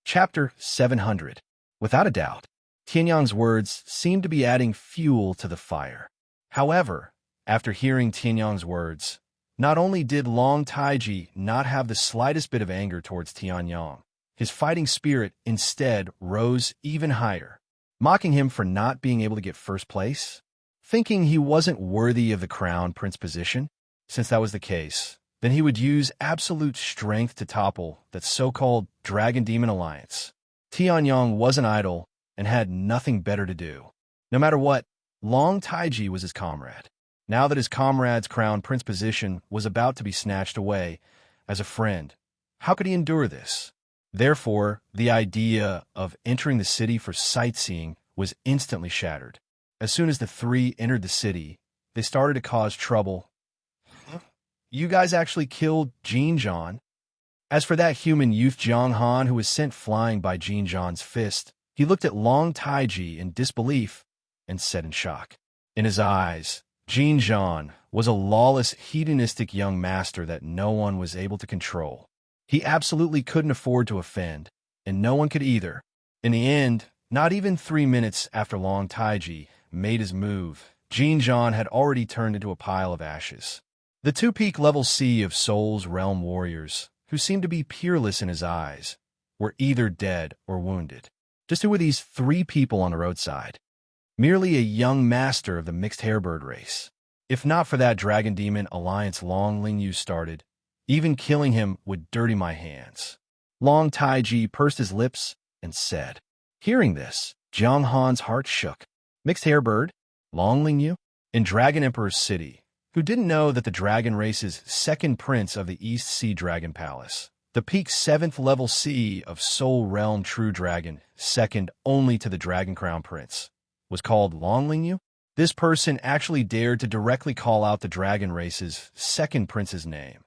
Chapter 700. Without a doubt, Tianyang's words seemed to be adding fuel to the fire. However, after hearing Tianyang's words, not only did Long Taiji not have the slightest bit of anger towards Tianyang, his fighting spirit instead rose even higher, mocking him for not being able to get first place, thinking he wasn't worthy of the crown prince position. Since that was the case, then he would use absolute strength to topple that so-called Dragon Demon Alliance. Tianyang wasn't idle and had nothing better to do. No matter what, Long Taiji was his comrade. Now that his comrade's crown prince position was about to be snatched away, as a friend, how could he endure this? Therefore, the idea of entering the city for sightseeing was instantly shattered. As soon as the three entered the city, they started to cause trouble. You guys actually killed Jin Zhan? As for that human youth Jiang Han who was sent flying by Jin Zhan's fist, he looked at Long Taiji in disbelief and said in shock. In his eyes, Jin Zhan was a lawless, hedonistic young master that no one was able to control. He absolutely couldn't afford to offend, and no one could either. In the end, not even 3 minutes after Long Taiji made his move, Jin Zhan had already turned into a pile of ashes. The two peak level sea of Soul's realm warriors, who seemed to be peerless in his eyes, were either dead or wounded. Just who were these 3 people on the roadside? Merely a young master of the mixed hairbird race. If not for that Dragon Demon Alliance Long Lingyu started, even killing him would dirty my hands. Long Taiji pursed his lips and said. Hearing this, Jiang Han's heart shook. Mixed hairbird? Long Lingyu? In Dragon Emperor's city, who didn't know that the dragon race's second prince of the East Sea Dragon Palace, the peak 7th level sea of Soul Realm True Dragon, second only to the Dragon Crown Prince, was called Long Lingyu? This person actually dared to directly call out the dragon race's second prince's name.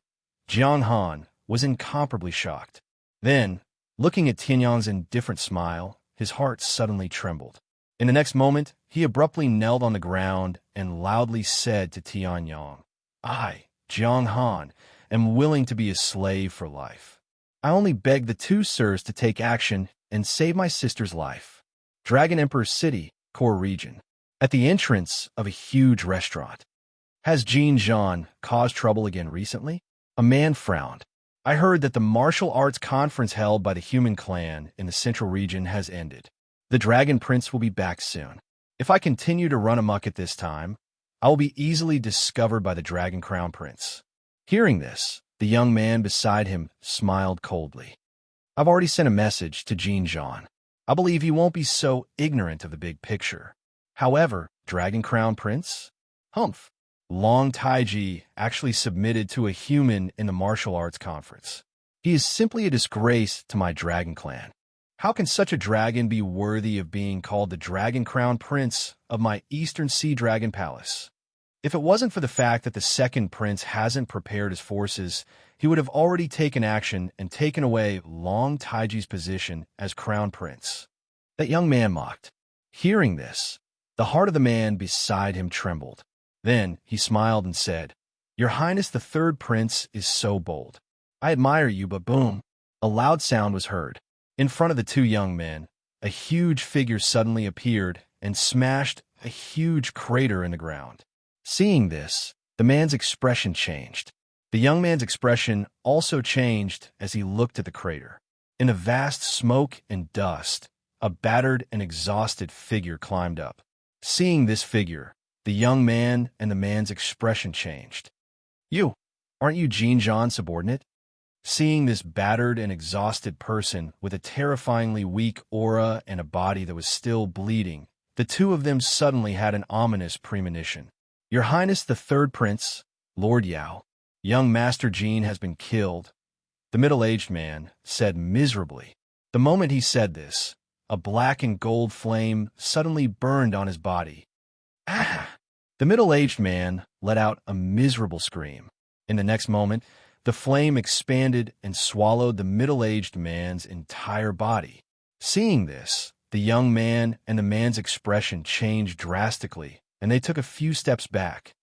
Jiang Han was incomparably shocked. Then, looking at Tianyang's indifferent smile, his heart suddenly trembled. In the next moment, he abruptly knelt on the ground and loudly said to Tianyang, I, Jiang Han, am willing to be a slave for life. I only beg the 2 sirs to take action and save my sister's life. Dragon Emperor's City, Core Region. At the entrance of a huge restaurant. Has Jin Zhan caused trouble again recently? A man frowned. I heard that the martial arts conference held by the human clan in the central region has ended. The Dragon Prince will be back soon. If I continue to run amok at this time, I will be easily discovered by the Dragon Crown Prince. Hearing this, the young man beside him smiled coldly. I've already sent a message to Jin Zhan. I believe he won't be so ignorant of the big picture. However, Dragon Crown Prince? Humph. Long Taiji actually submitted to a human in the martial arts conference. He is simply a disgrace to my dragon clan. How can such a dragon be worthy of being called the Dragon Crown Prince of my Eastern Sea Dragon Palace? If it wasn't for the fact that the second prince hasn't prepared his forces, he would have already taken action and taken away Long Taiji's position as Crown Prince. That young man mocked. Hearing this, the heart of the man beside him trembled. Then he smiled and said, Your Highness the third prince is so bold. I admire you, but boom, a loud sound was heard. In front of the 2 young men, a huge figure suddenly appeared and smashed a huge crater in the ground. Seeing this, the man's expression changed. The young man's expression also changed as he looked at the crater. In the vast smoke and dust, a battered and exhausted figure climbed up. Seeing this figure, the young man and the man's expression changed. You, aren't you Jin Zhan's subordinate? Seeing this battered and exhausted person with a terrifyingly weak aura and a body that was still bleeding, the 2 of them suddenly had an ominous premonition. Your Highness the third prince, Lord Yao, young Master Jin has been killed, the middle-aged man said miserably. The moment he said this, a black and gold flame suddenly burned on his body. Ah! The middle-aged man let out a miserable scream. In the next moment, the flame expanded and swallowed the middle-aged man's entire body. Seeing this, the young man and the man's expression changed drastically, and they took a few steps back.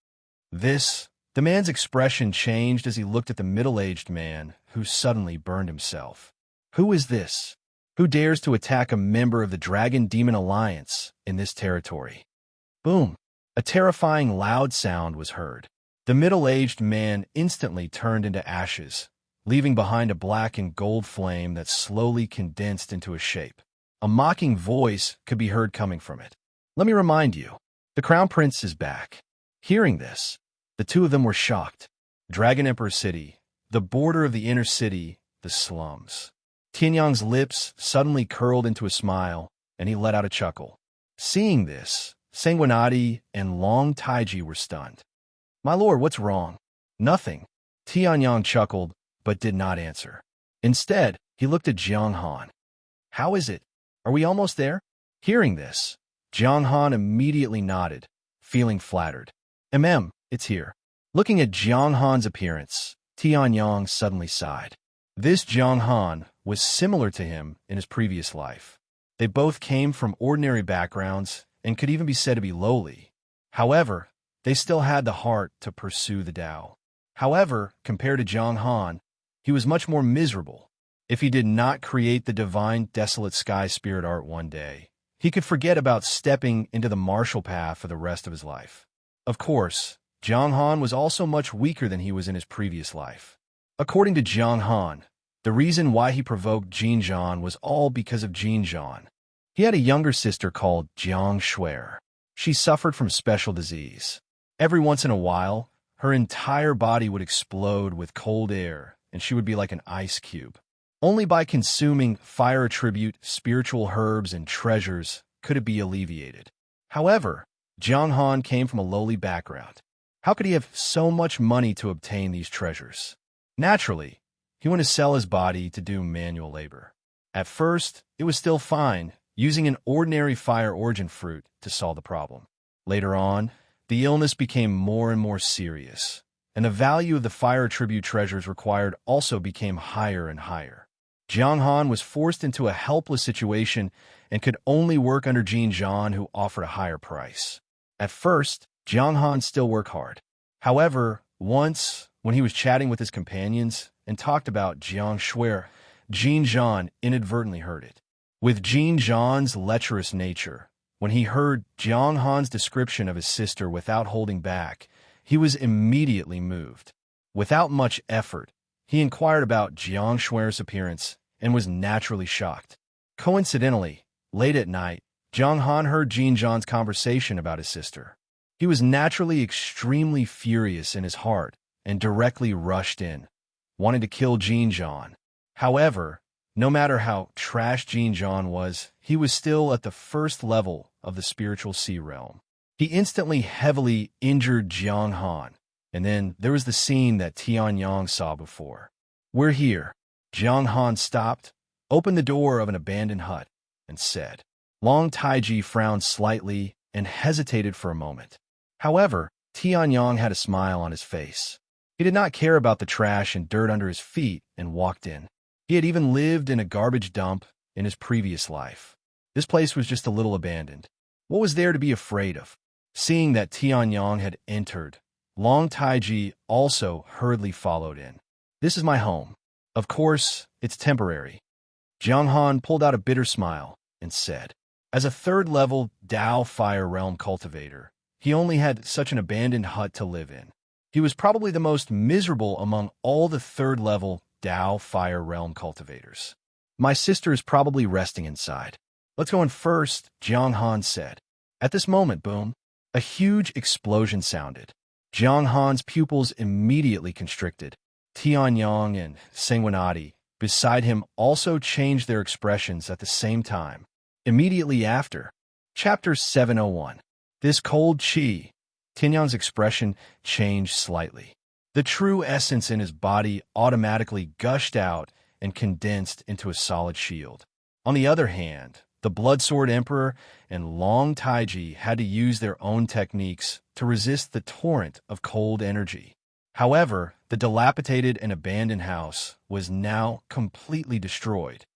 The man's expression changed as he looked at the middle-aged man, who suddenly burned himself. Who is this? Who dares to attack a member of the Dragon Demon Alliance in this territory? Boom! A terrifying loud sound was heard. The middle-aged man instantly turned into ashes, leaving behind a black and gold flame that slowly condensed into a shape. A mocking voice could be heard coming from it. Let me remind you, the Crown Prince is back. Hearing this, the two of them were shocked. Dragon Emperor City, the border of the inner city, the slums. Tianyang's lips suddenly curled into a smile, and he let out a chuckle. Seeing this, Sanguinati and Long Taiji were stunned. My lord, what's wrong? Nothing. Tianyang chuckled, but did not answer. Instead, he looked at Jiang Han. How is it? Are we almost there? Hearing this, Jiang Han immediately nodded, feeling flattered. It's here. Looking at Jiang Han's appearance, Tianyang suddenly sighed. This Jiang Han was similar to him in his previous life. They both came from ordinary backgrounds and could even be said to be lowly. However, they still had the heart to pursue the Tao. However, compared to Jiang Han, he was much more miserable. If he did not create the divine desolate sky spirit art one day, he could forget about stepping into the martial path for the rest of his life. Of course, Jiang Han was also much weaker than he was in his previous life. According to Jiang Han, the reason why he provoked Jin Zhan was all because of Jin Zhan. He had a younger sister called Jiang Shuer. She suffered from special disease. Every once in a while, her entire body would explode with cold air, and she would be like an ice cube. Only by consuming fire attribute, spiritual herbs, and treasures could it be alleviated. However, Jiang Han came from a lowly background. How could he have so much money to obtain these treasures? Naturally, he wanted to sell his body to do manual labor. At first, it was still fine, using an ordinary fire origin fruit to solve the problem. Later on, the illness became more and more serious, and the value of the fire attribute treasures required also became higher and higher. Jiang Han was forced into a helpless situation and could only work under Jin Zhan, who offered a higher price. At first, Jiang Han still worked hard. However, once, when he was chatting with his companions and talked about Jiang Shuer, Jin Zhan inadvertently heard it. With Jin Zhan's lecherous nature, when he heard Jiang Han's description of his sister without holding back, he was immediately moved. Without much effort, he inquired about Jiang Shuer's appearance and was naturally shocked. Coincidentally, late at night, Jiang Han heard Jin Zhan's conversation about his sister. He was naturally extremely furious in his heart and directly rushed in, wanting to kill Jin Zhan. However, no matter how trash Jin Zhan was, he was still at the first level of the spiritual sea realm. He instantly heavily injured Jiang Han, and then there was the scene that Tianyang saw before. We're here. Jiang Han stopped, opened the door of an abandoned hut, and said. Long Taiji frowned slightly and hesitated for a moment. However, Tianyang had a smile on his face. He did not care about the trash and dirt under his feet and walked in. He had even lived in a garbage dump in his previous life. This place was just a little abandoned. What was there to be afraid of? Seeing that Tianyang had entered, Long Taiji also hurriedly followed in. This is my home. Of course, it's temporary. Jiang Han pulled out a bitter smile and said, as a third-level Dao Fire Realm cultivator, he only had such an abandoned hut to live in. He was probably the most miserable among all the third-level Dao Fire Realm cultivators. My sister is probably resting inside. Let's go in first, Jiang Han said. At this moment, boom, a huge explosion sounded. Jiang Han's pupils immediately constricted. Tianyang and Sanguinati, beside him, also changed their expressions at the same time. Immediately after, Chapter 701. This cold chi. Tianyang's expression changed slightly. The true essence in his body automatically gushed out and condensed into a solid shield. On the other hand, the Bloodsword Emperor and Long Taiji had to use their own techniques to resist the torrent of cold energy. However, the dilapidated and abandoned house was now completely destroyed.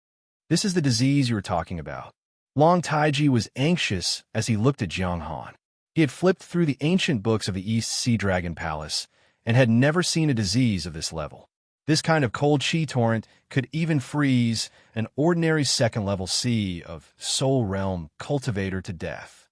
This is the disease you were talking about. Long Taiji was anxious as he looked at Jiang Han. He had flipped through the ancient books of the East Sea Dragon Palace and had never seen a disease of this level. This kind of cold chi torrent could even freeze an ordinary second-level sea of soul realm cultivator to death.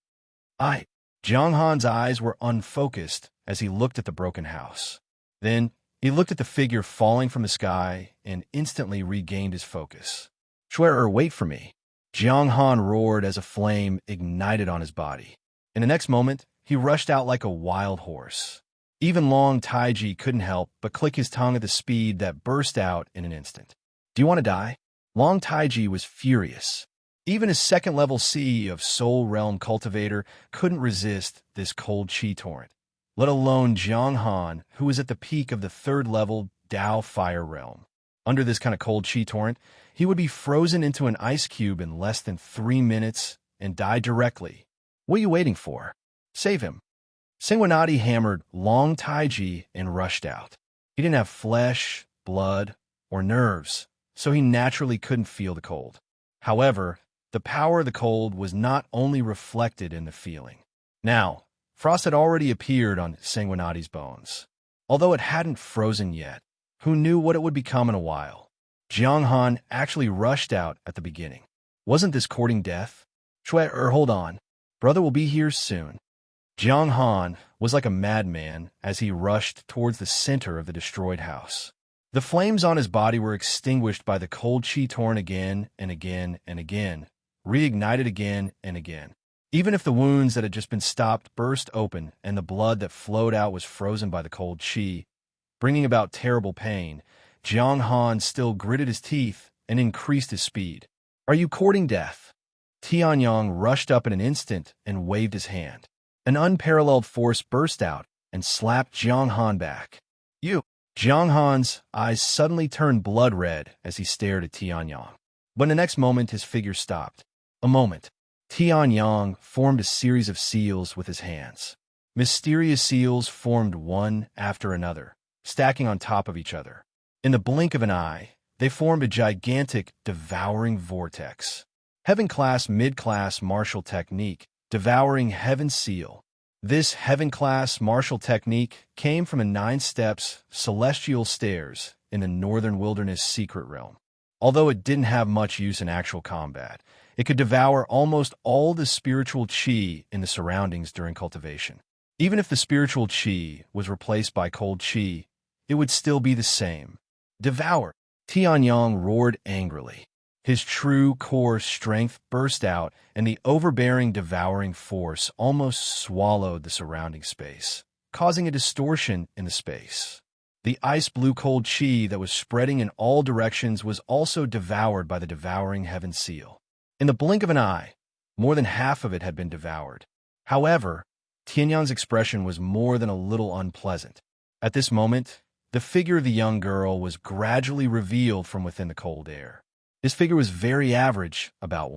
Jiang Han's eyes were unfocused as he looked at the broken house. Then he looked at the figure falling from the sky and instantly regained his focus. Swear, wait for me. Jiang Han roared as a flame ignited on his body. In the next moment, he rushed out like a wild horse. Even Long Taiji couldn't help but click his tongue at the speed that burst out in an instant. Do you want to die? Long Taiji was furious. Even a second-level sea of Soul Realm Cultivator couldn't resist this cold chi torrent, let alone Jiang Han, who was at the peak of the third-level Dao Fire Realm. Under this kind of cold chi torrent, he would be frozen into an ice cube in less than 3 minutes and die directly. What are you waiting for? Save him. Sanguinati hammered Long Taiji and rushed out. He didn't have flesh, blood, or nerves, so he naturally couldn't feel the cold. However, the power of the cold was not only reflected in the feeling. Now, frost had already appeared on Sanguinati's bones. Although it hadn't frozen yet, who knew what it would become in a while? Jiang Han actually rushed out at the beginning. Wasn't this courting death? Hold on. Brother will be here soon. Jiang Han was like a madman as he rushed towards the center of the destroyed house. The flames on his body were extinguished by the cold chi torn again and again and again, reignited again and again. Even if the wounds that had just been stopped burst open and the blood that flowed out was frozen by the cold chi, bringing about terrible pain, Jiang Han still gritted his teeth and increased his speed. Are you courting death? Tianyang rushed up in an instant and waved his hand. An unparalleled force burst out and slapped Jiang Han back. You! Jiang Han's eyes suddenly turned blood red as he stared at Tianyang. But in the next moment, his figure stopped. A moment. Tianyang formed a series of seals with his hands. Mysterious seals formed one after another, stacking on top of each other. In the blink of an eye, they formed a gigantic, devouring vortex. Heaven-class, mid-class martial technique, devouring heaven seal. This heaven-class martial technique came from the 9 steps celestial stairs in the northern wilderness secret realm. Although it didn't have much use in actual combat, it could devour almost all the spiritual chi in the surroundings during cultivation. Even if the spiritual chi was replaced by cold chi, it would still be the same. Devour! Tianyang roared angrily. His true core strength burst out, and the overbearing devouring force almost swallowed the surrounding space, causing a distortion in the space. The ice-blue cold chi that was spreading in all directions was also devoured by the devouring heaven seal. In the blink of an eye, more than half of it had been devoured. However, Tianyang's expression was more than a little unpleasant. At this moment, the figure of the young girl was gradually revealed from within the cold air. This figure was very average, about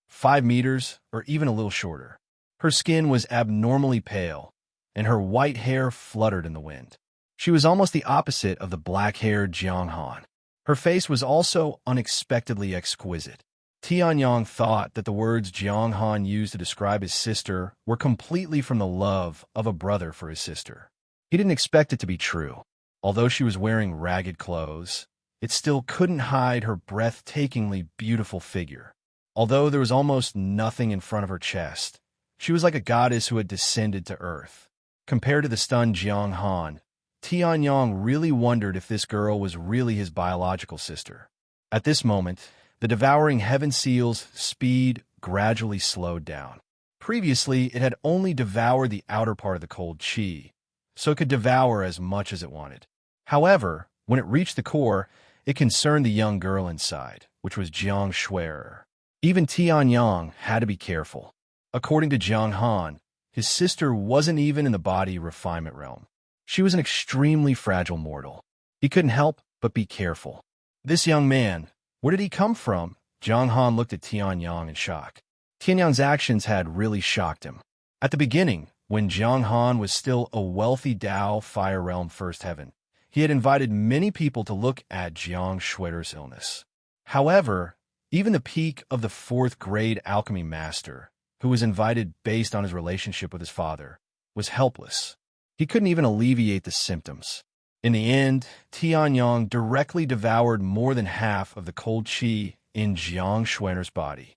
5 meters, or even a little shorter. Her skin was abnormally pale, and her white hair fluttered in the wind. She was almost the opposite of the black-haired Jiang Han. Her face was also unexpectedly exquisite. Tianyang thought that the words Jiang Han used to describe his sister were completely from the love of a brother for his sister. He didn't expect it to be true. Although she was wearing ragged clothes, it still couldn't hide her breathtakingly beautiful figure. Although there was almost nothing in front of her chest, she was like a goddess who had descended to earth. Compared to the stunned Jiang Han, Tianyang really wondered if this girl was really his biological sister. At this moment, the devouring heaven seal's speed gradually slowed down. Previously, it had only devoured the outer part of the cold chi, so it could devour as much as it wanted. However, when it reached the core, it concerned the young girl inside, which was Jiang Shui'er. Even Tianyang had to be careful. According to Jiang Han, his sister wasn't even in the body refinement realm. She was an extremely fragile mortal. He couldn't help but be careful. This young man, where did he come from? Jiang Han looked at Tianyang in shock. Tianyang's actions had really shocked him. At the beginning, when Jiang Han was still a wealthy Dao Fire Realm First Heaven, he had invited many people to look at Jiang Shui'er's illness. However, even the peak of the 4th grade alchemy master, who was invited based on his relationship with his father, was helpless. He couldn't even alleviate the symptoms. In the end, Tianyang directly devoured more than half of the cold qi in Jiang Shuener's body.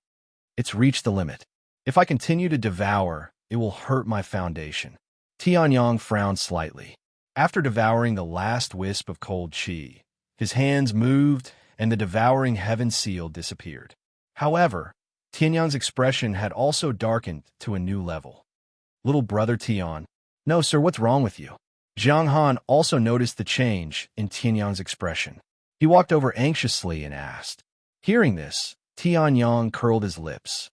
It's reached the limit. If I continue to devour, it will hurt my foundation. Tianyang frowned slightly. After devouring the last wisp of cold qi, his hands moved and the devouring heaven seal disappeared. However, Tianyang's expression had also darkened to a new level. Little brother Tian. No, sir, what's wrong with you? Jiang Han also noticed the change in Tianyang's expression. He walked over anxiously and asked. Hearing this, Tianyang curled his lips.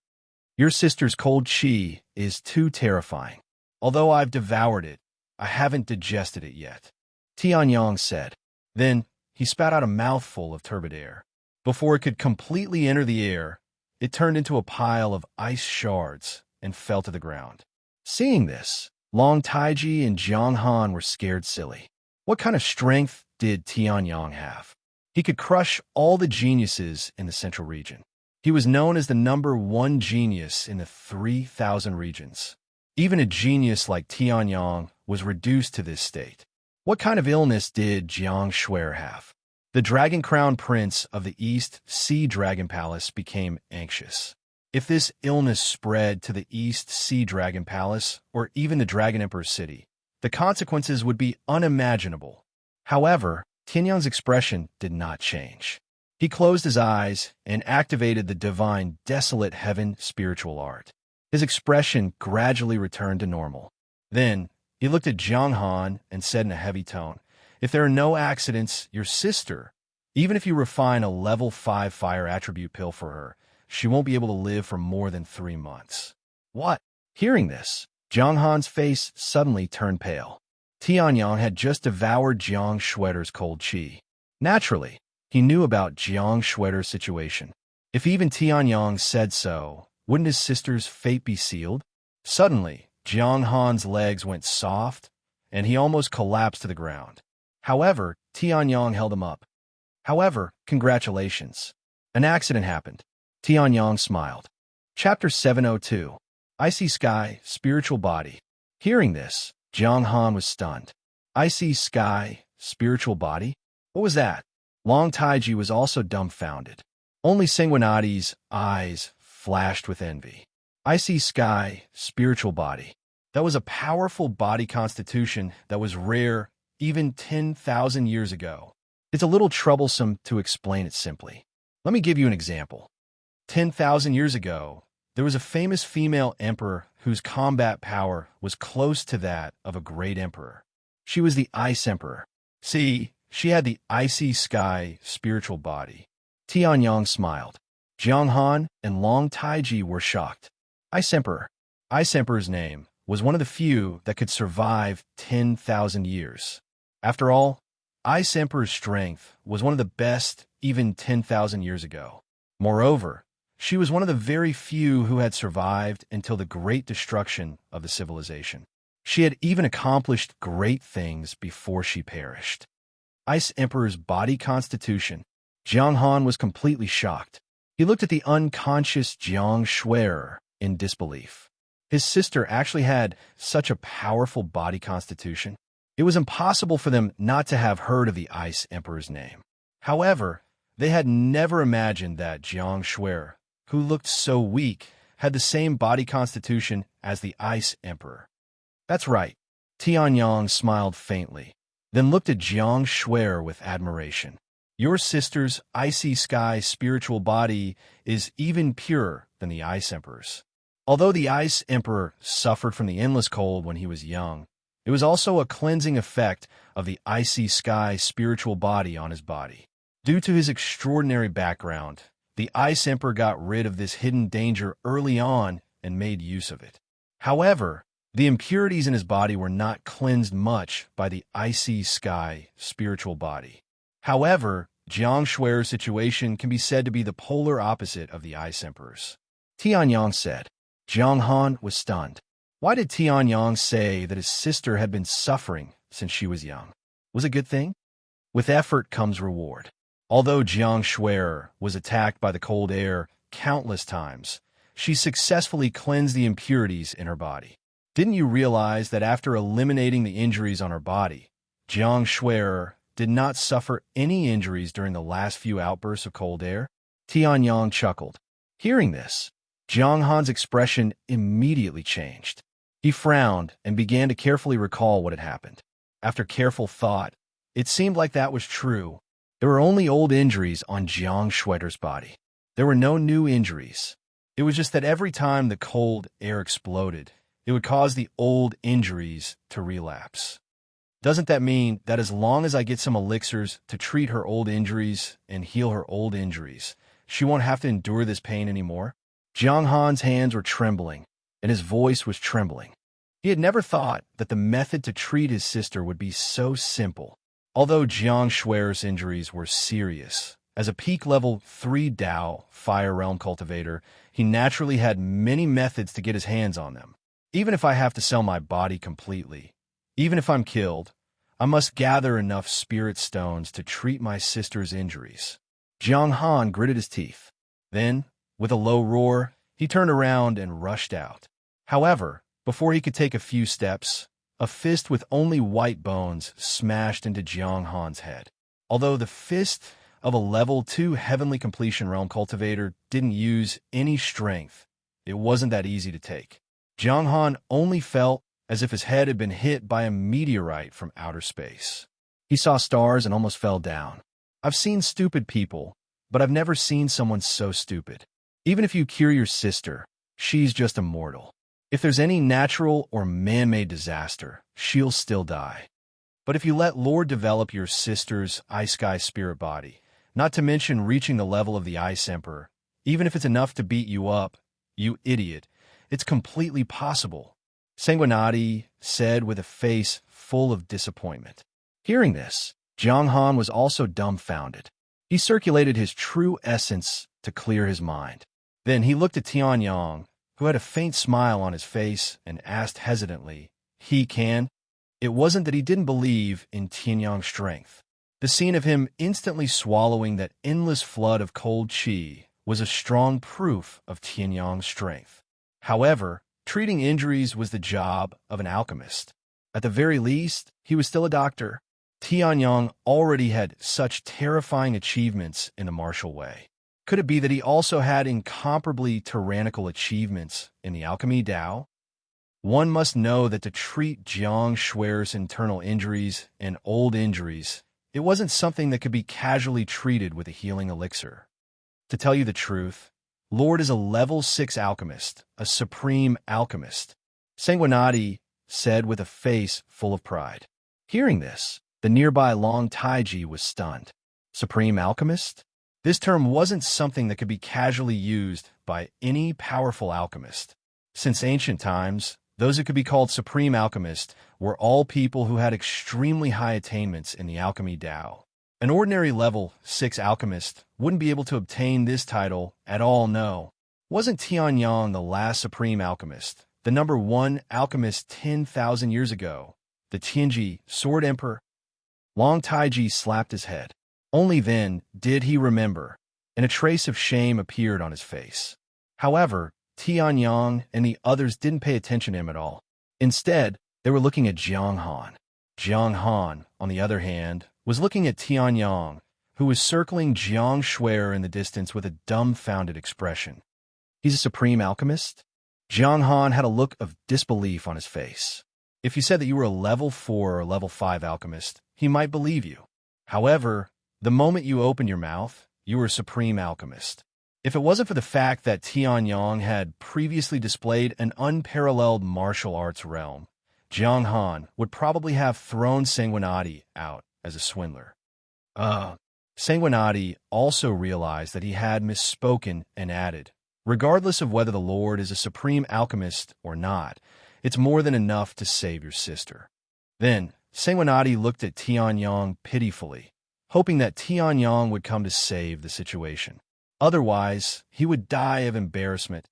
Your sister's cold qi is too terrifying. Although I've devoured it, I haven't digested it yet. Tianyang said. Then, he spat out a mouthful of turbid air. Before it could completely enter the air, it turned into a pile of ice shards and fell to the ground. Seeing this, Long Taiji and Jiang Han were scared silly. What kind of strength did Tianyang have? He could crush all the geniuses in the central region. He was known as the #1 genius in the 3,000 regions. Even a genius like Tianyang was reduced to this state. What kind of illness did Jiang Shuer have? The Dragon Crown Prince of the East Sea Dragon Palace became anxious. If this illness spread to the East Sea Dragon Palace, or even the Dragon Emperor's city, the consequences would be unimaginable. However, Tianyang's expression did not change. He closed his eyes and activated the divine desolate heaven spiritual art. His expression gradually returned to normal. Then, he looked at Jiang Han and said in a heavy tone, If there are no accidents, your sister, even if you refine a level 5 fire attribute pill for her, she won't be able to live for more than 3 months. What? Hearing this, Jiang Han's face suddenly turned pale. Tianyang had just devoured Jiang Shueter's cold qi. Naturally, he knew about Jiang Shueter's situation. If even Tianyang said so, wouldn't his sister's fate be sealed? Suddenly, Jiang Han's legs went soft, and he almost collapsed to the ground. However, Tianyang held him up. However, congratulations. An accident happened. Tianyang smiled. Chapter 702. Icy Sky, Spiritual Body. Hearing this, Jiang Han was stunned. Icy Sky, Spiritual Body? What was that? Long Taiji was also dumbfounded. Only Sanguinati's eyes flashed with envy. Icy Sky, Spiritual Body. That was a powerful body constitution that was rare even 10,000 years ago. It's a little troublesome to explain it simply. Let me give you an example. 10,000 years ago, there was a famous female emperor whose combat power was close to that of a great emperor. She was the Ice Emperor. See, she had the icy sky spiritual body. Tianyang smiled. Jiang Han and Long Taiji were shocked. Ice Emperor. Ice Emperor's name was one of the few that could survive 10,000 years. After all, Ice Emperor's strength was one of the best even 10,000 years ago. Moreover, she was one of the very few who had survived until the great destruction of the civilization. She had even accomplished great things before she perished. Ice Emperor's body constitution. Jiang Han was completely shocked. He looked at the unconscious Jiang Shuer in disbelief. His sister actually had such a powerful body constitution. It was impossible for them not to have heard of the Ice Emperor's name. However, they had never imagined that Jiang Shuer, who looked so weak, had the same body constitution as the Ice Emperor. That's right. Tianyang smiled faintly, then looked at Jiang Shuer with admiration. Your sister's icy sky spiritual body is even purer than the Ice Emperor's. Although the Ice Emperor suffered from the endless cold when he was young, it was also a cleansing effect of the icy sky spiritual body on his body. Due to his extraordinary background, the Ice Emperor got rid of this hidden danger early on and made use of it. However, the impurities in his body were not cleansed much by the icy sky spiritual body. However, Jiang Shuer's situation can be said to be the polar opposite of the Ice Emperor's. Tianyang said. Jiang Han was stunned. Why did Tianyang say that his sister had been suffering since she was young? Was it a good thing? With effort comes reward. Although Jiang Shuer was attacked by the cold air countless times, she successfully cleansed the impurities in her body. Didn't you realize that after eliminating the injuries on her body, Jiang Shui'er did not suffer any injuries during the last few outbursts of cold air? Tianyang chuckled. Hearing this, Jiang Han's expression immediately changed. He frowned and began to carefully recall what had happened. After careful thought, it seemed like that was true. There were only old injuries on Jiang Shui'er's body. There were no new injuries. It was just that every time the cold air exploded, it would cause the old injuries to relapse. Doesn't that mean that as long as I get some elixirs to treat her old injuries and heal her old injuries, she won't have to endure this pain anymore? Jiang Han's hands were trembling, and his voice was trembling. He had never thought that the method to treat his sister would be so simple. Although Jiang Shui'er's injuries were serious, as a peak level 3 Dao Fire Realm cultivator, he naturally had many methods to get his hands on them. Even if I have to sell my body completely, even if I'm killed, I must gather enough spirit stones to treat my sister's injuries. Jiang Han gritted his teeth. Then, with a low roar, he turned around and rushed out. However, before he could take a few steps, a fist with only white bones smashed into Jiang Han's head. Although the fist of a level 2 Heavenly Completion Realm cultivator didn't use any strength, it wasn't that easy to take. Jiang Han only felt as if his head had been hit by a meteorite from outer space. He saw stars and almost fell down. I've seen stupid people, but I've never seen someone so stupid. Even if you cure your sister, she's just a mortal. If there's any natural or man-made disaster, she'll still die. But if you let Lord develop your sister's Ice Sky spirit body, not to mention reaching the level of the Ice Emperor, even if it's enough to beat you up, you idiot, it's completely possible, Sanguinati said with a face full of disappointment. Hearing this, Jiang Han was also dumbfounded. He circulated his true essence to clear his mind. Then he looked at Tianyang, who had a faint smile on his face, and asked hesitantly, "He can?" It wasn't that he didn't believe in Tianyang's strength. The scene of him instantly swallowing that endless flood of cold qi was a strong proof of Tianyang's strength. However, treating injuries was the job of an alchemist. At the very least, he was still a doctor. Tianyang already had such terrifying achievements in the martial way. Could it be that he also had incomparably tyrannical achievements in the alchemy Dao? One must know that to treat Jiang Shui'er's internal injuries and old injuries, it wasn't something that could be casually treated with a healing elixir. To tell you the truth, Lord is a level 6 alchemist, a supreme alchemist, Sanguinati said with a face full of pride. Hearing this, the nearby Long Taiji was stunned. Supreme alchemist? This term wasn't something that could be casually used by any powerful alchemist. Since ancient times, those who could be called supreme alchemist were all people who had extremely high attainments in the alchemy Dao. An ordinary level 6 alchemist wouldn't be able to obtain this title at all, no. Wasn't Tianyang the last supreme alchemist, the number 1 alchemist 10,000 years ago, the Tianji Sword Emperor? Long Taiji slapped his head. Only then did he remember, and a trace of shame appeared on his face. However, Tianyang and the others didn't pay attention to him at all. Instead, they were looking at Jiang Han. Jiang Han, on the other hand, was looking at Tianyang, who was circling Jiang Shui'er in the distance with a dumbfounded expression. He's a supreme alchemist? Jiang Han had a look of disbelief on his face. If you said that you were a level 4 or level 5 alchemist, he might believe you. However, the moment you opened your mouth, you were a supreme alchemist. If it wasn't for the fact that Tianyang had previously displayed an unparalleled martial arts realm, Jiang Han would probably have thrown Sanguinati out as a swindler. Sanguinati also realized that he had misspoken and added, "Regardless of whether the Lord is a supreme alchemist or not, it's more than enough to save your sister." Then, Sanguinati looked at Tianyang pitifully, hoping that Tianyang would come to save the situation. Otherwise, he would die of embarrassment.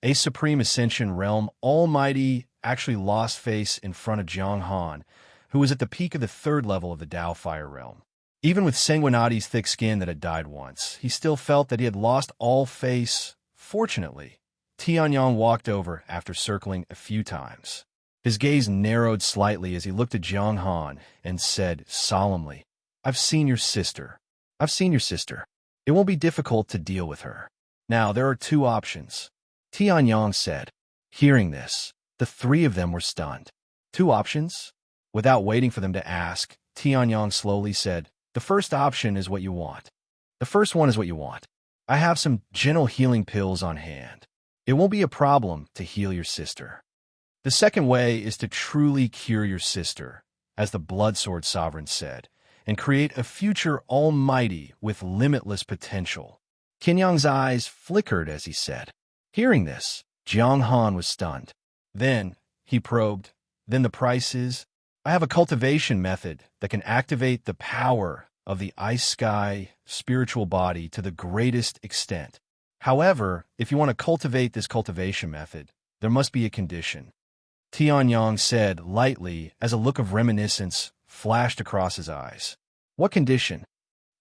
A Supreme Ascension Realm Almighty actually lost face in front of Jiang Han, who was at the peak of the 3rd level of the Dao Fire Realm. Even with Sanguinati's thick skin that had died once, he still felt that he had lost all face. Fortunately, Tianyang walked over after circling a few times. His gaze narrowed slightly as he looked at Jiang Han and said solemnly, I've seen your sister. I've seen your sister. It won't be difficult to deal with her. Now, there are two options, Tianyang said. Hearing this, the three of them were stunned. Two options? Without waiting for them to ask, Tianyang slowly said, the first option is what you want. The first one is what you want. I have some gentle healing pills on hand. It won't be a problem to heal your sister. The second way is to truly cure your sister, as the Blood Sword Sovereign said, and create a future almighty with limitless potential. Qinyang's eyes flickered as he said. Hearing this, Jiang Han was stunned. Then, he probed, then the price is? I have a cultivation method that can activate the power of the ice sky spiritual body to the greatest extent. However, if you want to cultivate this cultivation method, there must be a condition. Tianyang said lightly as a look of reminiscence flashed across his eyes. What condition?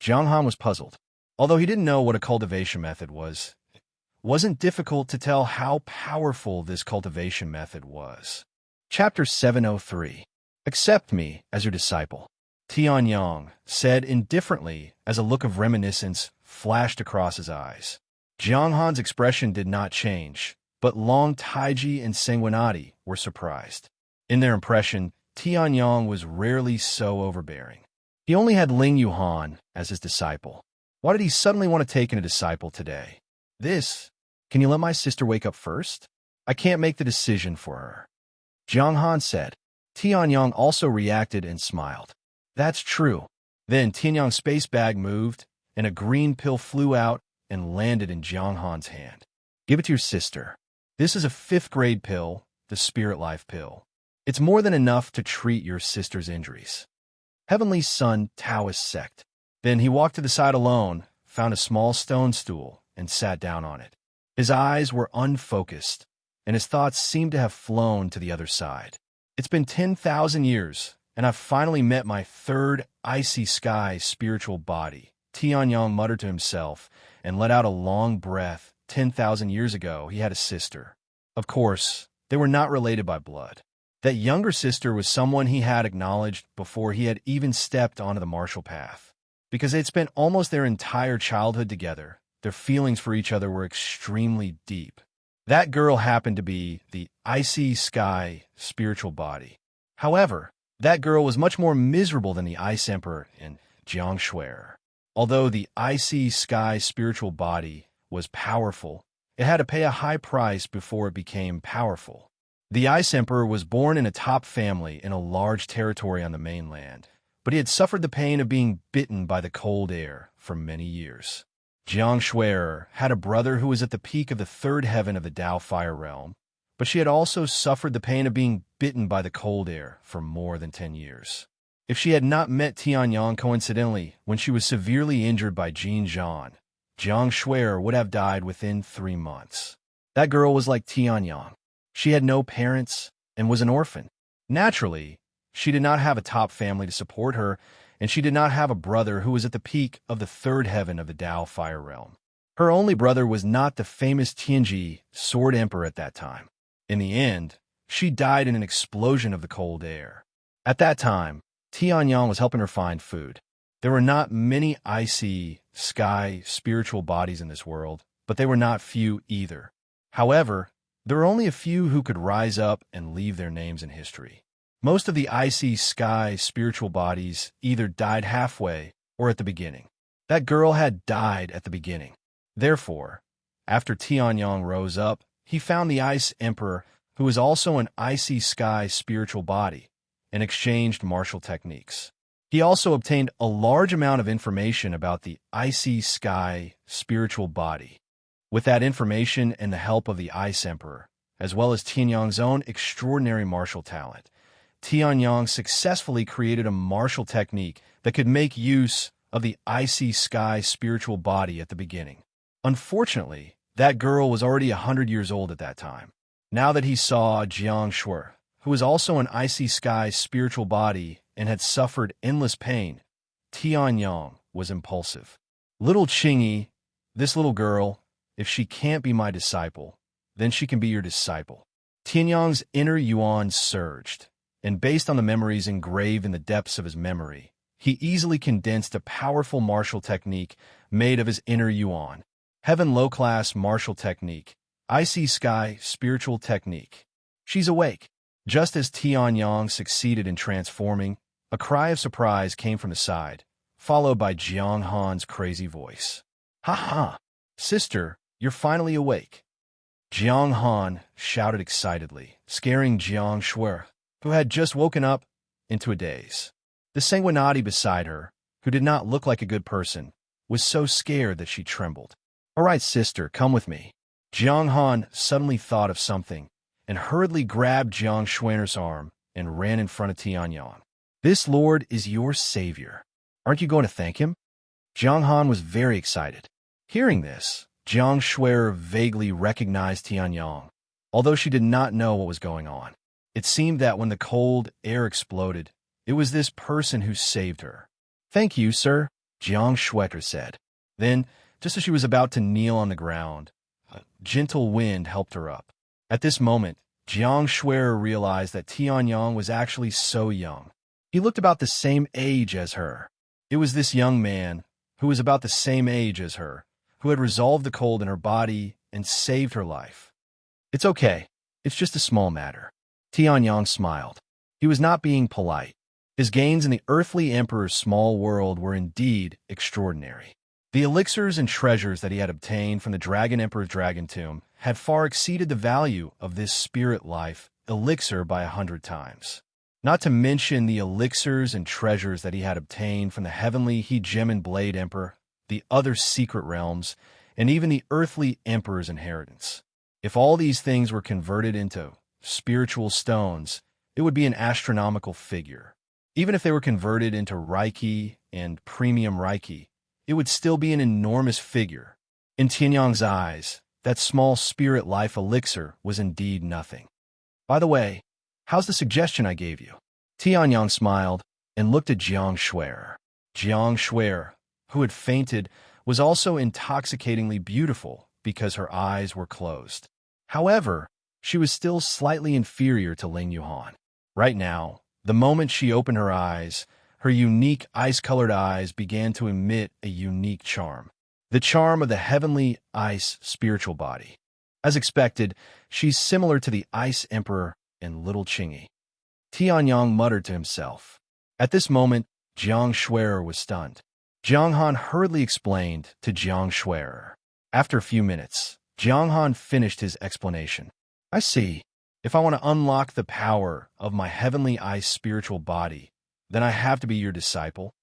Jiang Han was puzzled. Although he didn't know what a cultivation method was, it wasn't difficult to tell how powerful this cultivation method was. Chapter 703. Accept me as your disciple. Tianyang said indifferently as a look of reminiscence flashed across his eyes. Jiang Han's expression did not change, but Long Taiji and Sanguinati were surprised. In their impression, Tianyang was rarely so overbearing. He only had Ling Yuhan as his disciple. Why did he suddenly want to take in a disciple today? Can you let my sister wake up first? I can't make the decision for her. Jiang Han said. Tianyang also reacted and smiled. That's true. Then Tianyang's space bag moved, and a green pill flew out and landed in Jiang Han's hand. Give it to your sister. This is a 5th grade pill, the Spirit Life pill. It's more than enough to treat your sister's injuries. Heavenly Sun Taoist sect. Then he walked to the side alone, found a small stone stool, and sat down on it. His eyes were unfocused, and his thoughts seemed to have flown to the other side. It's been 10,000 years, and I've finally met my third icy sky spiritual body, Tianyang muttered to himself and let out a long breath. 10,000 years ago, he had a sister. Of course, they were not related by blood. That younger sister was someone he had acknowledged before he had even stepped onto the martial path. Because they'd spent almost their entire childhood together, their feelings for each other were extremely deep. That girl happened to be the icy sky spiritual body. However, that girl was much more miserable than the Ice Emperor and Jiang Shuer. Although the icy sky spiritual body was powerful, it had to pay a high price before it became powerful. The Ice Emperor was born in a top family in a large territory on the mainland, but he had suffered the pain of being bitten by the cold air for many years. Jiang Shuer had a brother who was at the peak of the 3rd heaven of the Dao Fire Realm, but she had also suffered the pain of being bitten by the cold air for more than 10 years. If she had not met Tianyang coincidentally when she was severely injured by Jin Zhan, Jiang Shuer would have died within 3 months. That girl was like Tianyang. She had no parents and was an orphan. Naturally, she did not have a top family to support her, and she did not have a brother who was at the peak of the 3rd heaven of the Dao Fire Realm. Her only brother was not the famous Tianji Sword Emperor at that time. In the end, she died in an explosion of the cold air. At that time, Tianyang was helping her find food. There were not many icy sky spiritual bodies in this world, but they were not few either. However, there were only a few who could rise up and leave their names in history. Most of the icy sky spiritual bodies either died halfway or at the beginning. That girl had died at the beginning. Therefore, after Tianyang rose up, he found the Ice Emperor, who was also an icy sky spiritual body, and exchanged martial techniques. He also obtained a large amount of information about the icy sky spiritual body. With that information and the help of the Ice Emperor, as well as Tianyang's own extraordinary martial talent, Tianyang successfully created a martial technique that could make use of the icy sky spiritual body at the beginning. Unfortunately, that girl was already 100 years old at that time. Now that he saw Jiang Shuer, who was also an icy sky spiritual body and had suffered endless pain, Tianyang was impulsive. Little Qingyi, this little girl, if she can't be my disciple, then she can be your disciple. Tianyang's inner yuan surged, and based on the memories engraved in the depths of his memory, he easily condensed a powerful martial technique made of his inner yuan. Heaven low-class martial technique. Icy sky spiritual technique. She's awake. Just as Tianyang succeeded in transforming, a cry of surprise came from the side, followed by Jiang Han's crazy voice. "Ha ha! Sister, you're finally awake." Jiang Han shouted excitedly, scaring Jiang Shui, who had just woken up, into a daze. The sanguinati beside her, who did not look like a good person, was so scared that she trembled. "All right, sister, come with me." Jiang Han suddenly thought of something and hurriedly grabbed Jiang Shui's arm and ran in front of Tianyang. "This lord is your savior. Aren't you going to thank him?" Jiang Han was very excited. Hearing this, Jiang Shui vaguely recognized Tianyang, although she did not know what was going on. It seemed that when the cold air exploded, it was this person who saved her. "Thank you, sir," Jiang Shui said. Then, just as she was about to kneel on the ground, a gentle wind helped her up. At this moment, Jiang Shui realized that Tianyang was actually so young. He looked about the same age as her. It was this young man, who was about the same age as her, who had resolved the cold in her body and saved her life. "It's okay. It's just a small matter." Tianyang smiled. He was not being polite. His gains in the earthly emperor's small world were indeed extraordinary. The elixirs and treasures that he had obtained from the Dragon Emperor's Dragon Tomb had far exceeded the value of this spirit life elixir by 100 times. Not to mention the elixirs and treasures that he had obtained from the heavenly Hegemon Blade Emperor, the other secret realms, and even the earthly emperor's inheritance. If all these things were converted into spiritual stones, it would be an astronomical figure. Even if they were converted into Reiki and premium Reiki, it would still be an enormous figure. In Tianyang's eyes, that small spirit life elixir was indeed nothing. "By the way, how's the suggestion I gave you?" Tianyang smiled and looked at Jiang Shui. Jiang Shui, who had fainted, was also intoxicatingly beautiful because her eyes were closed. However, she was still slightly inferior to Ling Yuhan. Right now, the moment she opened her eyes, her unique ice-colored eyes began to emit a unique charm. The charm of the heavenly ice spiritual body. As expected, she's similar to the Ice Emperor and Little Chingy. Tianyang muttered to himself. At this moment, Jiang Shui was stunned. Jiang Han hurriedly explained to Jiang Shui. After a few minutes, Jiang Han finished his explanation. "I see. If I want to unlock the power of my heavenly ice spiritual body, then I have to be your disciple?"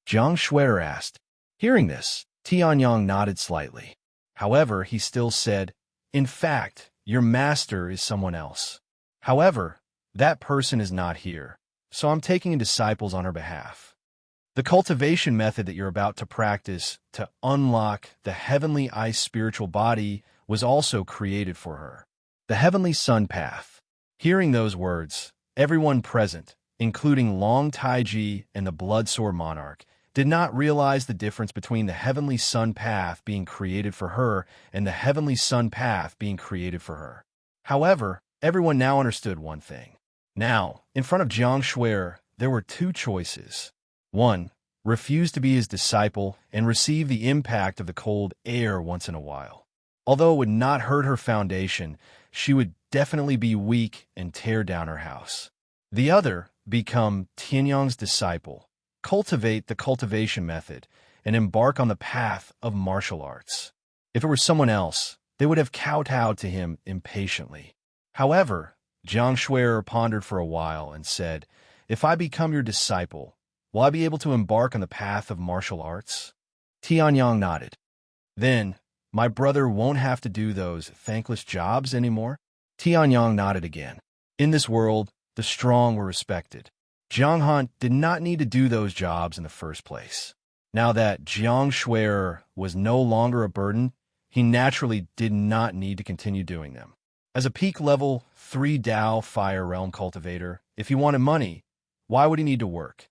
Jiang Shui asked. Hearing this, Tianyang nodded slightly. However, he still said, "In fact, your master is someone else. However, that person is not here, so I'm taking in disciples on her behalf. The cultivation method that you're about to practice to unlock the heavenly ice spiritual body was also created for her. The heavenly sun path." Hearing those words, everyone present, including Long Taiji and the Bloodsore Monarch, did not realize the difference between the heavenly sun path being created for her and the heavenly sun path being created for her. However, everyone now understood one thing. Now, in front of Jiang Shui, there were two choices. 1. Refuse to be his disciple and receive the impact of the cold air once in a while. Although it would not hurt her foundation, she would definitely be weak and tear down her house. The other, become Tianyang's disciple, cultivate the cultivation method, and embark on the path of martial arts. If it were someone else, they would have kowtowed to him impatiently. However, Jiang Shui pondered for a while and said, "If I become your disciple, will I be able to embark on the path of martial arts?" Tianyang nodded. "Then, my brother won't have to do those thankless jobs anymore?" Tianyang nodded again. In this world, the strong were respected. Jiang Han did not need to do those jobs in the first place. Now that Jiang Shui was no longer a burden, he naturally did not need to continue doing them. As a peak level 3 Dao Fire Realm cultivator, if he wanted money, why would he need to work?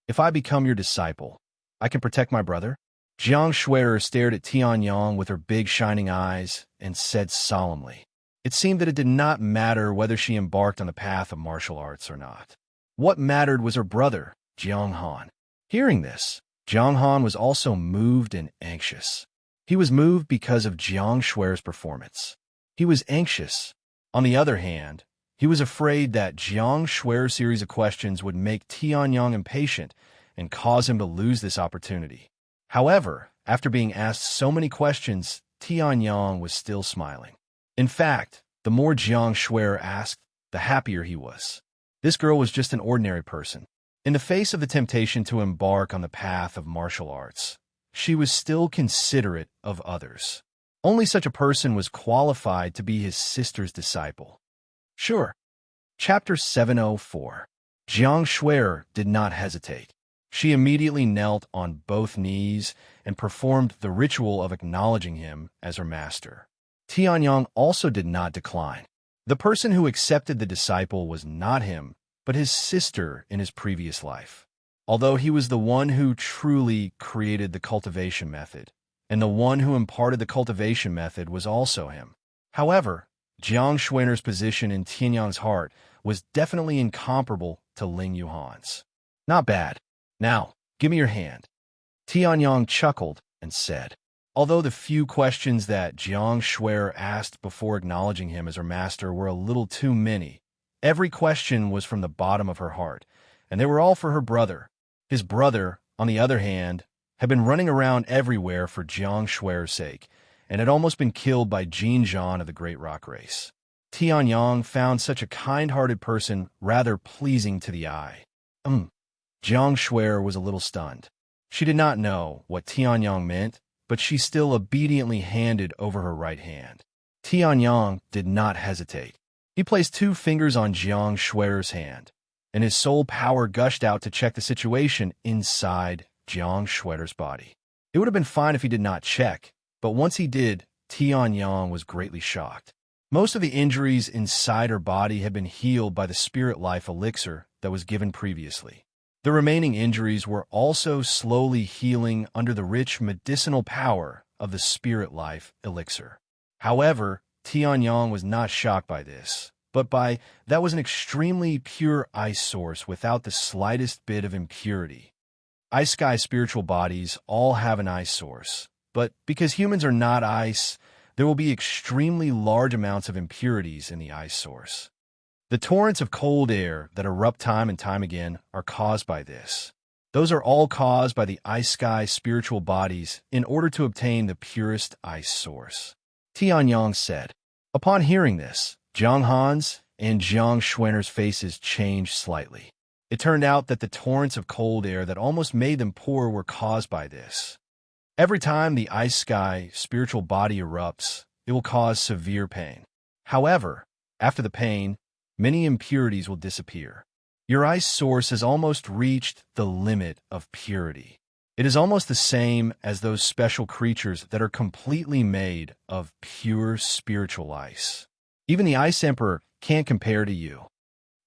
"If I become your disciple, I can protect my brother?" Jiang Shui stared at Tianyang with her big shining eyes and said solemnly, It seemed that it did not matter whether she embarked on the path of martial arts or not. What mattered was her brother, Jiang Han. Hearing this, Jiang Han was also moved and anxious. He was moved because of Jiang Shui's performance. He was anxious. On the other hand, he was afraid that Jiang Shui's series of questions would make Tianyang impatient and cause him to lose this opportunity. However, after being asked so many questions, Tianyang was still smiling. In fact, the more Jiang Shui asked, the happier he was. This girl was just an ordinary person. In the face of the temptation to embark on the path of martial arts, she was still considerate of others. Only such a person was qualified to be his sister's disciple. Sure. Chapter 704. Jiang Shui did not hesitate. She immediately knelt on both knees and performed the ritual of acknowledging him as her master. Tianyang also did not decline. The person who accepted the disciple was not him, but his sister in his previous life. Although he was the one who truly created the cultivation method, and the one who imparted the cultivation method was also him. However, Jiang Shui's position in Tianyang's heart was definitely incomparable to Ling Yuhan's. Not bad. Now, give me your hand. Tianyang chuckled and said. Although the few questions that Jiang Shui asked before acknowledging him as her master were a little too many, every question was from the bottom of her heart, and they were all for her brother. His brother, on the other hand, had been running around everywhere for Jiang Shui's sake, and had almost been killed by Jin Zhan of the Great Rock Race. Tianyang found such a kind-hearted person rather pleasing to the eye. Jiang Shui was a little stunned. She did not know what Tianyang meant, but she still obediently handed over her right hand. Tianyang did not hesitate. He placed 2 fingers on Jiang Shui's hand, and his soul power gushed out to check the situation inside Jiang Shui's body. It would have been fine if he did not check, but once he did, Tianyang was greatly shocked. Most of the injuries inside her body had been healed by the spirit life elixir that was given previously. The remaining injuries were also slowly healing under the rich medicinal power of the spirit life elixir. However, Tianyang was not shocked by this, but by that was an extremely pure ice source without the slightest bit of impurity. Ice sky spiritual bodies all have an ice source, but because humans are not ice, there will be extremely large amounts of impurities in the ice source. The torrents of cold air that erupt time and time again are caused by this. Those are all caused by the ice sky spiritual bodies in order to obtain the purest ice source. Tianyang said. Upon hearing this, Jiang Han's and Jiang Shui's faces changed slightly. It turned out that the torrents of cold air that almost made them poor were caused by this. Every time the ice sky spiritual body erupts, it will cause severe pain. However, after the pain, many impurities will disappear. Your ice source has almost reached the limit of purity. It is almost the same as those special creatures that are completely made of pure spiritual ice. Even the Ice Emperor can't compare to you.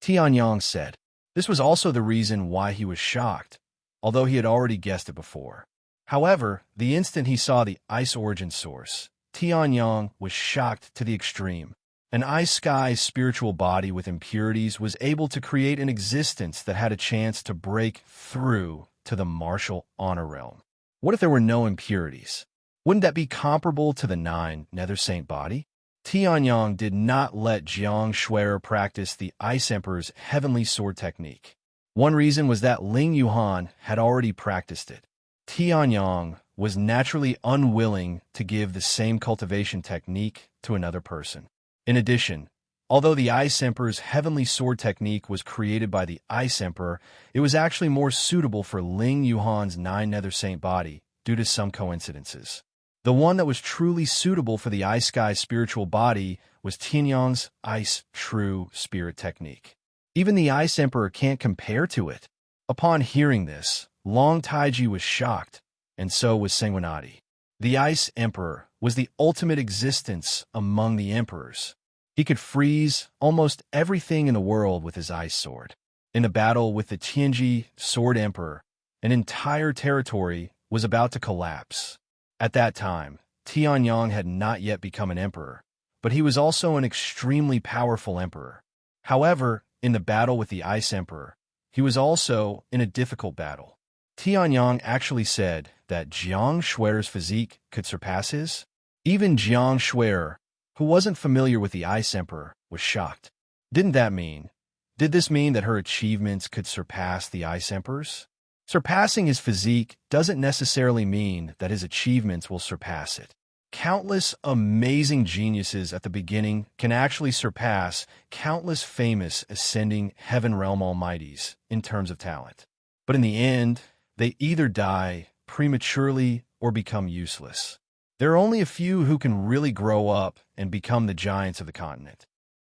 Tianyang said. This was also the reason why he was shocked, although he had already guessed it before. However, the instant he saw the ice origin source, Tianyang was shocked to the extreme. An ice sky spiritual body with impurities was able to create an existence that had a chance to break through to the martial honor realm. What if there were no impurities? Wouldn't that be comparable to the 9 Nether Saint body? Tianyang did not let Jiang Shui practice the Ice Emperor's heavenly sword technique. One reason was that Ling Yuhan had already practiced it. Tianyang was naturally unwilling to give the same cultivation technique to another person. In addition, although the Ice Emperor's heavenly sword technique was created by the Ice Emperor, it was actually more suitable for Ling Yuhan's 9 Nether Saint body due to some coincidences. The one that was truly suitable for the Ice Sky spiritual body was Tianyang's Ice True Spirit technique. Even the Ice Emperor can't compare to it. Upon hearing this, Long Taiji was shocked, and so was Sanguinati. The Ice Emperor was the ultimate existence among the emperors. He could freeze almost everything in the world with his ice sword. In the battle with the Tianji Sword Emperor, an entire territory was about to collapse. At that time, Tianyang had not yet become an emperor, but he was also an extremely powerful emperor. However, in the battle with the Ice Emperor, he was also in a difficult battle. Tianyang actually said that Jiang Shui's physique could surpass his. Even Jiang Shui, who wasn't familiar with the Ice Emperor, was shocked. Did this mean that her achievements could surpass the Ice Emperor's? Surpassing his physique doesn't necessarily mean that his achievements will surpass it. Countless amazing geniuses at the beginning can actually surpass countless famous ascending heaven realm almighties in terms of talent. But in the end, they either die prematurely or become useless. There are only a few who can really grow up and become the giants of the continent.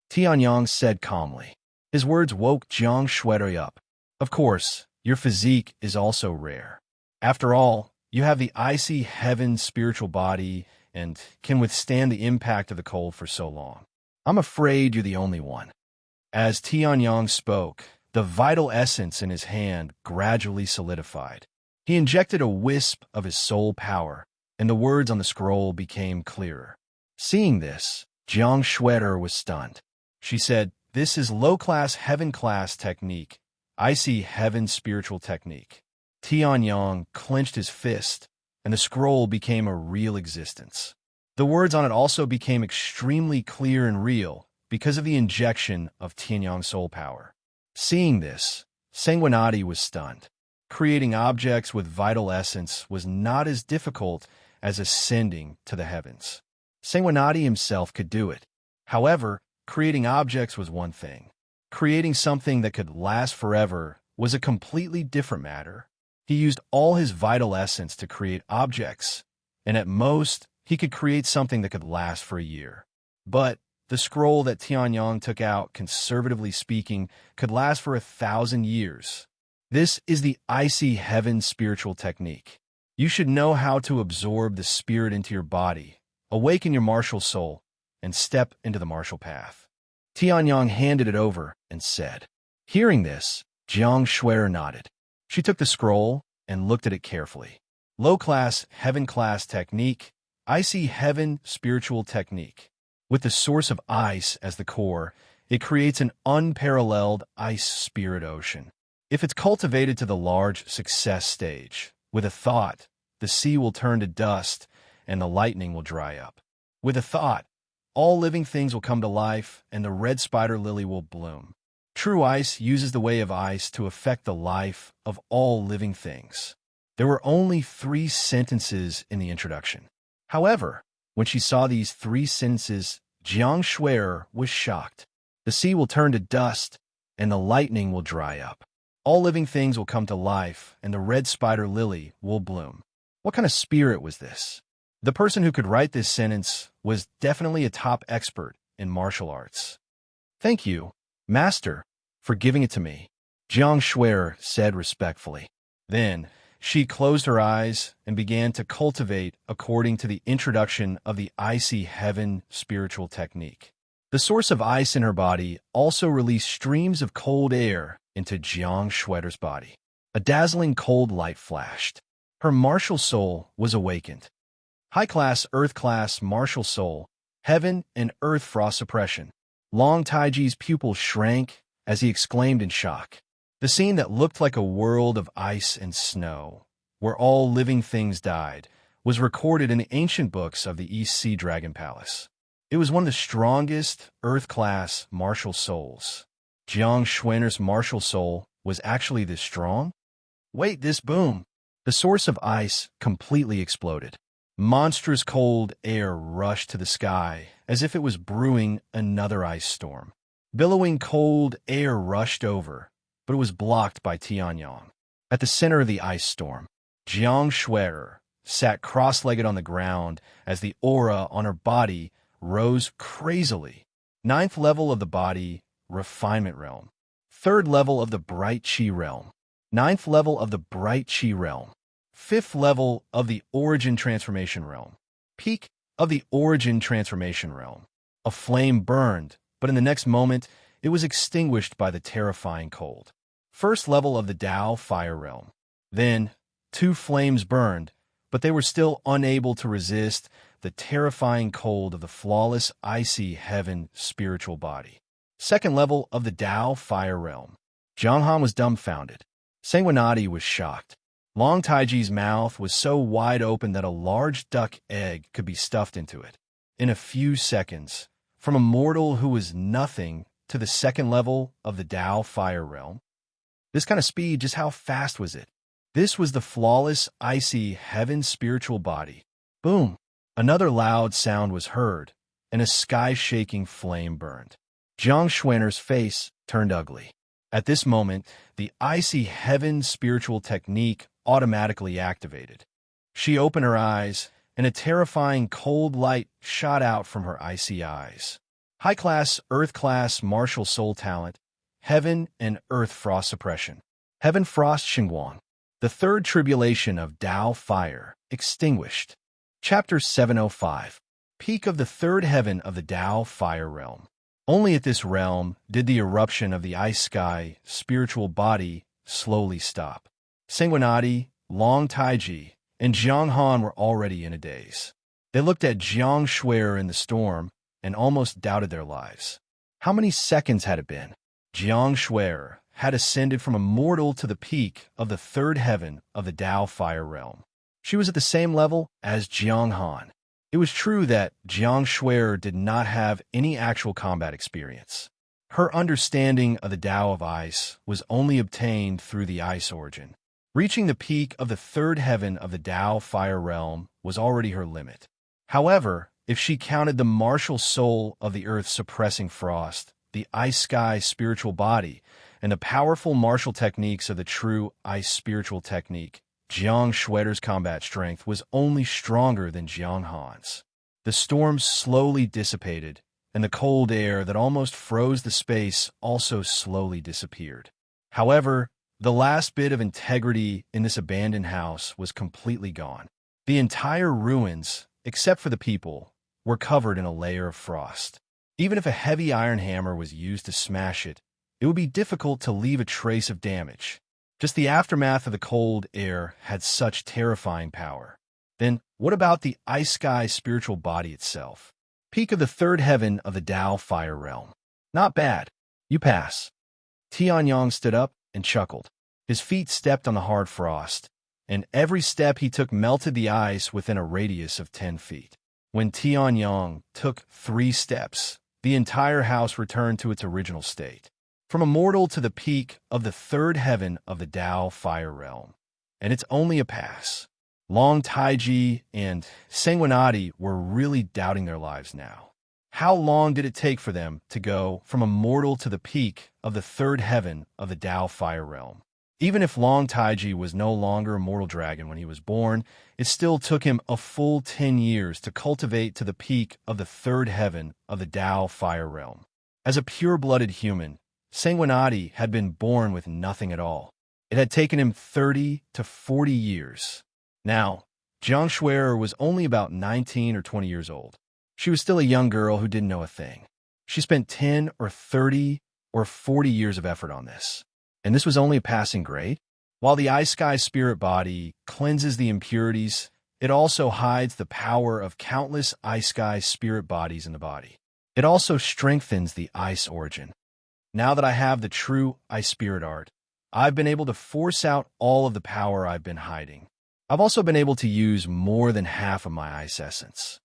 Tianyang said calmly. His words woke Jiang Shui up. Of course, your physique is also rare. After all, you have the icy heaven spiritual body and can withstand the impact of the cold for so long. I'm afraid you're the only one. As Tianyang spoke, the vital essence in his hand gradually solidified. He injected a wisp of his soul power, and the words on the scroll became clearer. Seeing this, Jiang Shui was stunned. She said, "This is low-class heaven-class technique. Icy heaven spiritual technique." Tianyang clenched his fist, and the scroll became a real existence. The words on it also became extremely clear and real because of the injection of Tianyang's soul power. Seeing this, Sanguinati was stunned. Creating objects with vital essence was not as difficult as ascending to the heavens. Sanguinati himself could do it. However, creating objects was one thing. Creating something that could last forever was a completely different matter. He used all his vital essence to create objects, and at most, he could create something that could last for a year. But the scroll that Tianyang took out, conservatively speaking, could last for 1,000 years. This is the icy heaven spiritual technique. You should know how to absorb the spirit into your body, awaken your martial soul, and step into the martial path. Tianyang handed it over and said. Hearing this, Jiang Shui nodded. She took the scroll and looked at it carefully. Low-class, heaven-class technique, icy heaven spiritual technique. With the source of ice as the core, it creates an unparalleled ice spirit ocean. If it's cultivated to the large success stage, with a thought, the sea will turn to dust and the lightning will dry up. With a thought, all living things will come to life and the red spider lily will bloom. True ice uses the way of ice to affect the life of all living things. There were only 3 sentences in the introduction. However, when she saw these 3 sentences, Jiang Shui was shocked. The sea will turn to dust, and the lightning will dry up. All living things will come to life, and the red spider lily will bloom. What kind of spirit was this? The person who could write this sentence was definitely a top expert in martial arts. Thank you, Master, for giving it to me, Jiang Shui said respectfully. Then, she closed her eyes and began to cultivate according to the introduction of the icy heaven spiritual technique. The source of ice in her body also released streams of cold air into Jiang Shui's body. A dazzling cold light flashed. Her martial soul was awakened. High-class, earth-class martial soul, heaven and earth frost suppression. Long Taiji's pupils shrank as he exclaimed in shock. The scene that looked like a world of ice and snow, where all living things died, was recorded in the ancient books of the East Sea Dragon Palace. It was one of the strongest Earth-class martial souls. Jiang Shui's martial soul was actually this strong? Wait, this boom! The source of ice completely exploded. Monstrous cold air rushed to the sky as if it was brewing another ice storm. Billowing cold air rushed over, but it was blocked by Tianyang. At the center of the ice storm, Jiang Shui sat cross-legged on the ground as the aura on her body rose crazily. 9th level of the body, refinement realm. 3rd level of the bright chi realm. 9th level of the bright chi realm. 5th level of the origin transformation realm. Peak of the origin transformation realm. A flame burned, but in the next moment, it was extinguished by the terrifying cold. 1st level of the Tao fire realm. Then, 2 flames burned, but they were still unable to resist the terrifying cold of the flawless, icy heaven spiritual body. Second level of the Tao fire realm. Jiang Han was dumbfounded. Sanguinati was shocked. Long Taiji's mouth was so wide open that a large duck egg could be stuffed into it. In a few seconds, from a mortal who was nothing to the second level of the Tao fire realm. This kind of speed, just how fast was it? This was the flawless, icy heaven spiritual body. Boom! Another loud sound was heard, and a sky-shaking flame burned. Jiang Schwenner's face turned ugly. At this moment, the icy heaven spiritual technique automatically activated. She opened her eyes, and a terrifying cold light shot out from her icy eyes. High-class, earth-class martial soul talent, heaven and earth frost suppression. Heaven frost Xingguang. The third tribulation of Tao fire, extinguished. Chapter 705. Peak of the third heaven of the Tao fire realm. Only at this realm did the eruption of the ice sky spiritual body slowly stop. Sanguinati, Long Taiji, and Jiang Han were already in a daze. They looked at Jiang Shuer in the storm and almost doubted their lives. How many seconds had it been? Jiang Shuer had ascended from a mortal to the peak of the third heaven of the Tao fire realm. She was at the same level as Jiang Han. It was true that Jiang Shuer did not have any actual combat experience. Her understanding of the Tao of ice was only obtained through the ice origin. Reaching the peak of the third heaven of the Tao fire realm was already her limit. However, if she counted the martial soul of the earth suppressing frost, the ice sky spiritual body, and the powerful martial techniques of the true ice spiritual technique, Jiang Shuer's combat strength was only stronger than Jiang Han's. The storm slowly dissipated, and the cold air that almost froze the space also slowly disappeared. However, the last bit of integrity in this abandoned house was completely gone. The entire ruins, except for the people, were covered in a layer of frost. Even if a heavy iron hammer was used to smash it, it would be difficult to leave a trace of damage. Just the aftermath of the cold air had such terrifying power. Then, what about the ice sky spiritual body itself? Peak of the third heaven of the Tao fire realm. Not bad. You pass. Tianyang stood up and chuckled. His feet stepped on the hard frost, and every step he took melted the ice within a radius of 10 feet. When Tianyang took 3 steps, the entire house returned to its original state. From a mortal to the peak of the third heaven of the Tao fire realm. And it's only a pass. Long Taiji and Sanguinati were really doubting their lives now. How long did it take for them to go from a mortal to the peak of the third heaven of the Tao fire realm? Even if Long Taiji was no longer a mortal dragon when he was born, it still took him a full 10 years to cultivate to the peak of the third heaven of the Tao fire realm. As a pure-blooded human, Sanguinati had been born with nothing at all. It had taken him 30 to 40 years. Now, Jiang Shuer was only about 19 or 20 years old. She was still a young girl who didn't know a thing. She spent 10 or 30 or 40 years of effort on this. And this was only a passing grade? While the ice sky spirit body cleanses the impurities, it also hides the power of countless ice sky spirit bodies in the body. It also strengthens the ice origin. Now that I have the true ice spirit art, I've been able to force out all of the power I've been hiding. I've also been able to use more than half of my ice essence.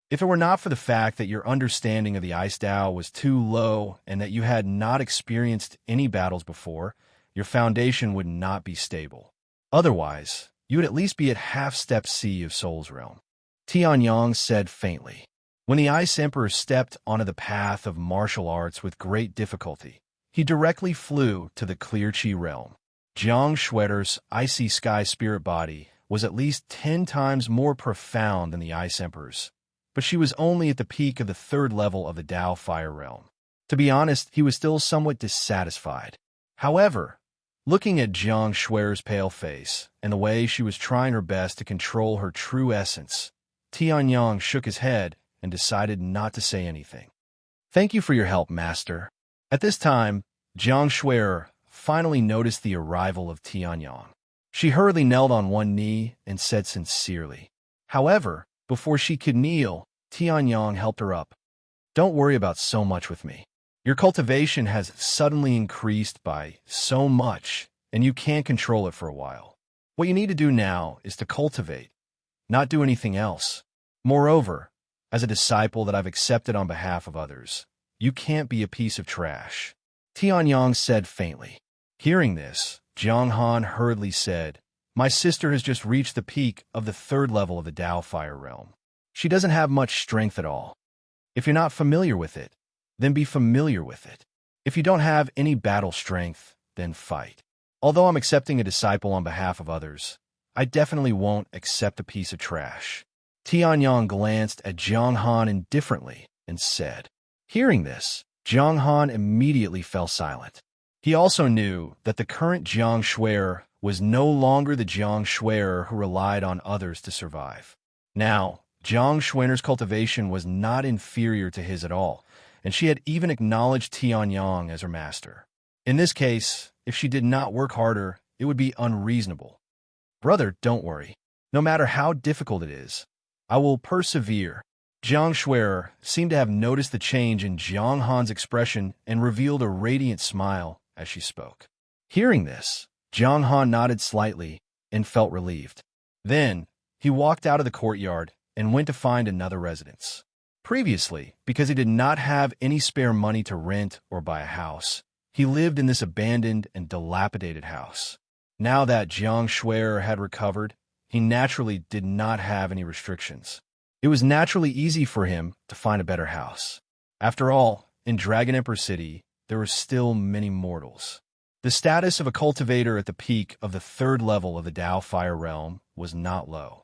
If it were not for the fact that your understanding of the ice Tao was too low and that you had not experienced any battles before, your foundation would not be stable. Otherwise, you would at least be at half-step C of Soul's realm. Tianyang said faintly. When the Ice Emperor stepped onto the path of martial arts with great difficulty, he directly flew to the Clear Chi realm. Jiang Shuer's icy sky spirit body was at least 10 times more profound than the Ice Emperor's, but she was only at the peak of the third level of the Tao fire realm. To be honest, he was still somewhat dissatisfied. However, looking at Jiang Shuer's pale face and the way she was trying her best to control her true essence, Tianyang shook his head and decided not to say anything. Thank you for your help, Master. At this time, Jiang Shuer finally noticed the arrival of Tianyang. She hurriedly knelt on one knee and said sincerely. However, before she could kneel, Tianyang helped her up. Don't worry about so much with me. Your cultivation has suddenly increased by so much, and you can't control it for a while. What you need to do now is to cultivate, not do anything else. Moreover, as a disciple that I've accepted on behalf of others, you can't be a piece of trash. Tianyang said faintly. Hearing this, Jiang Han hurriedly said, My sister has just reached the peak of the 3rd level of the Tao Fire Realm. She doesn't have much strength at all. If you're not familiar with it, then be familiar with it. If you don't have any battle strength, then fight. Although I'm accepting a disciple on behalf of others, I definitely won't accept a piece of trash. Tianyang glanced at Jiang Han indifferently and said. Hearing this, Jiang Han immediately fell silent. He also knew that the current Jiang Shui'er was no longer the Jiang Shui'er who relied on others to survive. Now, Jiang Shui'er's cultivation was not inferior to his at all, and she had even acknowledged Tianyang as her master. In this case, if she did not work harder, it would be unreasonable. Brother, don't worry. No matter how difficult it is, I will persevere. Jiang Shui'er seemed to have noticed the change in Jiang Han's expression and revealed a radiant smile as she spoke. Hearing this, Jiang Han nodded slightly and felt relieved. Then, he walked out of the courtyard and went to find another residence. Previously, because he did not have any spare money to rent or buy a house, he lived in this abandoned and dilapidated house. Now that Jiang Shui'er had recovered, he naturally did not have any restrictions. It was naturally easy for him to find a better house. After all, in Dragon Emperor City, there were still many mortals. The status of a cultivator at the peak of the 3rd level of the Tao Fire Realm was not low.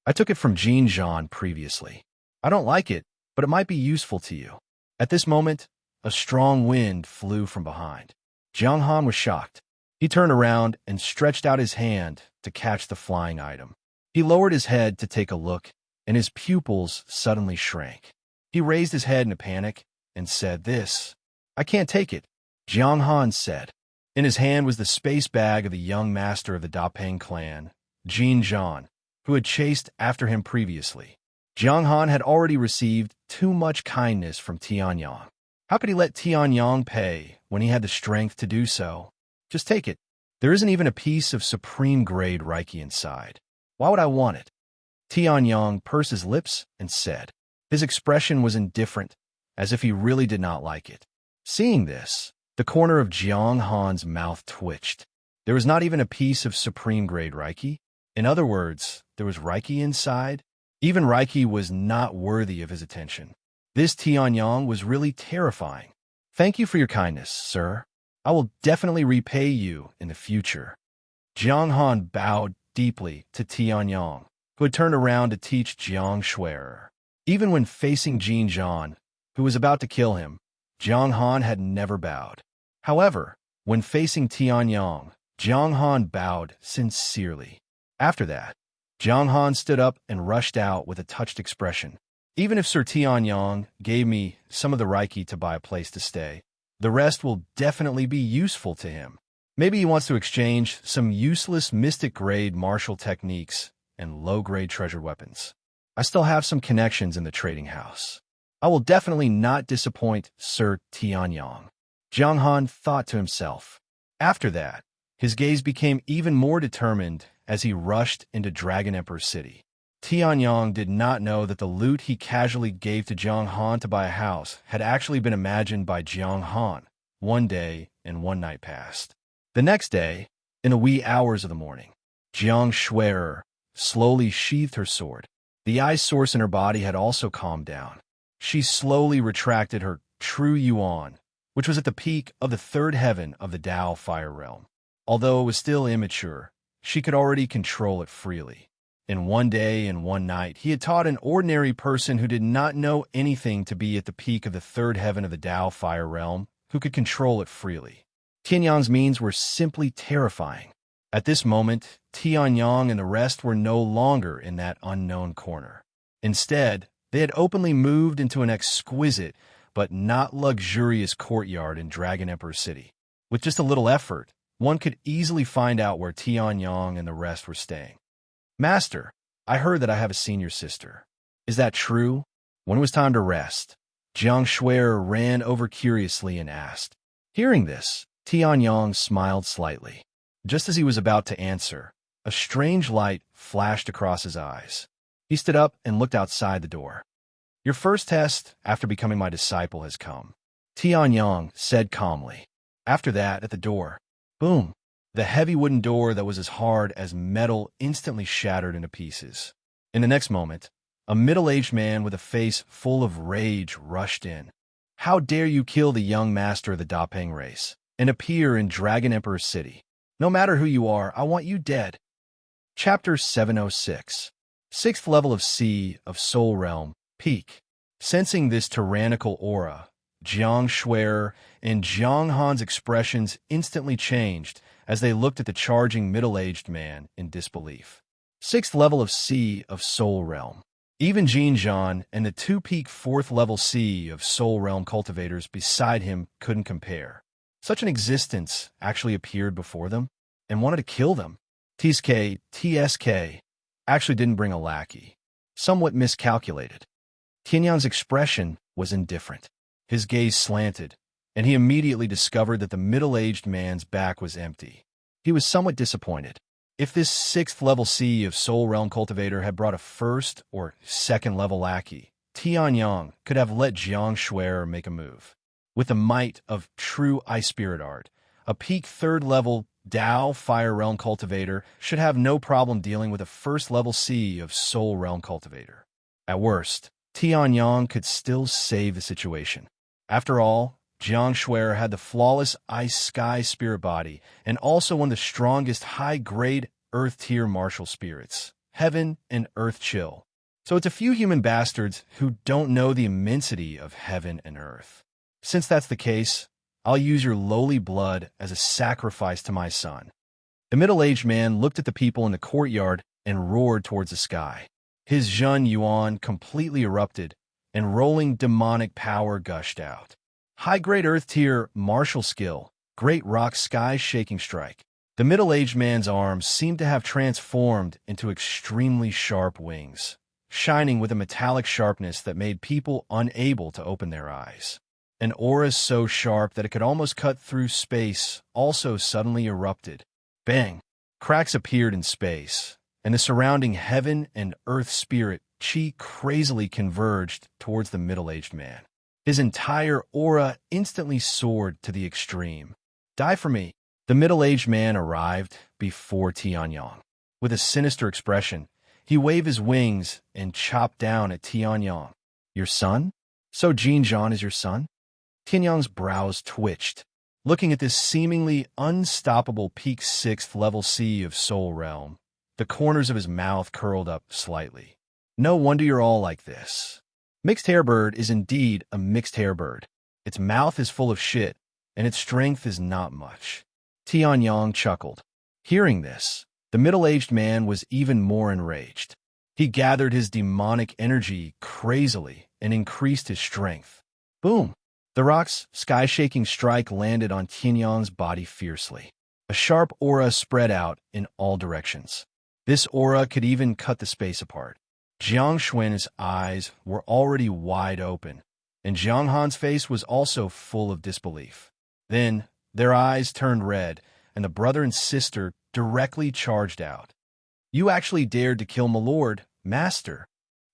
I took it from Jin Zhan previously. I don't like it, but it might be useful to you. At this moment, a strong wind flew from behind. Jiang Han was shocked. He turned around and stretched out his hand to catch the flying item. He lowered his head to take a look, and his pupils suddenly shrank. He raised his head in a panic and said, This. I can't take it, Jiang Han said. In his hand was the space bag of the young master of the Dapeng clan, Jin Zhan, who had chased after him previously. Jiang Han had already received too much kindness from Tianyang. How could he let Tianyang pay when he had the strength to do so? Just take it. There isn't even a piece of supreme grade Reiki inside. Why would I want it? Tianyang pursed his lips and said. His expression was indifferent, as if he really did not like it. Seeing this, the corner of Jiang Han's mouth twitched. There was not even a piece of supreme grade Reiki. In other words, there was Reiki inside. Even Reiki was not worthy of his attention. This Tianyang was really terrifying. Thank you for your kindness, sir. I will definitely repay you in the future. Jiang Han bowed deeply to Tianyang, who had turned around to teach Jiang Shui'er. Even when facing Jin Zhan, who was about to kill him, Jiang Han had never bowed. However, when facing Tianyang, Jiang Han bowed sincerely. After that, Jiang Han stood up and rushed out with a touched expression. Even if Sir Tianyang gave me some of the Reiki to buy a place to stay, the rest will definitely be useful to him. Maybe he wants to exchange some useless mystic-grade martial techniques and low-grade treasured weapons. I still have some connections in the trading house. I will definitely not disappoint Sir Tianyang. Jiang Han thought to himself. After that, his gaze became even more determined as he rushed into Dragon Emperor City. Tianyang did not know that the loot he casually gave to Jiang Han to buy a house had actually been imagined by Jiang Han. One day and one night passed. The next day, in the wee hours of the morning, Jiang Shui'er slowly sheathed her sword. The ice source in her body had also calmed down. She slowly retracted her true yuan, which was at the peak of the 3rd heaven of the Tao Fire Realm. Although it was still immature, she could already control it freely. In one day and one night, he had taught an ordinary person who did not know anything to be at the peak of the 3rd heaven of the Tao Fire Realm, who could control it freely. Tianyang's means were simply terrifying. At this moment, Tianyang and the rest were no longer in that unknown corner. Instead, they had openly moved into an exquisite but not luxurious courtyard in Dragon Emperor City. With just a little effort, one could easily find out where Tianyang and the rest were staying. Master, I heard that I have a senior sister. Is that true? When it was time to rest, Jiang Shuer ran over curiously and asked. Hearing this, Tianyang smiled slightly. Just as he was about to answer, a strange light flashed across his eyes. He stood up and looked outside the door. Your first test after becoming my disciple has come, Tianyang said calmly. After that, at the door, boom, the heavy wooden door that was as hard as metal instantly shattered into pieces. In the next moment, a middle-aged man with a face full of rage rushed in. How dare you kill the young master of the Dapeng race and appear in Dragon Emperor's city? No matter who you are, I want you dead. Chapter 706. Sixth level of Sea of Soul Realm, Peak. Sensing this tyrannical aura, Jiang Shuer and Jiang Han's expressions instantly changed as they looked at the charging middle-aged man in disbelief. Sixth level of Sea of Soul Realm. Even Jin Zhan and the two-peak fourth-level Sea of Soul Realm cultivators beside him couldn't compare. Such an existence actually appeared before them and wanted to kill them. TSK actually didn't bring a lackey. Somewhat miscalculated. Tianyang's expression was indifferent. His gaze slanted, and he immediately discovered that the middle-aged man's back was empty. He was somewhat disappointed. If this sixth-level Sea of Soul Realm cultivator had brought a first- or second-level lackey, Tianyang could have let Jiang Shuer make a move. With the might of true Ice Spirit art, a peak third-level Dao Fire Realm cultivator should have no problem dealing with a first-level Sea of Soul Realm cultivator. At worst, Tianyang could still save the situation. After all, Jiang Shuer had the flawless Ice Sky Spirit body and also one of the strongest high-grade Earth-tier martial spirits, Heaven and Earth Chill. So it's a few human bastards who don't know the immensity of Heaven and Earth. Since that's the case, I'll use your lowly blood as a sacrifice to my son. The middle-aged man looked at the people in the courtyard and roared towards the sky. His Zhen Yuan completely erupted, and rolling demonic power gushed out. High-grade Earth-tier martial skill, Great Rock Sky-shaking strike. The middle-aged man's arms seemed to have transformed into extremely sharp wings, shining with a metallic sharpness that made people unable to open their eyes. An aura so sharp that it could almost cut through space also suddenly erupted. Bang! Cracks appeared in space, and the surrounding Heaven and Earth spirit chi crazily converged towards the middle-aged man. His entire aura instantly soared to the extreme. Die for me! The middle-aged man arrived before Tianyang. With a sinister expression, he waved his wings and chopped down at Tianyang. Your son? So Jin Zhan is your son? Tianyang's brows twitched. Looking at this seemingly unstoppable peak sixth-level Sea of Soul Realm, the corners of his mouth curled up slightly. No wonder you're all like this. Mixed hairbird is indeed a mixed hairbird. Its mouth is full of shit, and its strength is not much. Tianyang chuckled. Hearing this, the middle-aged man was even more enraged. He gathered his demonic energy crazily and increased his strength. Boom! The rock's sky-shaking strike landed on Tianyang's body fiercely. A sharp aura spread out in all directions. This aura could even cut the space apart. Jiang Xuan's eyes were already wide open, and Jiang Han's face was also full of disbelief. Then, their eyes turned red, and the brother and sister directly charged out. You actually dared to kill my lord, master.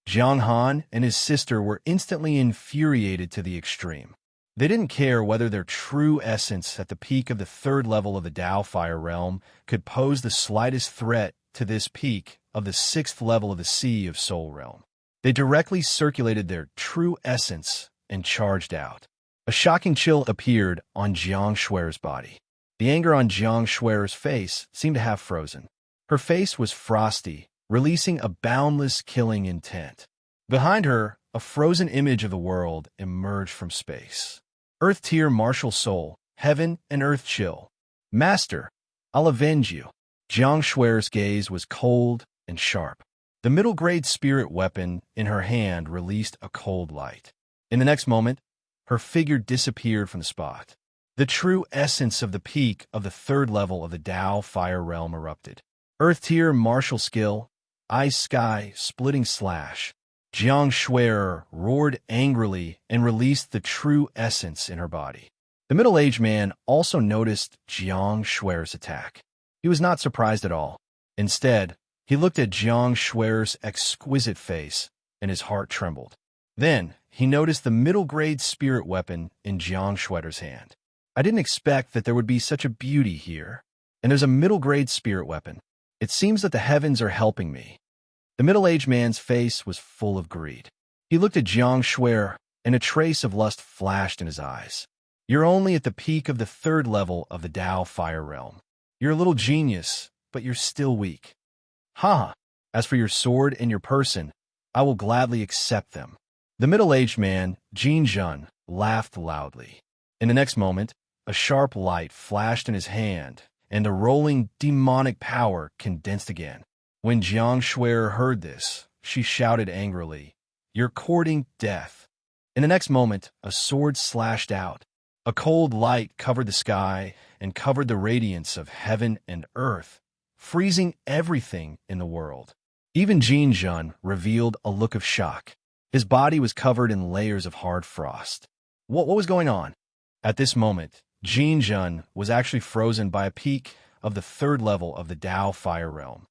Jiang Han and his sister were instantly infuriated to the extreme. They didn't care whether their true essence at the peak of the third level of the Dao Fire Realm could pose the slightest threat to this peak of the sixth level of the Sea of Soul Realm. They directly circulated their true essence and charged out. A shocking chill appeared on Jiang Shuer's body. The anger on Jiang Shuer's face seemed to have frozen. Her face was frosty, releasing a boundless killing intent. Behind her, a frozen image of the world emerged from space. Earth-tier martial soul, Heaven and Earth Chill. Master, I'll avenge you. Jiang Shuer's gaze was cold and sharp. The middle-grade spirit weapon in her hand released a cold light. In the next moment, her figure disappeared from the spot. The true essence of the peak of the third level of the Tao fire realm erupted. Earth tier martial skill, ice sky splitting slash. Jiang Shuer roared angrily and released the true essence in her body. The middle-aged man also noticed Jiang Shuer's attack. He was not surprised at all. Instead, he looked at Jiang Shuer's exquisite face, and his heart trembled. Then, he noticed the middle-grade spirit weapon in Jiang Shuer's hand. I didn't expect that there would be such a beauty here. And there's a middle-grade spirit weapon. It seems that the heavens are helping me. The middle-aged man's face was full of greed. He looked at Jiang Shuer, and a trace of lust flashed in his eyes. You're only at the peak of the third level of the Tao fire realm. You're a little genius, but you're still weak. Ha! As for your sword and your person, I will gladly accept them. The middle-aged man, Jin Jun, laughed loudly. In the next moment, a sharp light flashed in his hand, and the rolling demonic power condensed again. When Jiang Shuer heard this, she shouted angrily, "You're courting death." In the next moment, a sword slashed out. A cold light covered the sky and covered the radiance of heaven and earth, freezing everything in the world. Even Jin Jun revealed a look of shock. His body was covered in layers of hard frost. What was going on? At this moment, Jin Jun was actually frozen by a peak of the third level of the Tao fire realm.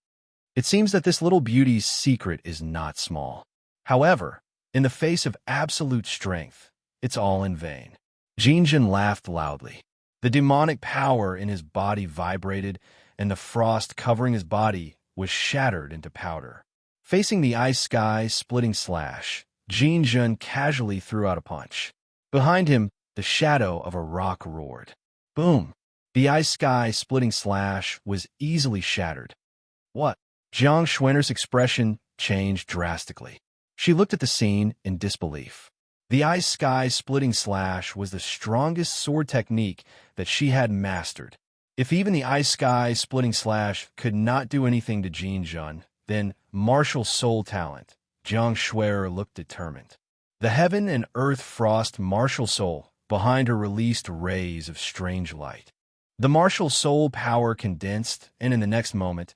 It seems that this little beauty's secret is not small. However, in the face of absolute strength, it's all in vain. Jin Jun laughed loudly. The demonic power in his body vibrated, and the frost covering his body was shattered into powder. Facing the ice sky splitting slash, Jin Jun casually threw out a punch. Behind him, the shadow of a rock roared. Boom! The ice sky splitting slash was easily shattered. What? Jiang Shuer's expression changed drastically. She looked at the scene in disbelief. The ice sky splitting slash was the strongest sword technique that she had mastered. If even the ice sky splitting slash could not do anything to Jin Jun, then martial soul talent. Jiang Shuer looked determined. The heaven and earth frost martial soul behind her released rays of strange light. The martial soul power condensed, and in the next moment,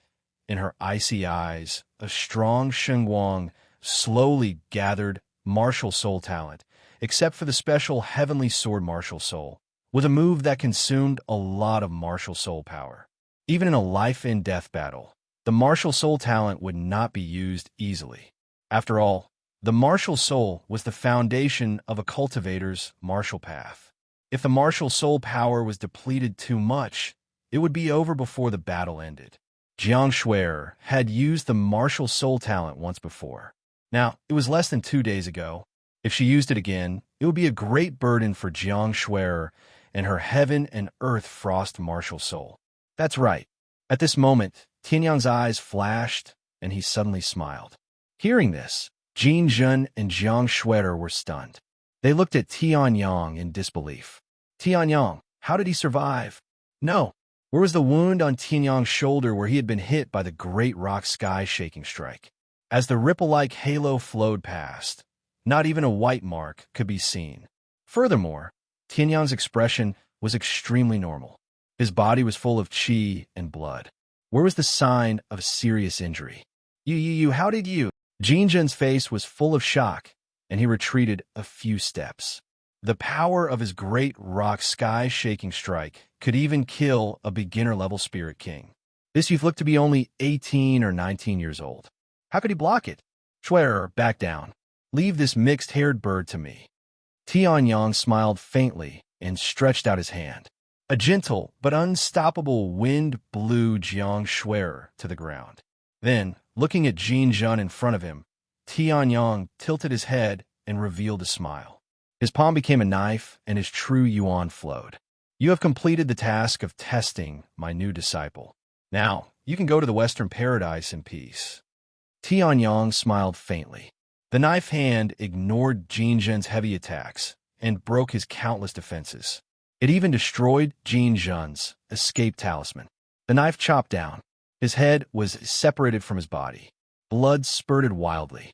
in her icy eyes, a strong Shengwang slowly gathered martial soul talent, except for the special heavenly sword martial soul, with a move that consumed a lot of martial soul power. Even in a life-and-death battle, the martial soul talent would not be used easily. After all, the martial soul was the foundation of a cultivator's martial path. If the martial soul power was depleted too much, it would be over before the battle ended. Jiang Shuer had used the martial soul talent once before. Now, it was less than 2 days ago. If she used it again, it would be a great burden for Jiang Shuer and her heaven and earth frost martial soul. That's right. At this moment, Tianyang's eyes flashed, and he suddenly smiled. Hearing this, Jin Jun and Jiang Shuer were stunned. They looked at Tianyang in disbelief. Tianyang, how did he survive? No. Where was the wound on Tianyang's shoulder where he had been hit by the great rock sky-shaking strike? As the ripple-like halo flowed past, not even a white mark could be seen. Furthermore, Tianyang's expression was extremely normal. His body was full of qi and blood. Where was the sign of serious injury? How did you? Jin Jun's face was full of shock, and he retreated a few steps. The power of his great rock sky-shaking strike could even kill a beginner-level spirit king. This youth looked to be only 18 or 19 years old. How could he block it? Shuer, back down. Leave this mixed-haired bird to me. Tianyang smiled faintly and stretched out his hand. A gentle but unstoppable wind blew Jiang Shuer to the ground. Then, looking at Jin Jun in front of him, Tianyang tilted his head and revealed a smile. His palm became a knife, and his true yuan flowed. You have completed the task of testing my new disciple. Now, you can go to the Western Paradise in peace. Tianyang smiled faintly. The knife hand ignored Jin Jun's heavy attacks and broke his countless defenses. It even destroyed Jin Jun's escape talisman. The knife chopped down. His head was separated from his body. Blood spurted wildly.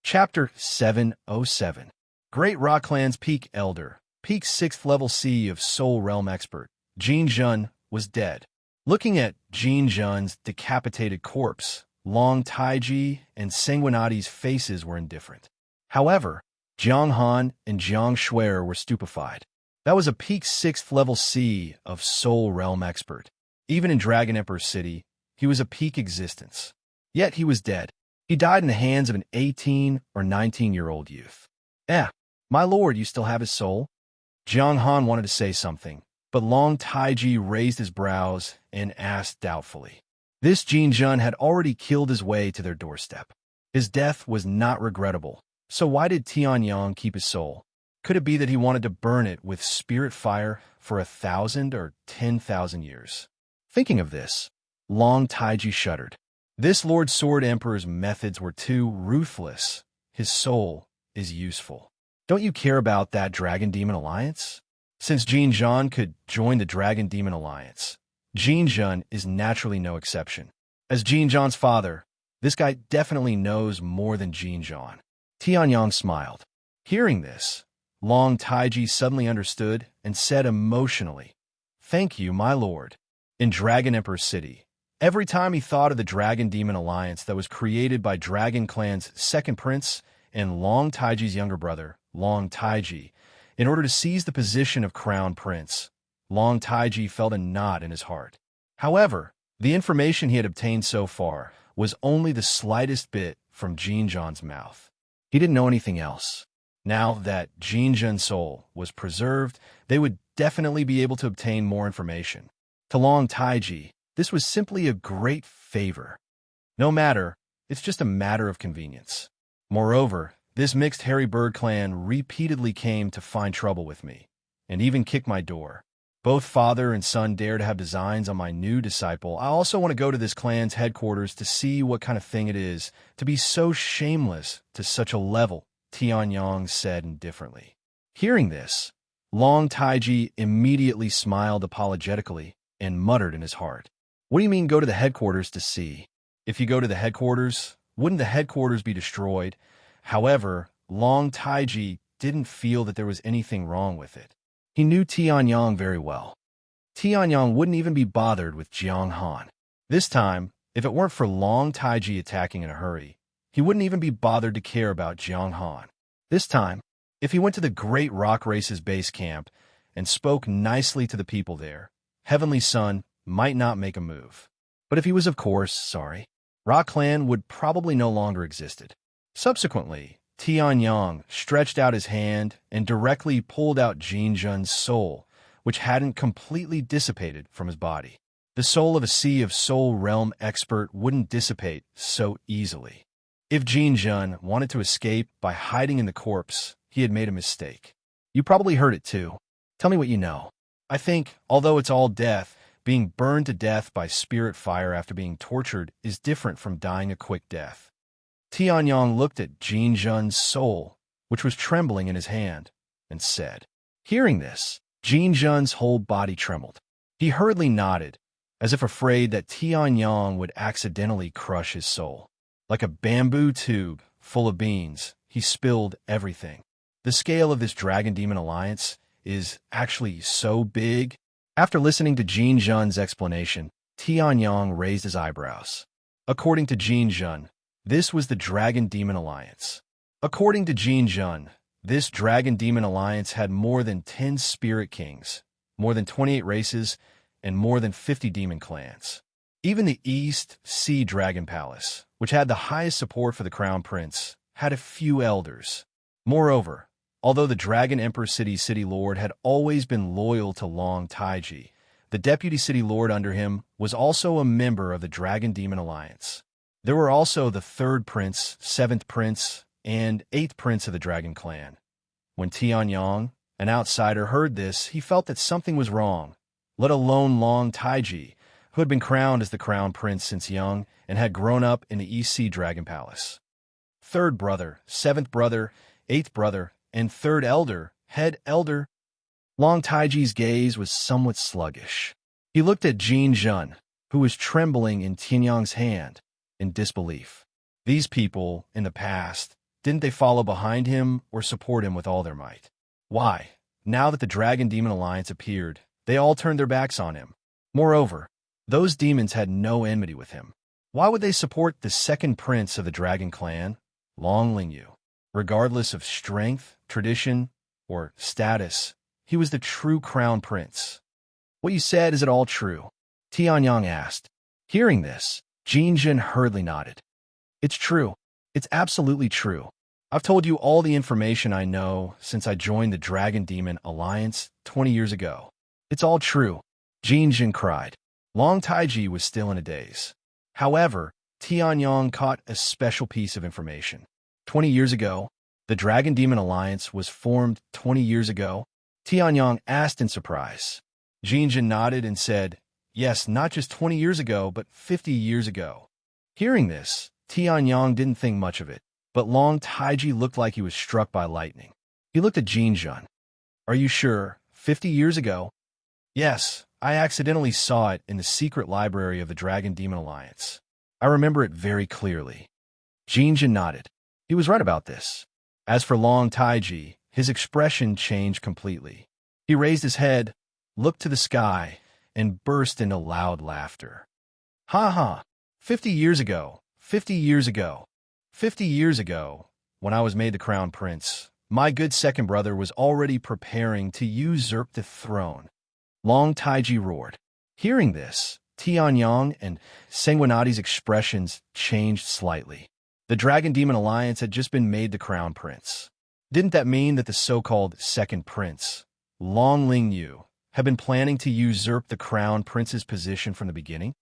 Chapter 707. Great Rock Clan's Peak Elder, peak 6th level C of Soul Realm expert, Jin Jun, was dead. Looking at Jin Jun's decapitated corpse, Long Taiji and Sanguinati's faces were indifferent. However, Jiang Han and Jiang Shuer were stupefied. That was a peak 6th level C of Soul Realm expert. Even in Dragon Emperor City, he was a peak existence. Yet he was dead. He died in the hands of an 18 or 19-year-old youth. My lord, you still have his soul? Jiang Han wanted to say something, but Long Taiji raised his brows and asked doubtfully. This Jin Jun had already killed his way to their doorstep. His death was not regrettable, so why did Tianyang keep his soul? Could it be that he wanted to burn it with spirit fire for 1,000 or 10,000 years? Thinking of this, Long Taiji shuddered. This Lord Sword Emperor's methods were too ruthless. His soul is useful. Don't you care about that Dragon Demon Alliance? Since Jin Jun could join the Dragon Demon Alliance, Jin Jun is naturally no exception. As Jin Jun's father, this guy definitely knows more than Jin Jun. Tianyang smiled. Hearing this, Long Taiji suddenly understood and said emotionally, "Thank you, my lord." In Dragon Emperor City, every time he thought of the Dragon Demon Alliance that was created by Dragon Clan's second prince and Long Taiji's younger brother, Long Taiji, in order to seize the position of Crown Prince, Long Taiji felt a knot in his heart. However, the information he had obtained so far was only the slightest bit from Jin Jun's mouth. He didn't know anything else. Now that Jin Jun's soul was preserved, they would definitely be able to obtain more information. To Long Taiji, this was simply a great favor. No matter, it's just a matter of convenience. Moreover, this mixed hairy bird clan repeatedly came to find trouble with me, and even kick my door. Both father and son dare to have designs on my new disciple. I also want to go to this clan's headquarters to see what kind of thing it is to be so shameless to such a level, Tianyang said indifferently. Hearing this, Long Taiji immediately smiled apologetically and muttered in his heart, "What do you mean go to the headquarters to see? If you go to the headquarters, wouldn't the headquarters be destroyed?" However, Long Taiji didn't feel that there was anything wrong with it. He knew Tianyang very well. Tianyang wouldn't even be bothered with Jiang Han. This time, if it weren't for Long Taiji attacking in a hurry, he wouldn't even be bothered to care about Jiang Han. This time, if he went to the Great Rock Race's base camp and spoke nicely to the people there, Heavenly Sun might not make a move. But if he was, of course, sorry, Rock Clan would probably no longer existed. Subsequently, Tianyang stretched out his hand and directly pulled out Jin Jun's soul, which hadn't completely dissipated from his body. The soul of a Sea of Soul Realm expert wouldn't dissipate so easily. If Jin Jun wanted to escape by hiding in the corpse, he had made a mistake. You probably heard it too. Tell me what you know. I think, although it's all death, being burned to death by spirit fire after being tortured is different from dying a quick death. Tianyang looked at Jin Jun's soul, which was trembling in his hand, and said. Hearing this, Jin Jun's whole body trembled. He hurriedly nodded, as if afraid that Tianyang would accidentally crush his soul. Like a bamboo tube full of beans, he spilled everything. The scale of this Dragon Demon Alliance is actually so big. After listening to Jin Jun's explanation, Tianyang raised his eyebrows. According to Jin Jun, this was the Dragon Demon Alliance. According to Jin Jun, this Dragon Demon Alliance had more than 10 spirit kings, more than 28 races, and more than 50 demon clans. Even the East Sea Dragon Palace, which had the highest support for the Crown Prince, had a few elders. Moreover, although the Dragon Emperor City Lord had always been loyal to Long Taiji, the Deputy City Lord under him was also a member of the Dragon Demon Alliance. There were also the 3rd Prince, 7th Prince, and 8th Prince of the Dragon Clan. When Tianyang, an outsider, heard this, he felt that something was wrong, let alone Long Taiji, who had been crowned as the Crown Prince since young and had grown up in the East Sea Dragon Palace. 3rd brother, 7th brother, 8th brother, and 3rd elder, head elder. Long Taiji's gaze was somewhat sluggish. He looked at Jin Jun, who was trembling in Tianyang's hand, in disbelief. These people, in the past, didn't they follow behind him or support him with all their might? Why? Now that the Dragon Demon Alliance appeared, they all turned their backs on him. Moreover, those demons had no enmity with him. Why would they support the second prince of the Dragon Clan, Long Lingyu? Regardless of strength, tradition, or status, he was the true crown prince. What you said, is it all true? Tianyang asked. Hearing this, Jinjin hurriedly nodded. It's true. It's absolutely true. I've told you all the information I know since I joined the Dragon Demon Alliance 20 years ago. It's all true, Jinjin cried. Long Taiji was still in a daze. However, Tianyang caught a special piece of information. 20 years ago, the Dragon Demon Alliance was formed 20 years ago? Tianyang asked in surprise. Jinjin nodded and said, yes, not just 20 years ago, but 50 years ago. Hearing this, Tianyang didn't think much of it, but Long Taiji looked like he was struck by lightning. He looked at Jinjin. Are you sure? 50 years ago? Yes, I accidentally saw it in the secret library of the Dragon Demon Alliance. I remember it very clearly. Jinjin nodded. He was right about this. As for Long Taiji, his expression changed completely. He raised his head, looked to the sky, and burst into loud laughter. Ha ha! 50 years ago, 50 years ago, 50 years ago, when I was made the crown prince, my good second brother was already preparing to usurp the throne. Long Taiji roared. Hearing this, Tianyang and Sanguinati's expressions changed slightly. The Dragon Demon Alliance had just been made the crown prince. Didn't that mean that the so-called second prince, Long Lingyu, had been planning to usurp the crown prince's position from the beginning?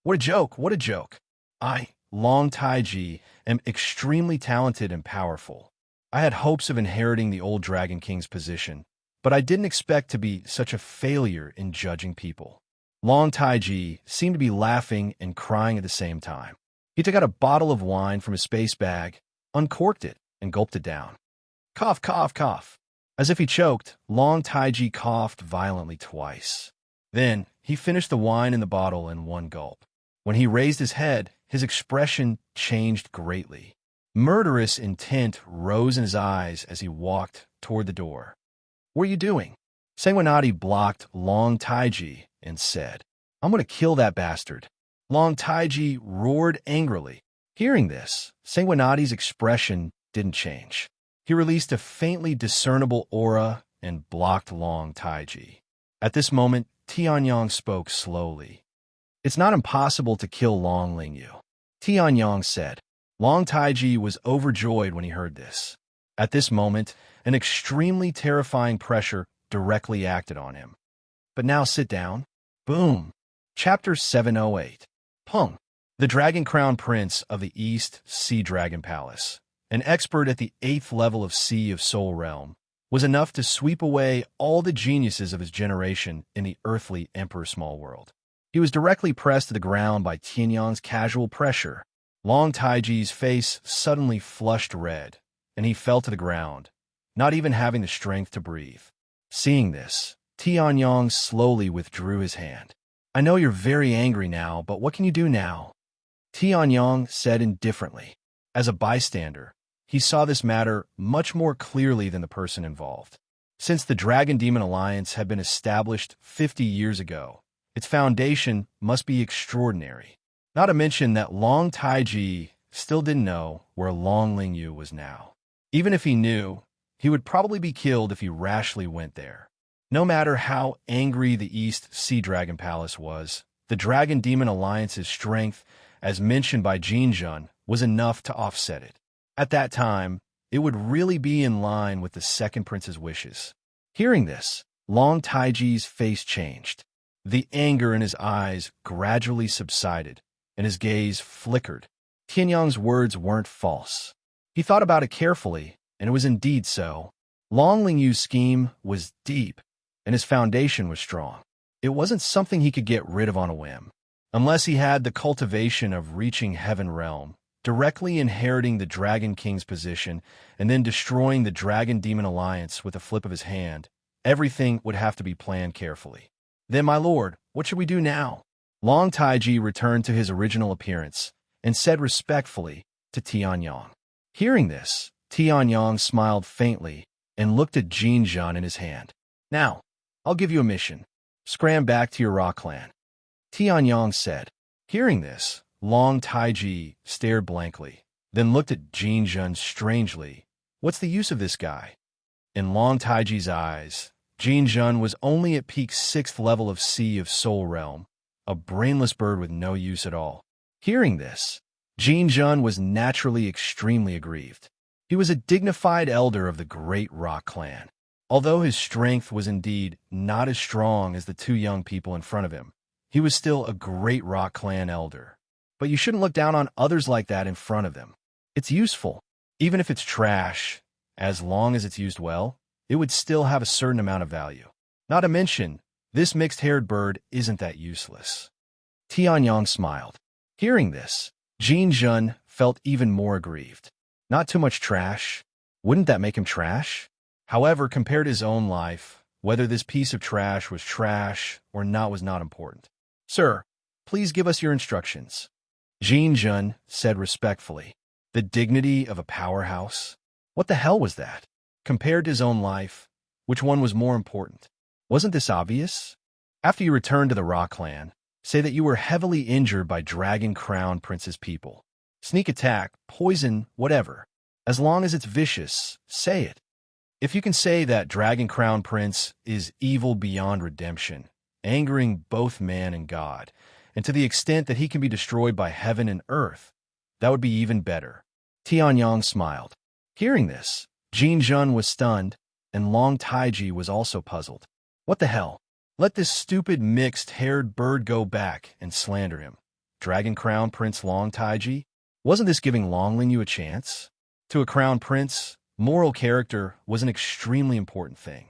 What a joke, what a joke. I, Long Taiji, am extremely talented and powerful. I had hopes of inheriting the old Dragon King's position, but I didn't expect to be such a failure in judging people. Long Taiji seemed to be laughing and crying at the same time. He took out a bottle of wine from his space bag, uncorked it, and gulped it down. Cough, cough, cough. As if he choked, Long Taiji coughed violently twice. Then, he finished the wine in the bottle in one gulp. When he raised his head, his expression changed greatly. Murderous intent rose in his eyes as he walked toward the door. What are you doing? Sanguinati blocked Long Taiji and said, I'm going to kill that bastard. Long Taiji roared angrily. Hearing this, Sanguinati's expression didn't change. He released a faintly discernible aura and blocked Long Taiji. At this moment, Tianyang spoke slowly. It's not impossible to kill Long Lingyu, Tianyang said. Long Taiji was overjoyed when he heard this. At this moment, an extremely terrifying pressure directly acted on him. But now sit down. Boom. Chapter 708. Pung. The Dragon Crown Prince of the East Sea Dragon Palace, an expert at the 8th level of Sea of Soul Realm, was enough to sweep away all the geniuses of his generation in the earthly Emperor Small World. He was directly pressed to the ground by Tianyang's casual pressure. Long Taiji's face suddenly flushed red, and he fell to the ground, not even having the strength to breathe. Seeing this, Tianyang slowly withdrew his hand. I know you're very angry now, but what can you do now? Tianyang said indifferently. As a bystander, he saw this matter much more clearly than the person involved. Since the Dragon Demon Alliance had been established 50 years ago, its foundation must be extraordinary. Not to mention that Long Taiji still didn't know where Long Lingyu was now. Even if he knew, he would probably be killed if he rashly went there. No matter how angry the East Sea Dragon Palace was, the Dragon Demon Alliance's strength, as mentioned by Jinjun, was enough to offset it. At that time, it would really be in line with the second prince's wishes. Hearing this, Long Taiji's face changed. The anger in his eyes gradually subsided, and his gaze flickered. Tianyang's words weren't false. He thought about it carefully, and it was indeed so. Long Lingyu's scheme was deep, and his foundation was strong. It wasn't something he could get rid of on a whim. Unless he had the cultivation of reaching Heaven Realm, directly inheriting the Dragon King's position, and then destroying the Dragon Demon Alliance with a flip of his hand, everything would have to be planned carefully. Then, my lord, what should we do now? Long Taiji returned to his original appearance and said respectfully to Tianyang. Hearing this, Tianyang smiled faintly and looked at Jinjun in his hand. Now, I'll give you a mission. Scram back to your rock clan. Tianyong said. Hearing this, Long Taiji stared blankly, then looked at Jin Jun strangely. What's the use of this guy? In Long Taiji's eyes, Jin Jun was only at peak 6th level of Sea of Soul Realm, a brainless bird with no use at all. Hearing this, Jin Jun was naturally extremely aggrieved. He was a dignified elder of the Great Rock Clan. Although his strength was indeed not as strong as the two young people in front of him, he was still a Great Rock Clan elder. But you shouldn't look down on others like that in front of them. It's useful. Even if it's trash, as long as it's used well, it would still have a certain amount of value. Not to mention, this mixed-haired bird isn't that useless. Tianyong smiled. Hearing this, Jin Jun felt even more aggrieved. Not too much trash. Wouldn't that make him trash? However, compared to his own life, whether this piece of trash was trash or not was not important. Sir, please give us your instructions. Jin Jun said respectfully. The dignity of a powerhouse? What the hell was that? Compared to his own life, which one was more important? Wasn't this obvious? After you return to the Rock Clan, say that you were heavily injured by Dragon Crown Prince's people. Sneak attack, poison, whatever. As long as it's vicious, say it. If you can say that Dragon Crown Prince is evil beyond redemption, angering both man and God, and to the extent that he can be destroyed by heaven and earth, that would be even better. Tianyong smiled. Hearing this, Jin Jun was stunned, and Long Taiji was also puzzled. What the hell? Let this stupid mixed-haired bird go back and slander him. Dragon Crown Prince Long Taiji? Wasn't this giving Longling Yu a chance? To a crown prince, moral character was an extremely important thing.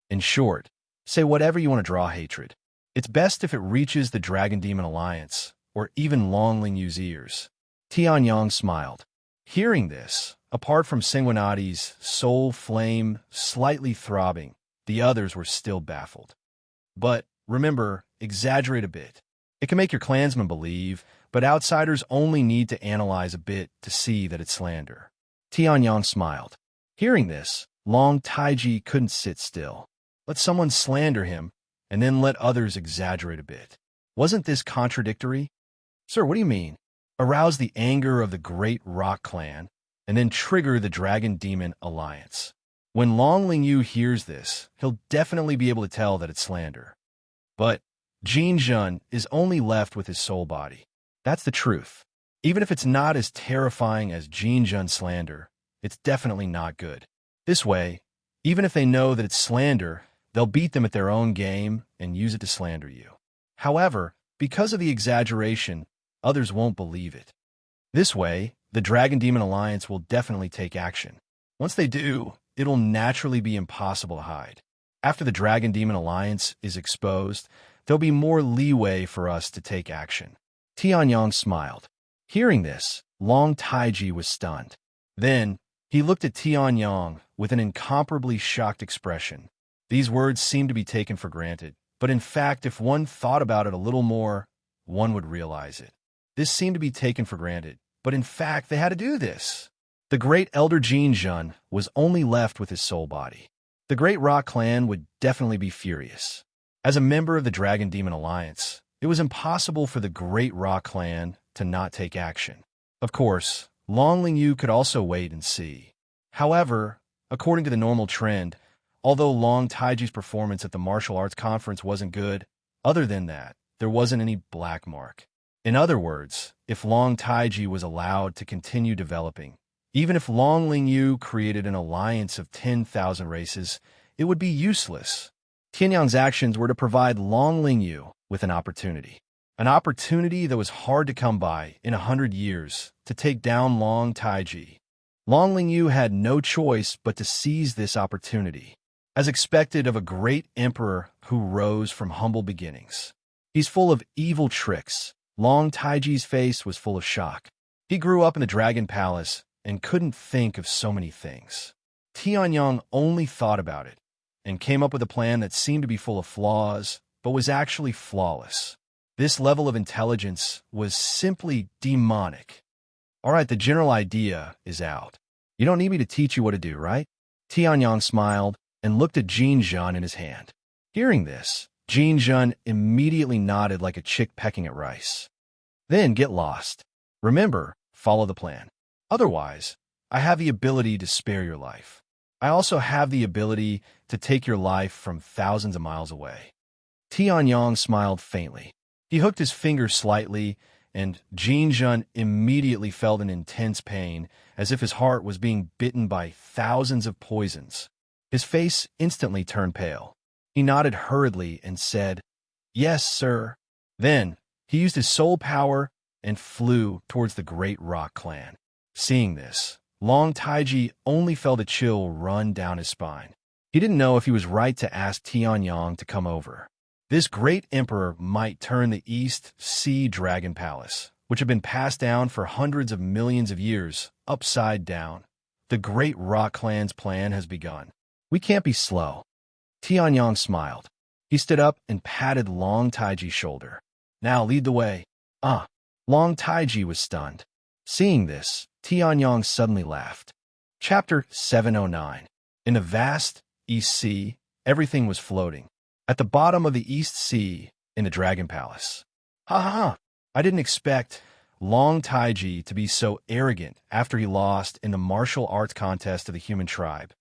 In short, say whatever you want to draw hatred. It's best if it reaches the Dragon Demon Alliance, or even Longling Yu's ears. Tianyong smiled. Hearing this, apart from Sanguinati's soul flame slightly throbbing, the others were still baffled. But, remember, exaggerate a bit. It can make your clansmen believe, but outsiders only need to analyze a bit to see that it's slander. Tianyong smiled. Hearing this, Long Taiji couldn't sit still. Let someone slander him, and then let others exaggerate a bit. Wasn't this contradictory? Sir, what do you mean? Arouse the anger of the Great Rock Clan, and then trigger the Dragon Demon Alliance. When Longling Yu hears this, he'll definitely be able to tell that it's slander. But Jin Jun is only left with his soul body. That's the truth. Even if it's not as terrifying as Jin Jun's slander, it's definitely not good. This way, even if they know that it's slander, they'll beat them at their own game and use it to slander you. However, because of the exaggeration, others won't believe it. This way, the Dragon Demon Alliance will definitely take action. Once they do, it'll naturally be impossible to hide. After the Dragon Demon Alliance is exposed, there'll be more leeway for us to take action. Tianyong smiled. Hearing this, Long Taiji was stunned. Then, he looked at Tianyong with an incomparably shocked expression. These words seemed to be taken for granted, but in fact, if one thought about it a little more, one would realize it. This seemed to be taken for granted, but in fact, they had to do this. The great Elder Jin Jun was only left with his soul body. The Great Rock Clan would definitely be furious. As a member of the Dragon Demon Alliance, it was impossible for the Great Rock Clan to not take action. Of course, Longling Yu could also wait and see. However, according to the normal trend, although Long Taiji's performance at the martial arts conference wasn't good, other than that, there wasn't any black mark. In other words, if Long Taiji was allowed to continue developing, even if Longling Yu created an alliance of 10,000 races, it would be useless. Tianyong's actions were to provide Longling Yu with an opportunity that was hard to come by in 100 years to take down Long Taiji. Longling Yu had no choice but to seize this opportunity, as expected of a great emperor who rose from humble beginnings. He's full of evil tricks. Long Taiji's face was full of shock. He grew up in the Dragon Palace and couldn't think of so many things. Tianyong only thought about it and came up with a plan that seemed to be full of flaws, but was actually flawless. This level of intelligence was simply demonic. All right, the general idea is out. You don't need me to teach you what to do, right? Tianyong smiled, and looked at Jin Jun in his hand. Hearing this, Jin Jun immediately nodded like a chick pecking at rice. Then get lost. Remember, follow the plan. Otherwise, I have the ability to spare your life. I also have the ability to take your life from thousands of miles away. Tianyong smiled faintly. He hooked his finger slightly, and Jin Jun immediately felt an intense pain, as if his heart was being bitten by thousands of poisons. His face instantly turned pale. He nodded hurriedly and said, "Yes, sir." Then, he used his soul power and flew towards the Great Rock Clan. Seeing this, Long Taiji only felt a chill run down his spine. He didn't know if he was right to ask Tianyong to come over. This great emperor might turn the East Sea Dragon Palace, which had been passed down for hundreds of millions of years, upside down. The Great Rock Clan's plan has begun. We can't be slow. Tianyong smiled. He stood up and patted Long Taiji's shoulder. Now lead the way. Long Taiji was stunned. Seeing this, Tianyong suddenly laughed. Chapter 709. In the vast East Sea, everything was floating. At the bottom of the East Sea, in the Dragon Palace. Ha! I didn't expect Long Taiji to be so arrogant after he lost in the martial arts contest of the human tribe.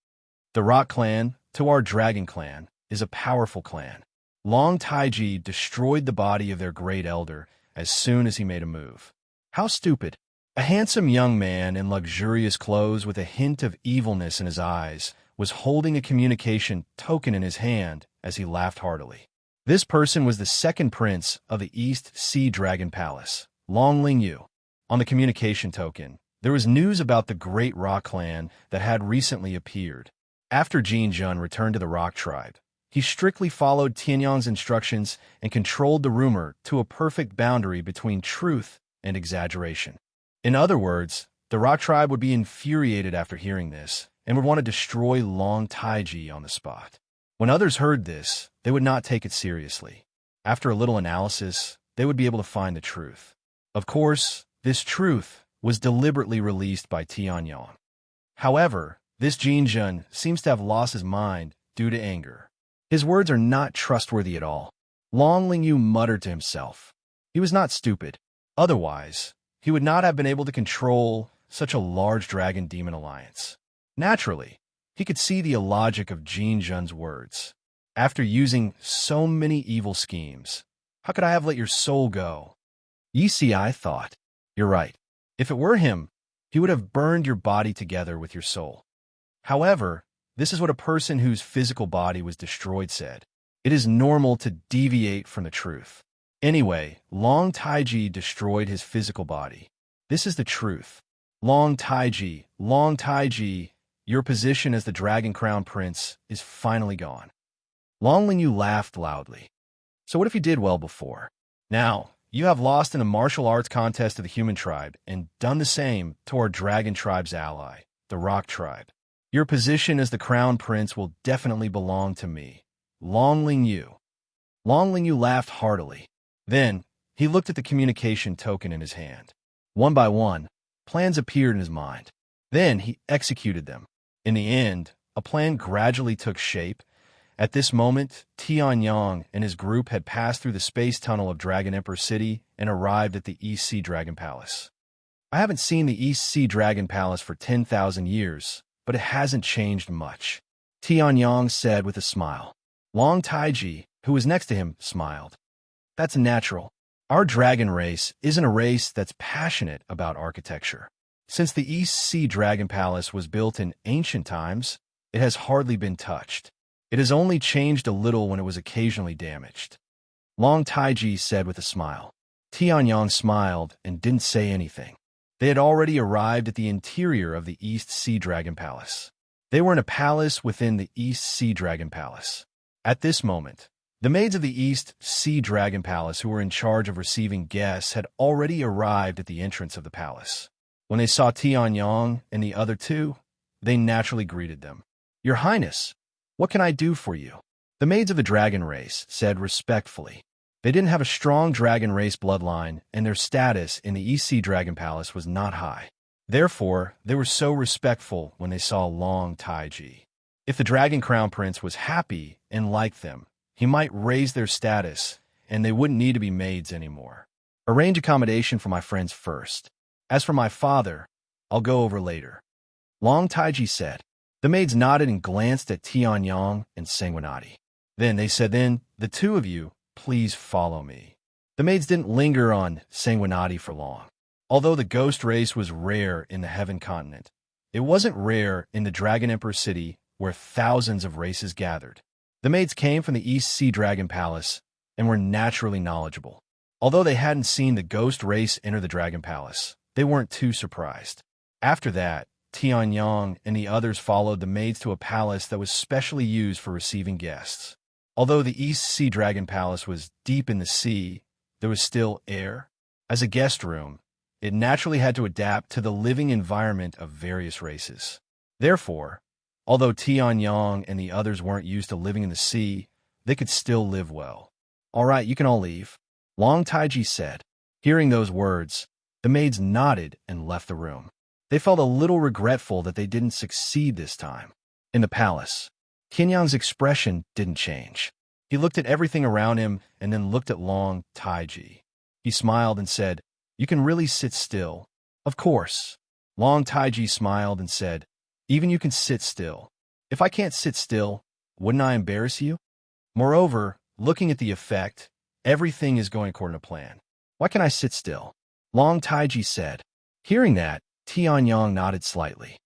The Rock Clan, to our Dragon Clan, is a powerful clan. Long Taiji destroyed the body of their great elder as soon as he made a move. How stupid. A handsome young man in luxurious clothes with a hint of evilness in his eyes was holding a communication token in his hand as he laughed heartily. This person was the second prince of the East Sea Dragon Palace, Long Lingyu. On the communication token, there was news about the Great Rock Clan that had recently appeared. After Jin Jun returned to the Rock Tribe, he strictly followed Tianyong's instructions and controlled the rumor to a perfect boundary between truth and exaggeration. In other words, the Rock Tribe would be infuriated after hearing this and would want to destroy Long Taiji on the spot. When others heard this, they would not take it seriously. After a little analysis, they would be able to find the truth. Of course, this truth was deliberately released by Tianyong. However, this Jin Jun seems to have lost his mind due to anger. His words are not trustworthy at all. Long Lingyu muttered to himself. He was not stupid. Otherwise, he would not have been able to control such a large dragon-demon alliance. Naturally, he could see the illogic of Jin Jun's words. After using so many evil schemes, how could I have let your soul go? Yi Si thought, "You're right. If it were him, he would have burned your body together with your soul." However, this is what a person whose physical body was destroyed said. It is normal to deviate from the truth. Anyway, Long Taiji destroyed his physical body. This is the truth. Long Taiji, your position as the Dragon Crown Prince is finally gone. Long Lingyu laughed loudly. So what if he did well before? Now, you have lost in a martial arts contest of the human tribe and done the same to our Dragon Tribe's ally, the Rock Tribe. Your position as the Crown Prince will definitely belong to me, Long Lingyu. Long Lingyu laughed heartily. Then, he looked at the communication token in his hand. One by one, plans appeared in his mind. Then he executed them. In the end, a plan gradually took shape. At this moment, Tianyong and his group had passed through the space tunnel of Dragon Emperor City and arrived at the East Sea Dragon Palace. I haven't seen the East Sea Dragon Palace for 10,000 years, but it hasn't changed much, Tianyong said with a smile. Long Taiji, who was next to him, smiled. That's natural. Our dragon race isn't a race that's passionate about architecture. Since the East Sea Dragon Palace was built in ancient times, it has hardly been touched. It has only changed a little when it was occasionally damaged. Long Taiji said with a smile. Tianyong smiled and didn't say anything. They had already arrived at the interior of the East Sea Dragon Palace. They were in a palace within the East Sea Dragon Palace. At this moment, the maids of the East Sea Dragon Palace who were in charge of receiving guests had already arrived at the entrance of the palace. When they saw Tianyong and the other two, they naturally greeted them. Your Highness, what can I do for you? The maids of the dragon race said respectfully. They didn't have a strong dragon race bloodline, and their status in the East Sea Dragon Palace was not high. Therefore, they were so respectful when they saw Long Taiji. If the Dragon Crown Prince was happy and liked them, he might raise their status, and they wouldn't need to be maids anymore. Arrange accommodation for my friends first. As for my father, I'll go over later. Long Taiji said. The maids nodded and glanced at Tianyang and Sanguinati. Then they said, then, the two of you, please follow me. The maids didn't linger on Sanguinati for long. Although the ghost race was rare in the Heaven Continent, it wasn't rare in the Dragon Emperor City where thousands of races gathered. The maids came from the East Sea Dragon Palace and were naturally knowledgeable. Although they hadn't seen the ghost race enter the Dragon Palace, they weren't too surprised. After that, Tianyang and the others followed the maids to a palace that was specially used for receiving guests. Although the East Sea Dragon Palace was deep in the sea, there was still air. As a guest room, it naturally had to adapt to the living environment of various races. Therefore, although Tianyang and the others weren't used to living in the sea, they could still live well. All right, you can all leave, Long Taiji said. Hearing those words, the maids nodded and left the room. They felt a little regretful that they didn't succeed this time. In the palace, Tianyang's expression didn't change. He looked at everything around him and then looked at Long Taiji. He smiled and said, you can really sit still. Of course. Long Taiji smiled and said, even you can sit still. If I can't sit still, wouldn't I embarrass you? Moreover, looking at the effect, everything is going according to plan. Why can't I sit still? Long Taiji said. Hearing that, Tianyang nodded slightly.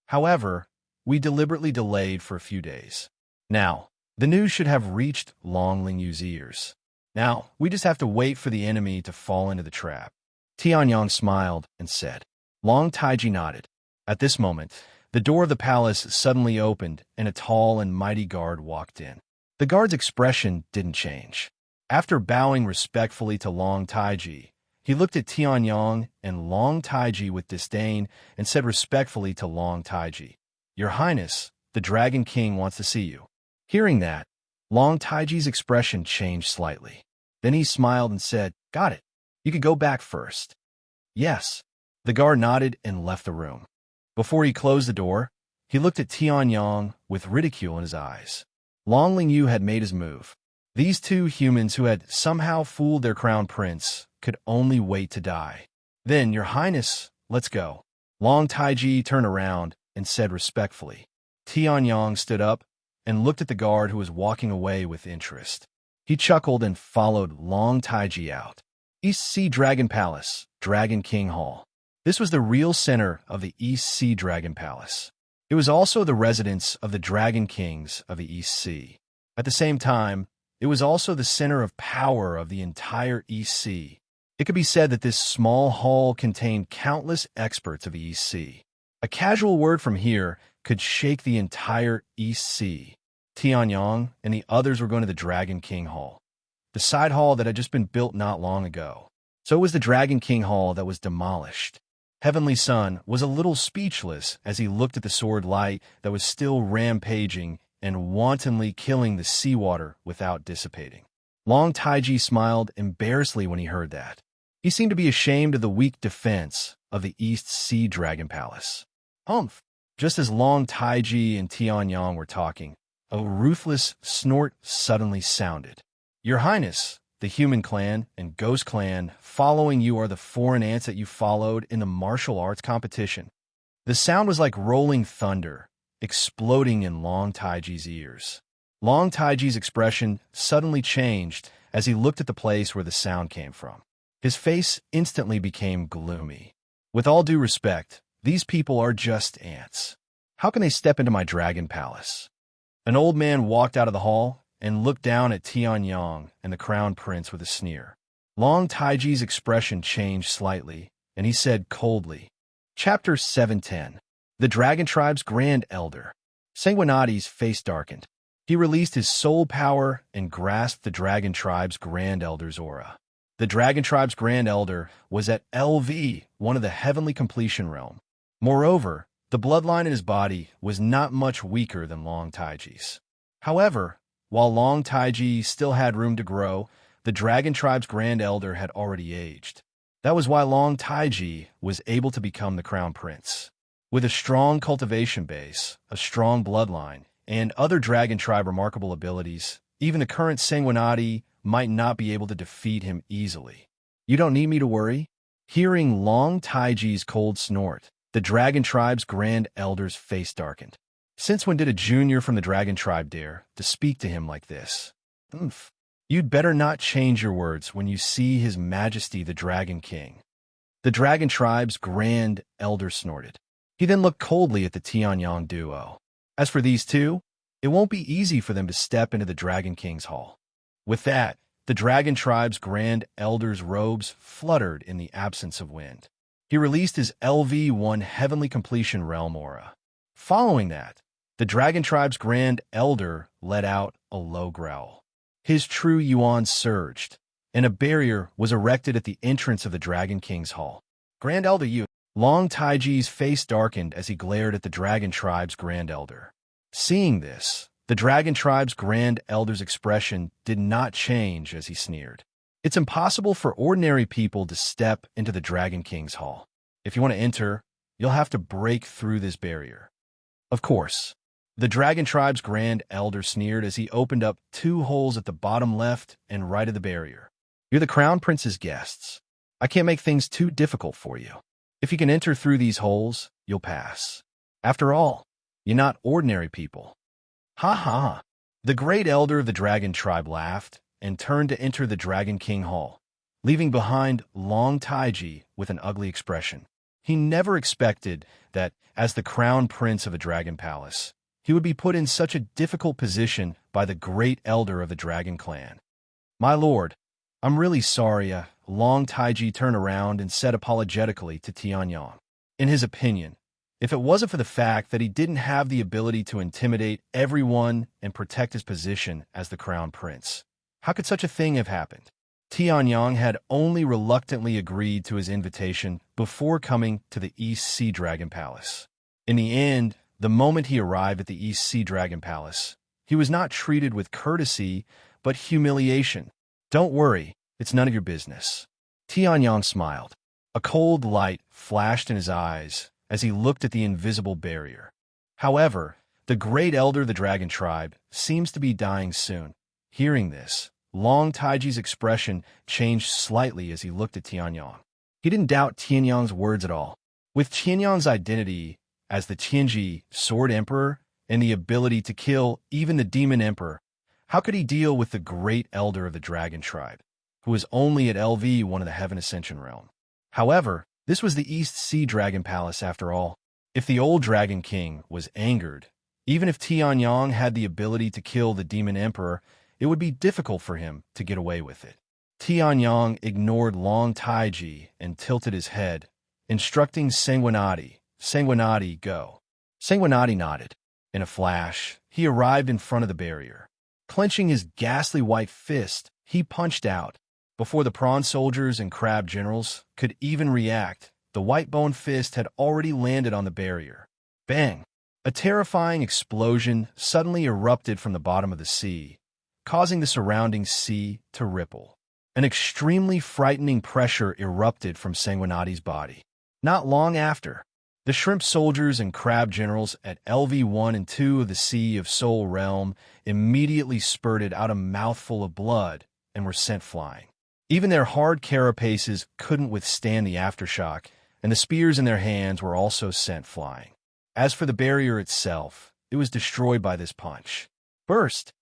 However, we deliberately delayed for a few days. Now, the news should have reached Long Lingyu's ears. Now, we just have to wait for the enemy to fall into the trap. Tianyang smiled and said. Long Taiji nodded. At this moment, the door of the palace suddenly opened and a tall and mighty guard walked in. The guard's expression didn't change. After bowing respectfully to Long Taiji, he looked at Tianyang and Long Taiji with disdain and said respectfully to Long Taiji, Your Highness, the Dragon King wants to see you. Hearing that, Long Taiji's expression changed slightly. Then he smiled and said, Got it. You could go back first. Yes. The guard nodded and left the room. Before he closed the door, he looked at Tianyang with ridicule in his eyes. Long Lingyu had made his move. These two humans who had somehow fooled their crown prince could only wait to die. Then, Your Highness, let's go. Long Taiji turned around and said respectfully. Tianyang stood up and looked at the guard who was walking away with interest. He chuckled and followed Long Taiji out. East Sea Dragon Palace, Dragon King Hall. This was the real center of the East Sea Dragon Palace. It was also the residence of the Dragon Kings of the East Sea. At the same time, it was also the center of power of the entire East Sea. It could be said that this small hall contained countless experts of the East Sea. A casual word from here could shake the entire East Sea. Tianyang and the others were going to the Dragon King Hall, the side hall that had just been built not long ago. So it was the Dragon King Hall that was demolished. Heavenly Sun was a little speechless as he looked at the sword light that was still rampaging and wantonly killing the seawater without dissipating. Long Taiji smiled embarrassedly when he heard that. He seemed to be ashamed of the weak defense of the East Sea Dragon Palace. Humph! Just as Long Taiji and Tianyang were talking, a ruthless snort suddenly sounded. Your Highness, the Human Clan and Ghost Clan following you are the foreign ants that you followed in the martial arts competition. The sound was like rolling thunder, exploding in Long Taiji's ears. Long Taiji's expression suddenly changed as he looked at the place where the sound came from. His face instantly became gloomy. With all due respect, these people are just ants. How can they step into my dragon palace? An old man walked out of the hall and looked down at Tianyang and the crown prince with a sneer. Long Taiji's expression changed slightly, and he said coldly, Chapter 710. The Dragon Tribe's Grand Elder. Sanguinati's face darkened. He released his soul power and grasped the Dragon Tribe's Grand Elder's aura. The Dragon Tribe's Grand Elder was at LV, one of the heavenly completion realm. Moreover, the bloodline in his body was not much weaker than Long Taiji's. However, while Long Taiji still had room to grow, the Dragon Tribe's Grand Elder had already aged. That was why Long Taiji was able to become the Crown Prince. With a strong cultivation base, a strong bloodline, and other Dragon Tribe remarkable abilities, even the current Sanguinati might not be able to defeat him easily. You don't need me to worry? Hearing Long Taiji's cold snort, the Dragon Tribe's Grand Elder's face darkened. Since when did a junior from the Dragon Tribe dare to speak to him like this? Oomph. You'd better not change your words when you see His Majesty the Dragon King. The Dragon Tribe's Grand Elder snorted. He then looked coldly at the Tianyang duo. As for these two, it won't be easy for them to step into the Dragon King's hall. With that, the Dragon Tribe's Grand Elder's robes fluttered in the absence of wind. He released his LV-1 Heavenly Completion Realm aura. Following that, the Dragon Tribe's Grand Elder let out a low growl. His true yuan surged, and a barrier was erected at the entrance of the Dragon King's hall. Grand Elder Yu. Long Taiji's face darkened as he glared at the Dragon Tribe's Grand Elder. Seeing this, the Dragon Tribe's Grand Elder's expression did not change as he sneered. It's impossible for ordinary people to step into the Dragon King's hall. If you want to enter, you'll have to break through this barrier. Of course. The Dragon Tribe's Grand Elder sneered as he opened up 2 holes at the bottom left and right of the barrier. You're the Crown Prince's guests. I can't make things too difficult for you. If you can enter through these holes, you'll pass. After all, you're not ordinary people. Ha ha! The Great Elder of the Dragon Tribe laughed and turned to enter the Dragon King Hall, leaving behind Long Taiji with an ugly expression. He never expected that, as the Crown Prince of a Dragon Palace, he would be put in such a difficult position by the Great Elder of the Dragon Clan. My lord, I'm really sorry. Long Taiji turned around and said apologetically to Tianyang. In his opinion, if it wasn't for the fact that he didn't have the ability to intimidate everyone and protect his position as the Crown Prince, how could such a thing have happened? Tianyang had only reluctantly agreed to his invitation before coming to the East Sea Dragon Palace. In the end, the moment he arrived at the East Sea Dragon Palace, he was not treated with courtesy, but humiliation. Don't worry, it's none of your business. Tianyang smiled. A cold light flashed in his eyes as he looked at the invisible barrier. However, the Great Elder of the Dragon Tribe seems to be dying soon. Hearing this, Long Taiji's expression changed slightly as he looked at Tianyang. He didn't doubt Tianyang's words at all. With Tianyang's identity as the Tianji Sword Emperor and the ability to kill even the Demon Emperor, how could he deal with the Great Elder of the Dragon Tribe, who was only at LV-1 of the Heaven Ascension Realm? However, this was the East Sea Dragon Palace after all. If the old Dragon King was angered, even if Tianyang had the ability to kill the Demon Emperor, it would be difficult for him to get away with it. Tianyang ignored Long Taiji and tilted his head, instructing Sanguinati, go. Sanguinati nodded. In a flash, he arrived in front of the barrier. Clenching his ghastly white fist, he punched out. Before the prawn soldiers and crab generals could even react, the white bone fist had already landed on the barrier. Bang! A terrifying explosion suddenly erupted from the bottom of the sea, causing the surrounding sea to ripple. An extremely frightening pressure erupted from Sanguinati's body. Not long after, the shrimp soldiers and crab generals at LV-1 and 2 of the Sea of Soul Realm immediately spurted out a mouthful of blood and were sent flying. Even their hard carapaces couldn't withstand the aftershock, and the spears in their hands were also sent flying. As for the barrier itself, it was destroyed by this punch. Burst!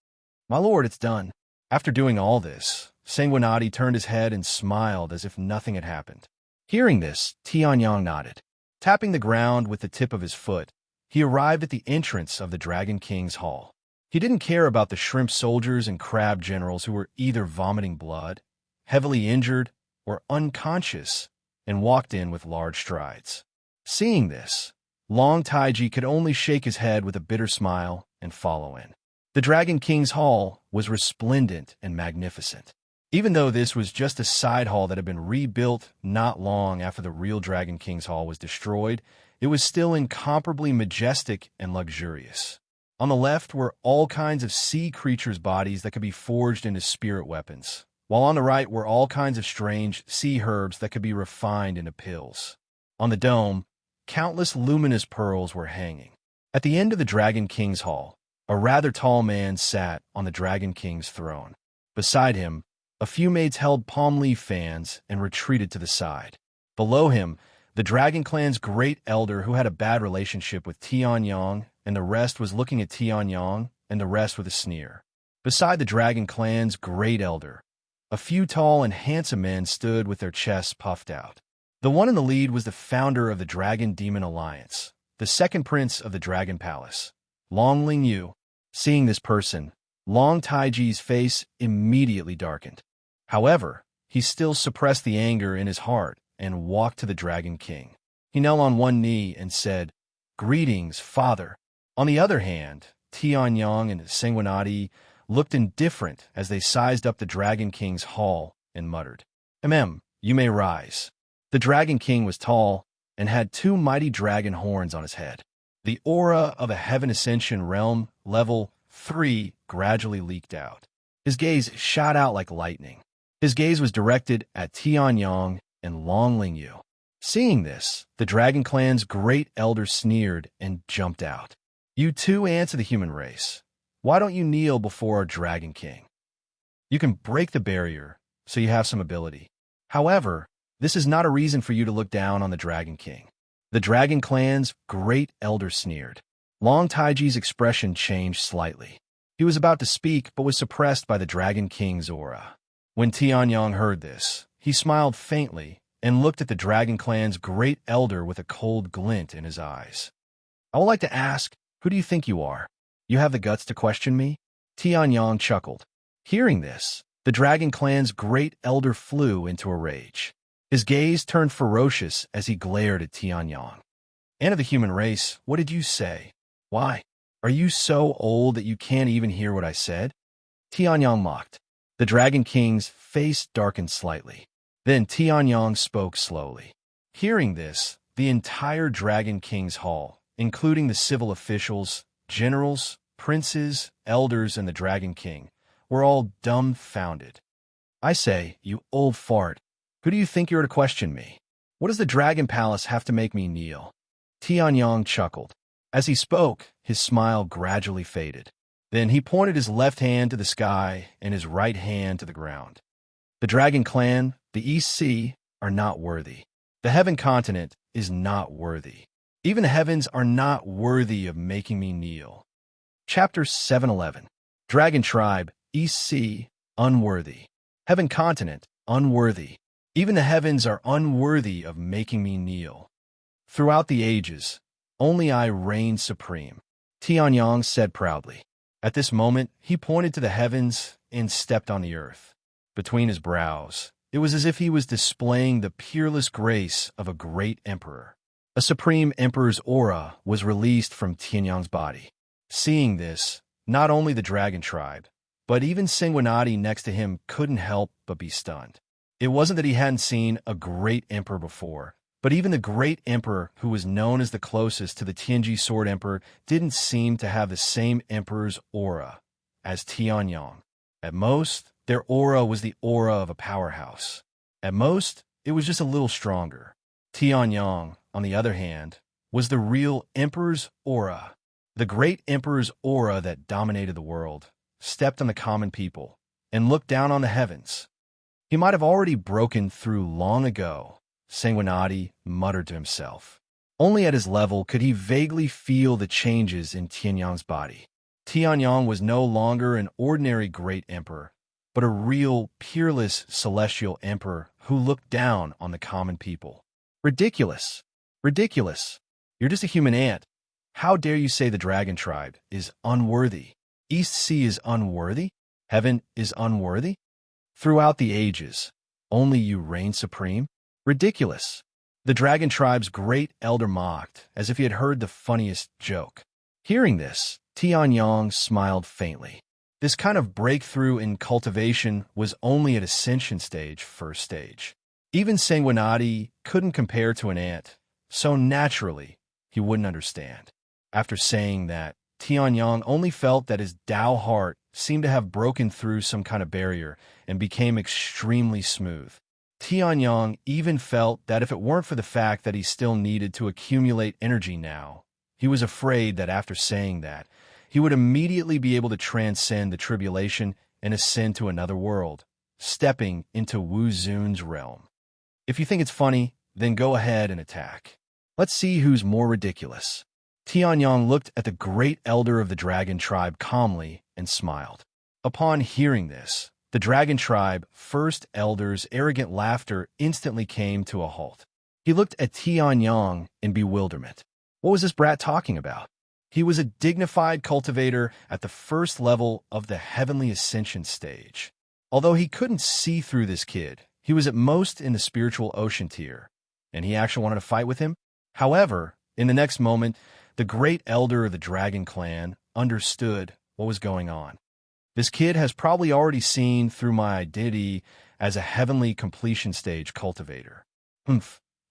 My lord, it's done. After doing all this, Sanguinati turned his head and smiled as if nothing had happened. Hearing this, Tianyang nodded. Tapping the ground with the tip of his foot, he arrived at the entrance of the Dragon King's hall. He didn't care about the shrimp soldiers and crab generals who were either vomiting blood, heavily injured, or unconscious, and walked in with large strides. Seeing this, Long Taiji could only shake his head with a bitter smile and follow in. The Dragon King's hall was resplendent and magnificent. Even though this was just a side hall that had been rebuilt not long after the real Dragon King's hall was destroyed, it was still incomparably majestic and luxurious. On the left were all kinds of sea creatures' bodies that could be forged into spirit weapons, while on the right were all kinds of strange sea herbs that could be refined into pills. On the dome, countless luminous pearls were hanging. At the end of the Dragon King's hall, a rather tall man sat on the Dragon King's throne. Beside him, a few maids held palm leaf fans and retreated to the side. Below him, the Dragon Clan's great elder who had a bad relationship with Tianyang, and the rest was looking at Tianyang, and the rest with a sneer. Beside the Dragon Clan's great elder, a few tall and handsome men stood with their chests puffed out. The one in the lead was the founder of the Dragon Demon Alliance, the second prince of the Dragon Palace, Long Ling Yu. Seeing this person, Long Taiji's face immediately darkened. However, he still suppressed the anger in his heart and walked to the Dragon King. He knelt on one knee and said, "Greetings, father." On the other hand, Tianyang and Sanguinati looked indifferent as they sized up the Dragon King's hall and muttered, You may rise." The Dragon King was tall and had two mighty dragon horns on his head. The aura of a Heaven Ascension realm, level 3, gradually leaked out. His gaze shot out like lightning. His gaze was directed at Tianyang and Long Ling Yu. Seeing this, the Dragon Clan's great elder sneered and jumped out. "You two ants of the human race, why don't you kneel before our Dragon King? You can break the barrier, so you have some ability. However, this is not a reason for you to look down on the Dragon King." The Dragon Clan's great elder sneered. Long Taiji's expression changed slightly. He was about to speak, but was suppressed by the Dragon King's aura. When Tianyang heard this, he smiled faintly and looked at the Dragon Clan's great elder with a cold glint in his eyes. "I would like to ask, who do you think you are? You have the guts to question me?" Tianyang chuckled. Hearing this, the Dragon Clan's great elder flew into a rage. His gaze turned ferocious as he glared at Tianyang. "Ant of the human race, what did you say? Why? Are you so old that you can't even hear what I said?" Tianyang mocked. The Dragon King's face darkened slightly. Then Tianyang spoke slowly. Hearing this, the entire Dragon King's hall, including the civil officials, generals, princes, elders, and the Dragon King, were all dumbfounded. "I say, you old fart, who do you think you're to question me? What does the Dragon Palace have to make me kneel?" Tianyang chuckled. As he spoke, his smile gradually faded. Then he pointed his left hand to the sky and his right hand to the ground. "The Dragon Clan, the East Sea, are not worthy. The Heaven Continent is not worthy. Even the heavens are not worthy of making me kneel." Chapter 711. Dragon Tribe, East Sea, unworthy. Heaven Continent, unworthy. Even the heavens are unworthy of making me kneel. Throughout the ages, only I reign supreme, Tianyang said proudly. At this moment, he pointed to the heavens and stepped on the earth. Between his brows, it was as if he was displaying the peerless grace of a great emperor. A supreme emperor's aura was released from Tianyang's body. Seeing this, not only the Dragon Tribe, but even Sanguinati next to him couldn't help but be stunned. It wasn't that he hadn't seen a great emperor before, but even the great emperor who was known as the closest to the Tianji Sword Emperor didn't seem to have the same emperor's aura as Tianyang. At most, their aura was the aura of a powerhouse. At most, it was just a little stronger. Tianyang, on the other hand, was the real emperor's aura. The great emperor's aura that dominated the world, stepped on the common people, and looked down on the heavens. He might have already broken through long ago, Sanguinati muttered to himself. Only at his level could he vaguely feel the changes in Tianyang's body. Tianyang was no longer an ordinary great emperor, but a real, peerless celestial emperor who looked down on the common people. Ridiculous! Ridiculous! You're just a human ant. How dare you say the Dragon Tribe is unworthy? East Sea is unworthy? Heaven is unworthy? Throughout the ages, only you reign supreme? Ridiculous! The Dragon Tribe's great elder mocked, as if he had heard the funniest joke. Hearing this, Tianyang smiled faintly. This kind of breakthrough in cultivation was only at Ascension Stage, first stage. Even Sanguinati couldn't compare to an ant, so naturally, he wouldn't understand. After saying that, Tianyang only felt that his Tao heart seemed to have broken through some kind of barrier and became extremely smooth. Tianyang even felt that if it weren't for the fact that he still needed to accumulate energy now, he was afraid that after saying that, he would immediately be able to transcend the tribulation and ascend to another world, stepping into Wu Zun's realm. If you think it's funny, then go ahead and attack. Let's see who's more ridiculous. Tianyang looked at the great elder of the dragon tribe calmly and smiled. Upon hearing this, the dragon tribe first elder's arrogant laughter instantly came to a halt. He looked at Tianyang in bewilderment. What was this brat talking about? He was a dignified cultivator at the first level of the heavenly ascension stage. Although he couldn't see through this kid, he was at most in the spiritual ocean tier, and he actually wanted to fight with him. However, in the next moment, the great elder of the dragon clan understood what was going on. This kid has probably already seen through my identity as a heavenly completion stage cultivator.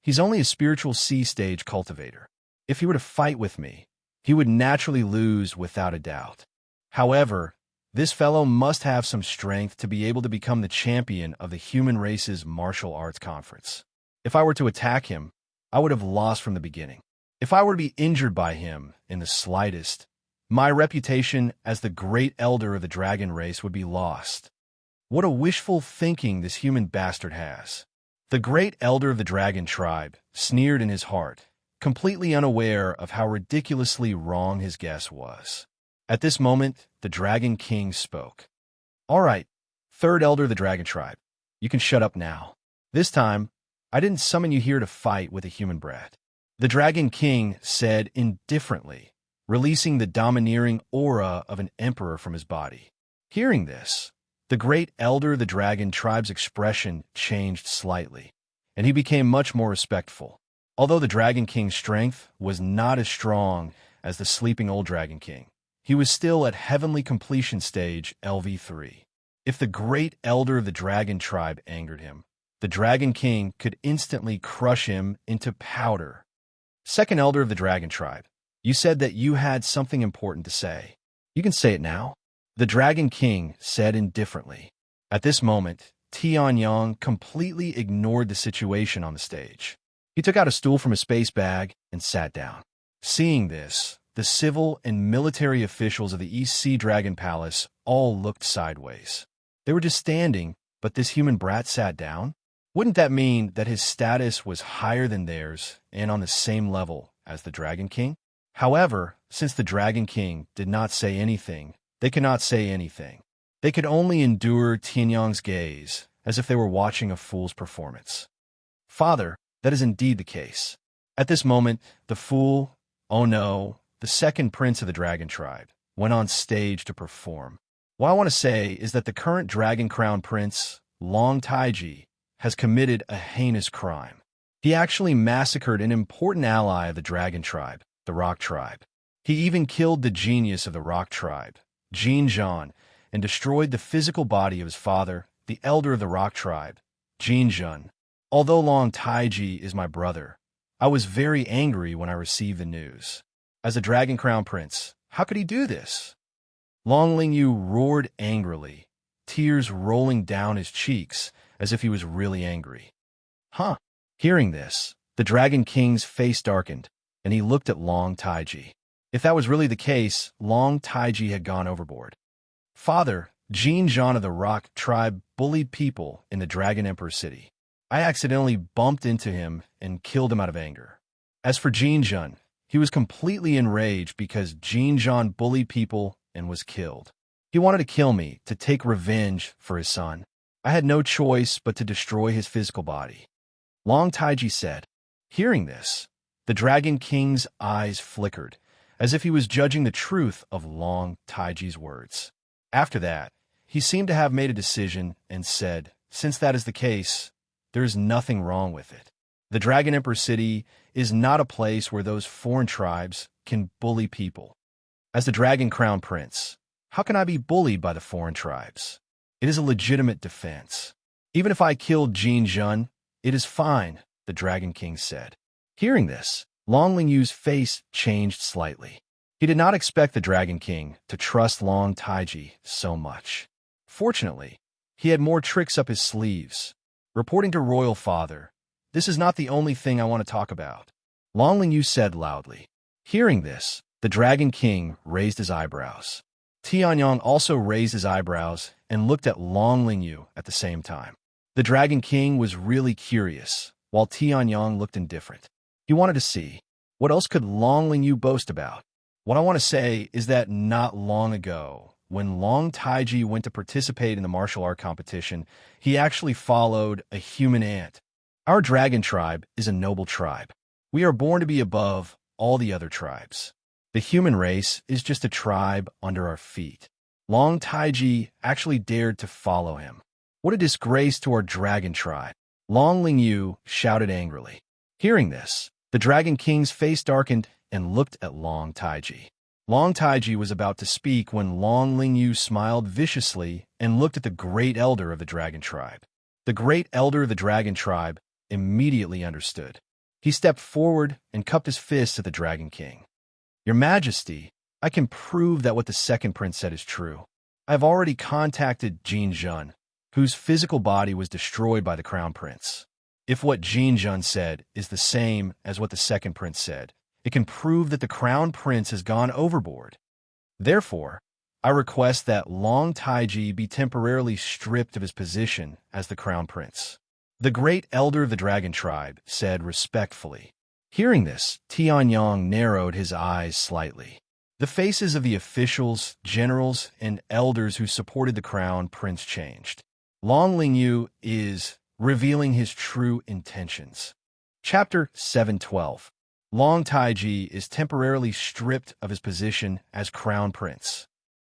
He's only a spiritual C stage cultivator. If he were to fight with me, he would naturally lose without a doubt. However, this fellow must have some strength to be able to become the champion of the human race's martial arts conference. If I were to attack him, I would have lost from the beginning. If I were to be injured by him in the slightest, my reputation as the great elder of the dragon race would be lost. What a wishful thinking this human bastard has. The great elder of the dragon tribe sneered in his heart, completely unaware of how ridiculously wrong his guess was. At this moment, the Dragon King spoke. "All right, third elder of the dragon tribe, you can shut up now. This time, I didn't summon you here to fight with a human brat." The Dragon King said indifferently, releasing the domineering aura of an emperor from his body. Hearing this, the great elder of the dragon tribe's expression changed slightly, and he became much more respectful. Although the Dragon King's strength was not as strong as the sleeping old Dragon King, he was still at heavenly completion stage LV3. If the great elder of the dragon tribe angered him, the Dragon King could instantly crush him into powder. Second elder of the dragon tribe, you said that you had something important to say. You can say it now. The Dragon King said indifferently. At this moment, Tianyang completely ignored the situation on the stage. He took out a stool from his space bag and sat down. Seeing this, the civil and military officials of the East Sea Dragon Palace all looked sideways. They were just standing, but this human brat sat down? Wouldn't that mean that his status was higher than theirs and on the same level as the Dragon King? However, since the Dragon King did not say anything, they could not say anything. They could only endure Tianyang's gaze, as if they were watching a fool's performance. "Father, that is indeed the case." At this moment, the fool, oh no, the second prince of the dragon tribe, went on stage to perform. What I want to say is that the current Dragon Crown Prince, Long Taiji, has committed a heinous crime. He actually massacred an important ally of the dragon tribe, the Rock Tribe. He even killed the genius of the Rock Tribe, Jin Zhan, and destroyed the physical body of his father, the elder of the Rock Tribe, Jin Zhan. Although Long Taiji is my brother, I was very angry when I received the news. As a Dragon Crown Prince, how could he do this? Long Lingyu roared angrily, tears rolling down his cheeks as if he was really angry. Hearing this, the Dragon King's face darkened, and he looked at Long Taiji. If that was really the case, Long Taiji had gone overboard. "Father, Jin Zhan of the Rock Tribe bullied people in the Dragon Emperor City. I accidentally bumped into him and killed him out of anger." As for Jin Zhan, he was completely enraged because Jin Zhan bullied people and was killed. He wanted to kill me to take revenge for his son. I had no choice but to destroy his physical body. Long Taiji said. Hearing this, the Dragon King's eyes flickered, as if he was judging the truth of Long Taiji's words. After that, he seemed to have made a decision and said, "Since that is the case, there is nothing wrong with it. The Dragon Emperor City is not a place where those foreign tribes can bully people. As the Dragon Crown Prince, how can I be bullied by the foreign tribes? It is a legitimate defense. Even if I killed Jin Zhan, it is fine," the Dragon King said. Hearing this, Long Lingyu's face changed slightly. He did not expect the Dragon King to trust Long Taiji so much. Fortunately, he had more tricks up his sleeves. Reporting to Royal Father, "This is not the only thing I want to talk about," Long Lingyu said loudly. Hearing this, The Dragon King raised his eyebrows. Tianyang also raised his eyebrows and looked at Long Lingyu at the same time. The Dragon King was really curious, while Tianyang looked indifferent. He wanted to see, what else could Long Lingyu boast about? What I want to say is that not long ago, when Long Taiji went to participate in the martial art competition, he actually followed a human ant. Our dragon tribe is a noble tribe. We are born to be above all the other tribes. The human race is just a tribe under our feet. Long Taiji actually dared to follow him. What a disgrace to our dragon tribe. Long Lingyu shouted angrily. Hearing this, the Dragon King's face darkened and looked at Long Taiji. Long Taiji was about to speak when Long Lingyu smiled viciously and looked at the great elder of the dragon tribe. The great elder of the dragon tribe immediately understood. He stepped forward and cupped his fist at the Dragon King. Your Majesty, I can prove that what the second prince said is true. I have already contacted Jin Jun, whose physical body was destroyed by the Crown Prince. If what Jin Jun said is the same as what the second prince said, it can prove that the Crown Prince has gone overboard. Therefore, I request that Long Taiji be temporarily stripped of his position as the Crown Prince. The great elder of the dragon tribe said respectfully. Hearing this, Tianyang narrowed his eyes slightly. The faces of the officials, generals, and elders who supported the Crown Prince changed. Long Lingyu is revealing his true intentions. Chapter 712. Long Taiji is temporarily stripped of his position as Crown Prince.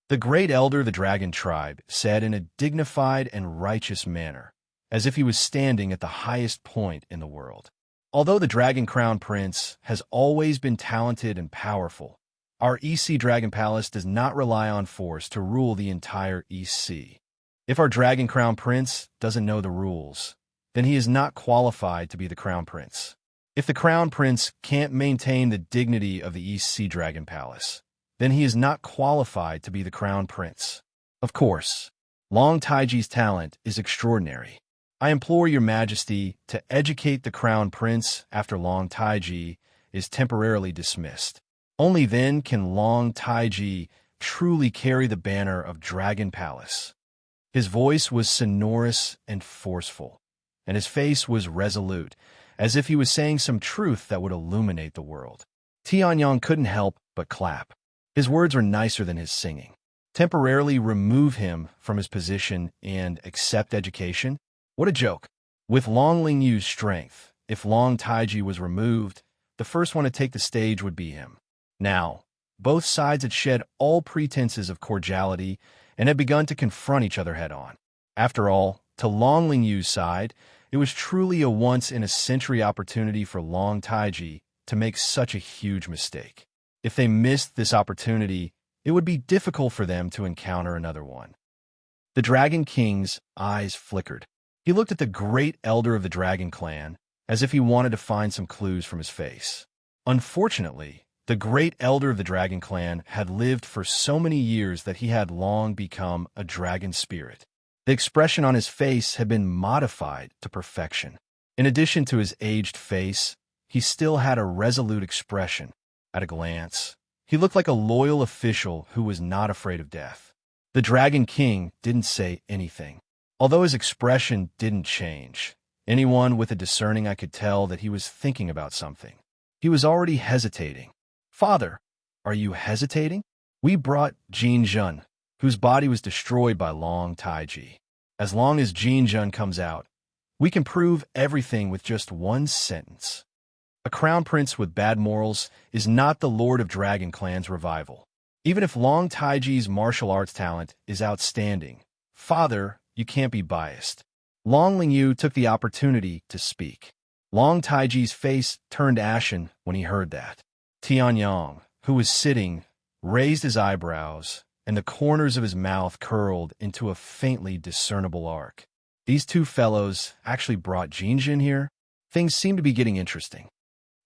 The great elder of the dragon tribe said in a dignified and righteous manner, as if he was standing at the highest point in the world. Although the Dragon Crown Prince has always been talented and powerful, our East Sea Dragon Palace does not rely on force to rule the entire East Sea. If our Dragon Crown Prince doesn't know the rules, then he is not qualified to be the Crown Prince. If the Crown Prince can't maintain the dignity of the East Sea Dragon Palace, then he is not qualified to be the Crown Prince. Of course, Long Taiji's talent is extraordinary. I implore your Majesty to educate the Crown Prince after Long Taiji is temporarily dismissed. Only then can Long Taiji truly carry the banner of Dragon Palace. His voice was sonorous and forceful, and his face was resolute, as if he was saying some truth that would illuminate the world. Tianyang couldn't help but clap. His words were nicer than his singing. Temporarily remove him from his position and accept education? What a joke. With Long Lingyu's strength, if Long Taiji was removed, the first one to take the stage would be him. Now, both sides had shed all pretenses of cordiality and had begun to confront each other head-on. After all, to Long Lingyu's side, it was truly a once-in-a-century opportunity for Long Taiji to make such a huge mistake. If they missed this opportunity, it would be difficult for them to encounter another one. The Dragon King's eyes flickered. He looked at the great elder of the Dragon Clan as if he wanted to find some clues from his face. Unfortunately, the great elder of the Dragon Clan had lived for so many years that he had long become a dragon spirit. The expression on his face had been modified to perfection. In addition to his aged face, he still had a resolute expression. At a glance, he looked like a loyal official who was not afraid of death. The Dragon King didn't say anything. Although his expression didn't change, anyone with a discerning eye could tell that he was thinking about something. He was already hesitating. Father, are you hesitating? We brought Jin Jun, whose body was destroyed by Long Taiji. As long as Jin Jun comes out, we can prove everything with just one sentence. A crown prince with bad morals is not the Lord of Dragon Clan's revival. Even if Long Taiji's martial arts talent is outstanding, Father, you can't be biased. Long Lingyu took the opportunity to speak. Long Taiji's face turned ashen when he heard that. Tianyang, who was sitting, raised his eyebrows, and the corners of his mouth curled into a faintly discernible arc. These two fellows actually brought Jinjin here? Things seem to be getting interesting.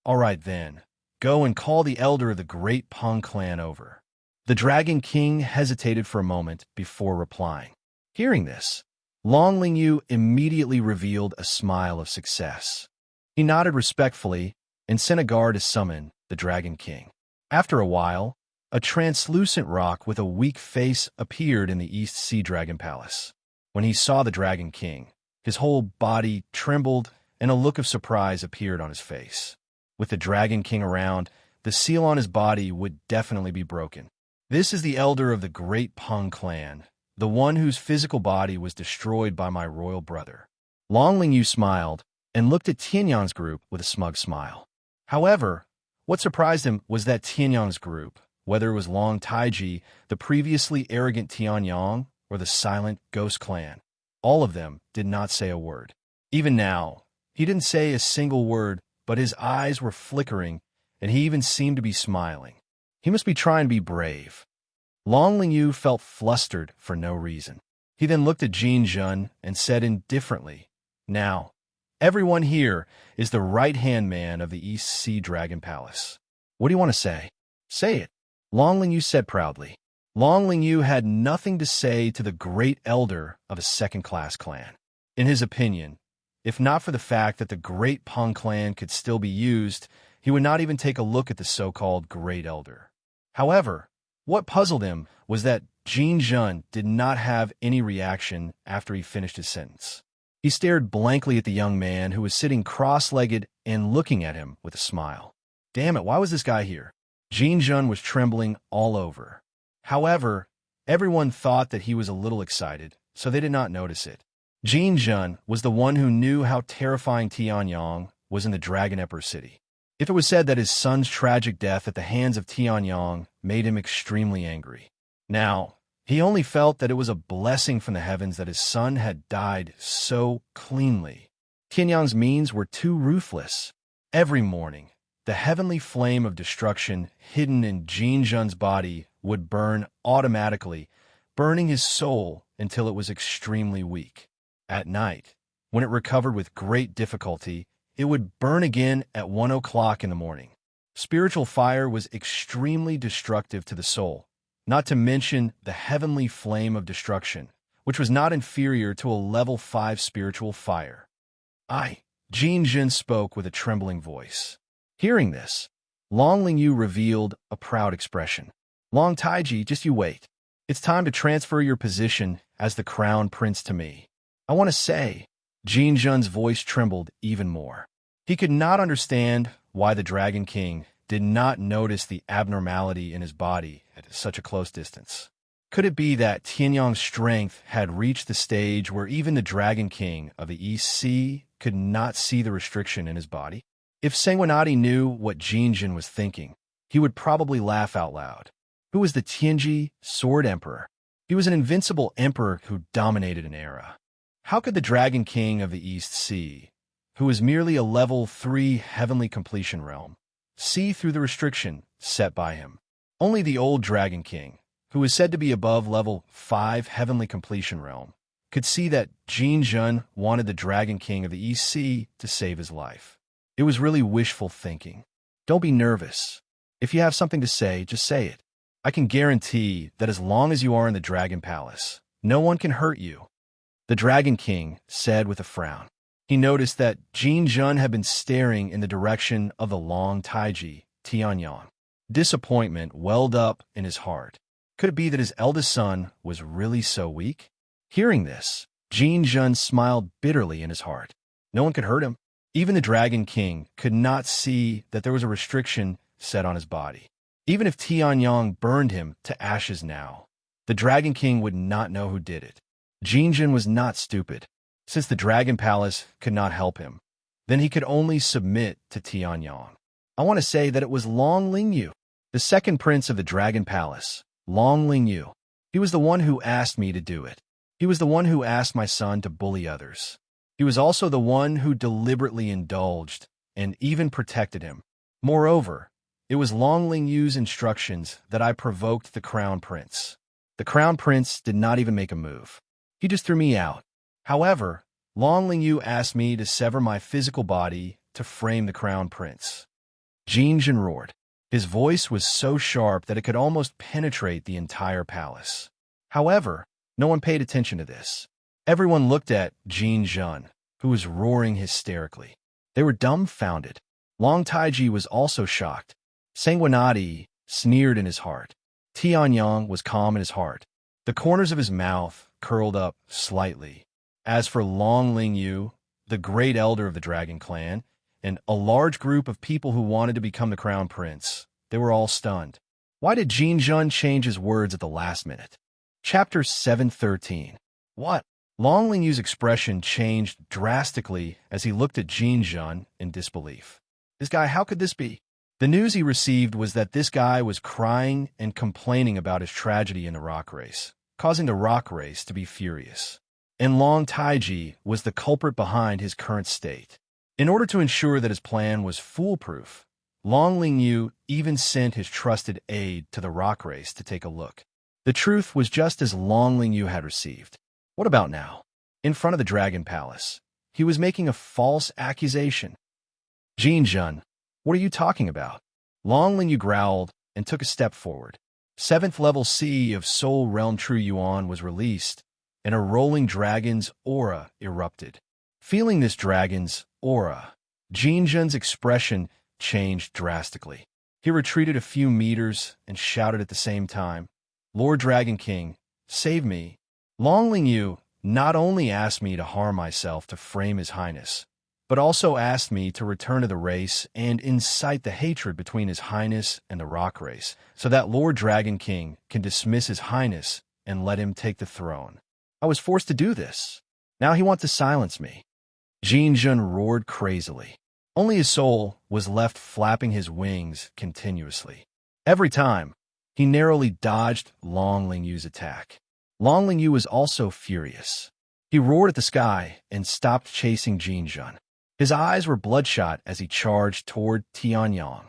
All right then, go and call the elder of the great Peng clan over. The Dragon King hesitated for a moment before replying. Hearing this, Long Lingyu immediately revealed a smile of success. He nodded respectfully and sent a guard to summon the Dragon King. After a while, A translucent rock with a weak face appeared in the East Sea Dragon Palace. When he saw the Dragon King, his whole body trembled and a look of surprise appeared on his face. With the Dragon King around, the seal on his body would definitely be broken. This is the elder of the great Peng clan, the one whose physical body was destroyed by my royal brother. Long Lingyu smiled and looked at Tianyang's group with a smug smile. However, what surprised him was that Tianyang's group, whether it was Long Taiji, the previously arrogant Tianyang, or the silent Ghost Clan, all of them did not say a word. Even now, he didn't say a single word, but his eyes were flickering, and he even seemed to be smiling. He must be trying to be brave. Long Lingyu felt flustered for no reason. He then looked at Jin Jun and said indifferently, "Now, everyone here is the right-hand man of the East Sea Dragon Palace. What do you want to say? Say it," Long Lingyu said proudly. Long Lingyu had nothing to say to the great elder of a second-class clan. In his opinion, if not for the fact that the great Peng clan could still be used, he would not even take a look at the so-called great elder. However, what puzzled him was that Jin Jun did not have any reaction after he finished his sentence. He stared blankly at the young man who was sitting cross-legged and looking at him with a smile. Damn it, why was this guy here? Jin Jun was trembling all over. However, everyone thought that he was a little excited, so they did not notice it. Jin Jun was the one who knew how terrifying Tianyang was in the Dragon Emperor city. If it was said that his son's tragic death at the hands of Tianyang made him extremely angry. Now, he only felt that it was a blessing from the heavens that his son had died so cleanly. Tianyang's means were too ruthless. Every morning, the heavenly flame of destruction hidden in Jin Jun's body would burn automatically, burning his soul until it was extremely weak. At night, when it recovered with great difficulty, it would burn again at 1 o'clock in the morning. Spiritual fire was extremely destructive to the soul, not to mention the heavenly flame of destruction, which was not inferior to a level 5 spiritual fire. Jin Jun spoke with a trembling voice. Hearing this, Long Lingyu revealed a proud expression. Long Taiji, just you wait. It's time to transfer your position as the crown prince to me. I want to say, Jin Jun's voice trembled even more. He could not understand why the Dragon King did not notice the abnormality in his body at such a close distance. Could it be that Tianyang's strength had reached the stage where even the Dragon King of the East Sea could not see the restriction in his body? If Sanguinati knew what Jin Jun was thinking, he would probably laugh out loud. Who was the Tianji Sword Emperor? He was an invincible emperor who dominated an era. How could the Dragon King of the East Sea, who was merely a level 3 heavenly completion realm, see through the restriction set by him? Only the old Dragon King, who was said to be above level 5 heavenly completion realm, could see that Jin Jun wanted the Dragon King of the East Sea to save his life. It was really wishful thinking. Don't be nervous. If you have something to say, just say it. I can guarantee that as long as you are in the Dragon Palace, no one can hurt you. The Dragon King said with a frown. He noticed that Jin Jun had been staring in the direction of the Long Taiji, Tianyang. Disappointment welled up in his heart. Could it be that his eldest son was really so weak? Hearing this, Jin Jun smiled bitterly in his heart. No one could hurt him. Even the Dragon King could not see that there was a restriction set on his body. Even if Tianyang burned him to ashes now, the Dragon King would not know who did it. Jin Jun was not stupid. Since the Dragon Palace could not help him, then he could only submit to Tianyang. I want to say that it was Long Lingyu, the second prince of the Dragon Palace, Long Lingyu. He was the one who asked me to do it. He was the one who asked my son to bully others. He was also the one who deliberately indulged and even protected him. Moreover, it was Long Lingyu's instructions that I provoked the Crown Prince. The Crown Prince did not even make a move. He just threw me out. However, Long Lingyu asked me to sever my physical body to frame the Crown Prince. Jin Jun roared. His voice was so sharp that it could almost penetrate the entire palace. However, no one paid attention to this. Everyone looked at Jin Jun, who was roaring hysterically. They were dumbfounded. Long Taiji was also shocked. Sanguinati sneered in his heart. Tianyang was calm in his heart. The corners of his mouth curled up slightly. As for Long Lingyu, the great elder of the dragon clan, and a large group of people who wanted to become the crown prince, they were all stunned. Why did Jin Jun change his words at the last minute? Chapter 713. What? Long Lingyu's expression changed drastically as he looked at Jin Jun in disbelief. This guy, how could this be? The news he received was that this guy was crying and complaining about his tragedy in the rock race, causing the rock race to be furious. And Long Taiji was the culprit behind his current state. In order to ensure that his plan was foolproof, Long Lingyu even sent his trusted aide to the rock race to take a look. The truth was just as Long Lingyu had received. What about now? In front of the Dragon Palace, he was making a false accusation. Jin Jun, what are you talking about? Long Lingyu growled and took a step forward. 7th level C of Soul Realm True Yuan was released, and a rolling dragon's aura erupted. Feeling this dragon's aura, Jin Jun's expression changed drastically. He retreated a few meters and shouted at the same time, "Lord Dragon King, save me." Long Lingyu not only asked me to harm myself to frame His Highness, but also asked me to return to the race and incite the hatred between His Highness and the rock race, so that Lord Dragon King can dismiss His Highness and let him take the throne. I was forced to do this. Now he wants to silence me. Jin Jun roared crazily. Only his soul was left flapping his wings continuously. Every time, he narrowly dodged Long Lingyu's attack. Long Lingyu was also furious. He roared at the sky and stopped chasing Jin Jun. His eyes were bloodshot as he charged toward Tianyang.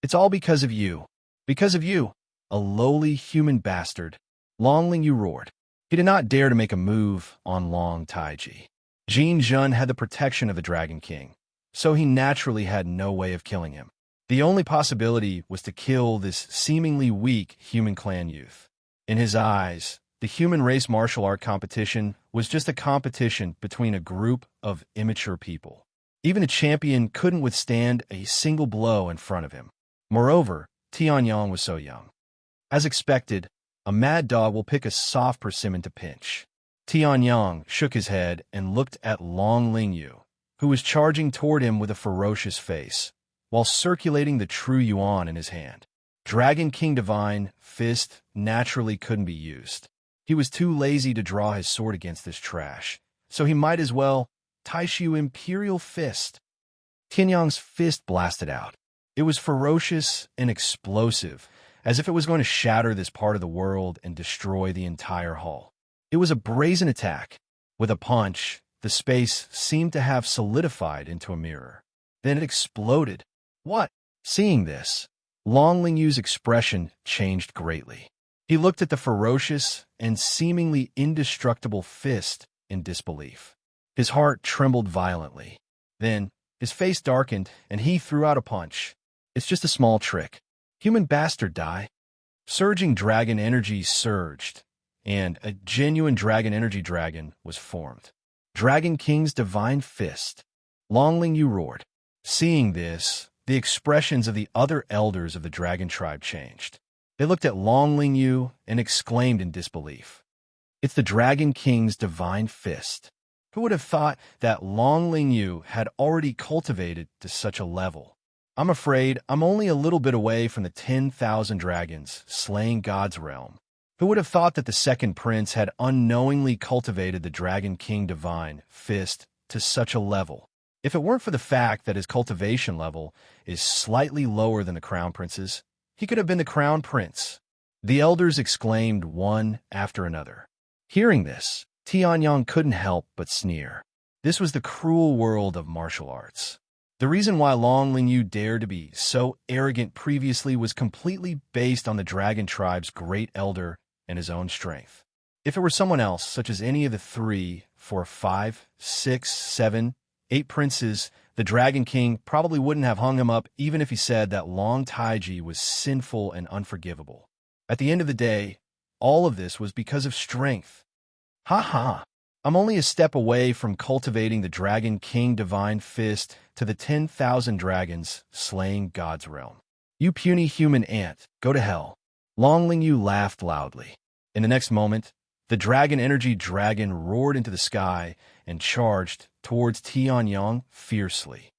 "It's all because of you. Because of you, a lowly human bastard," Long Lingyu roared. He did not dare to make a move on Long Taiji. Jin Jun had the protection of the Dragon King, so he naturally had no way of killing him. The only possibility was to kill this seemingly weak human clan youth. In his eyes, the human race martial art competition was just a competition between a group of immature people. Even a champion couldn't withstand a single blow in front of him. Moreover, Tianyang was so young. As expected, a mad dog will pick a soft persimmon to pinch. Tianyang shook his head and looked at Long Lingyu, who was charging toward him with a ferocious face, while circulating the true yuan in his hand. Dragon King Divine Fist naturally couldn't be used. He was too lazy to draw his sword against this trash, so he might as well Taishu Imperial Fist. Tianyang's fist blasted out. It was ferocious and explosive, as if it was going to shatter this part of the world and destroy the entire hall. It was a brazen attack. With a punch, the space seemed to have solidified into a mirror. Then it exploded. What? Seeing this, Long Lingyu's expression changed greatly. He looked at the ferocious and seemingly indestructible fist in disbelief. His heart trembled violently. Then, his face darkened, and he threw out a punch. "It's just a small trick. Human bastard, die." Surging dragon energy surged, and a genuine dragon energy dragon was formed. Dragon King's Divine Fist. Long Lingyu roared. Seeing this, the expressions of the other elders of the dragon tribe changed. They looked at Long Lingyu and exclaimed in disbelief. "It's the Dragon King's Divine Fist." Who would have thought that Long Lingyu had already cultivated to such a level? I'm afraid I'm only a little bit away from the 10,000 dragons slaying God's realm. Who would have thought that the second prince had unknowingly cultivated the Dragon King Divine Fist to such a level? If it weren't for the fact that his cultivation level is slightly lower than the crown prince's, he could have been the crown prince. The elders exclaimed one after another. Hearing this, Tianyang couldn't help but sneer. This was the cruel world of martial arts. The reason why Long Lingyu dared to be so arrogant previously was completely based on the dragon tribe's great elder and his own strength. If it were someone else, such as any of the 3, 4, 5, 6, 7, 8 princes, the Dragon King probably wouldn't have hung him up even if he said that Long Taiji was sinful and unforgivable. At the end of the day, all of this was because of strength. Ha ha! I'm only a step away from cultivating the Dragon King Divine Fist to the 10,000 dragons slaying God's realm. You puny human ant, go to hell. Long Lingyu laughed loudly. In the next moment, the dragon energy dragon roared into the sky and charged towards Tianyang fiercely.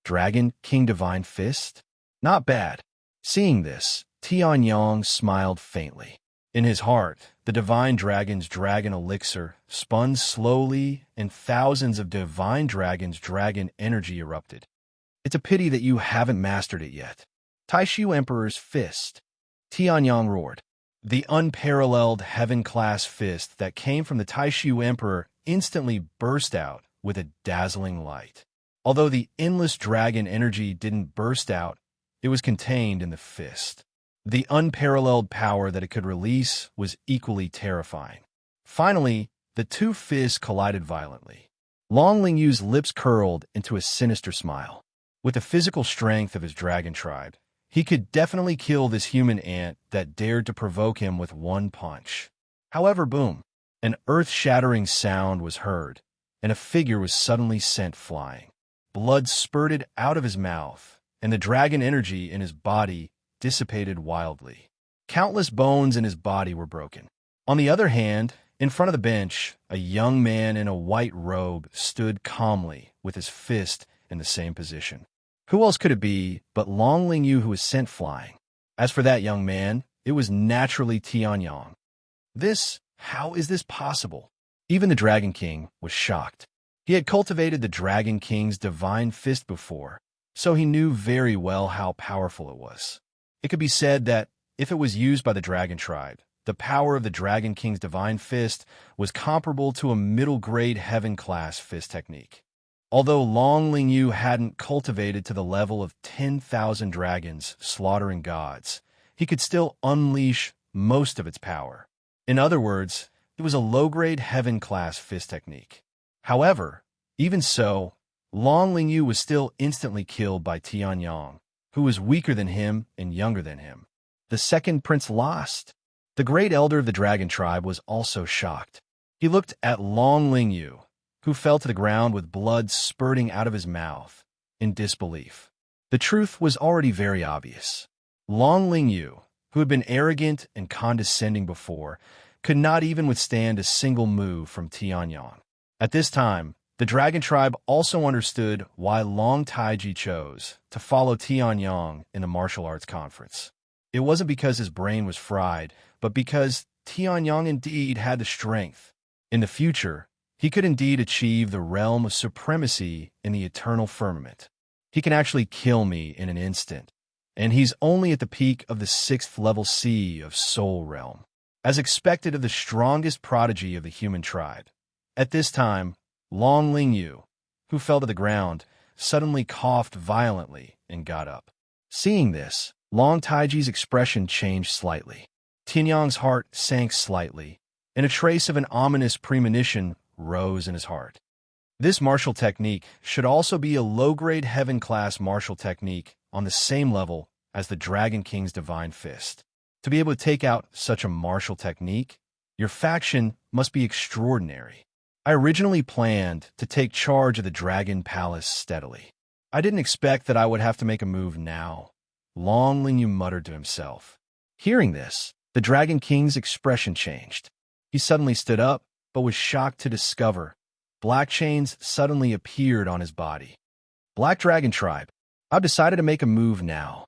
Dragon King Divine Fist? Not bad. Seeing this, Tianyang smiled faintly. In his heart, the divine dragon's dragon elixir spun slowly and thousands of divine dragon's dragon energy erupted. It's a pity that you haven't mastered it yet. Taishu Emperor's Fist. Tianyang roared. The unparalleled heaven-class fist that came from the Taishu Emperor instantly burst out with a dazzling light. Although the endless dragon energy didn't burst out, it was contained in the fist. The unparalleled power that it could release was equally terrifying. Finally, the two fists collided violently. Long Lingyu's lips curled into a sinister smile. With the physical strength of his dragon tribe, he could definitely kill this human ant that dared to provoke him with one punch. However, boom, an earth-shattering sound was heard, and a figure was suddenly sent flying. Blood spurted out of his mouth, and the dragon energy in his body dissipated wildly. Countless bones in his body were broken. On the other hand, in front of the bench, a young man in a white robe stood calmly with his fist in the same position. Who else could it be but Long Lingyu who was sent flying? As for that young man, it was naturally Tianyang. How is this possible? Even the Dragon King was shocked. He had cultivated the Dragon King's divine fist before, so he knew very well how powerful it was. It could be said that if it was used by the Dragon tribe, the power of the Dragon King's divine fist was comparable to a middle-grade heaven-class fist technique. Although Long Lingyu hadn't cultivated to the level of 10,000 dragons slaughtering gods, he could still unleash most of its power. In other words, it was a low-grade heaven-class fist technique. However, even so, Long Lingyu was still instantly killed by Tianyang, who was weaker than him and younger than him. The second prince lost. The great elder of the dragon tribe was also shocked. He looked at Long Lingyu, who fell to the ground with blood spurting out of his mouth, in disbelief. The truth was already very obvious. Long Lingyu, who had been arrogant and condescending before, could not even withstand a single move from Tianyang. At this time, the Dragon Tribe also understood why Long Taiji chose to follow Tianyang in the martial arts conference. It wasn't because his brain was fried, but because Tianyang indeed had the strength. In the future, he could indeed achieve the realm of supremacy in the eternal firmament. He can actually kill me in an instant, and he's only at the peak of the 6th level C of Soul Realm, as expected of the strongest prodigy of the human tribe. At this time, Long Lingyu, who fell to the ground, suddenly coughed violently and got up. Seeing this, Long Taiji's expression changed slightly. Tianyang's heart sank slightly, and a trace of an ominous premonition rose in his heart. This martial technique should also be a low-grade heaven-class martial technique on the same level as the Dragon King's Divine Fist. To be able to take out such a martial technique, your faction must be extraordinary. I originally planned to take charge of the Dragon Palace steadily. I didn't expect that I would have to make a move now. Long Lingyu muttered to himself. Hearing this, the Dragon King's expression changed. He suddenly stood up, but was shocked to discover black chains suddenly appeared on his body. Black Dragon Tribe, I've decided to make a move now.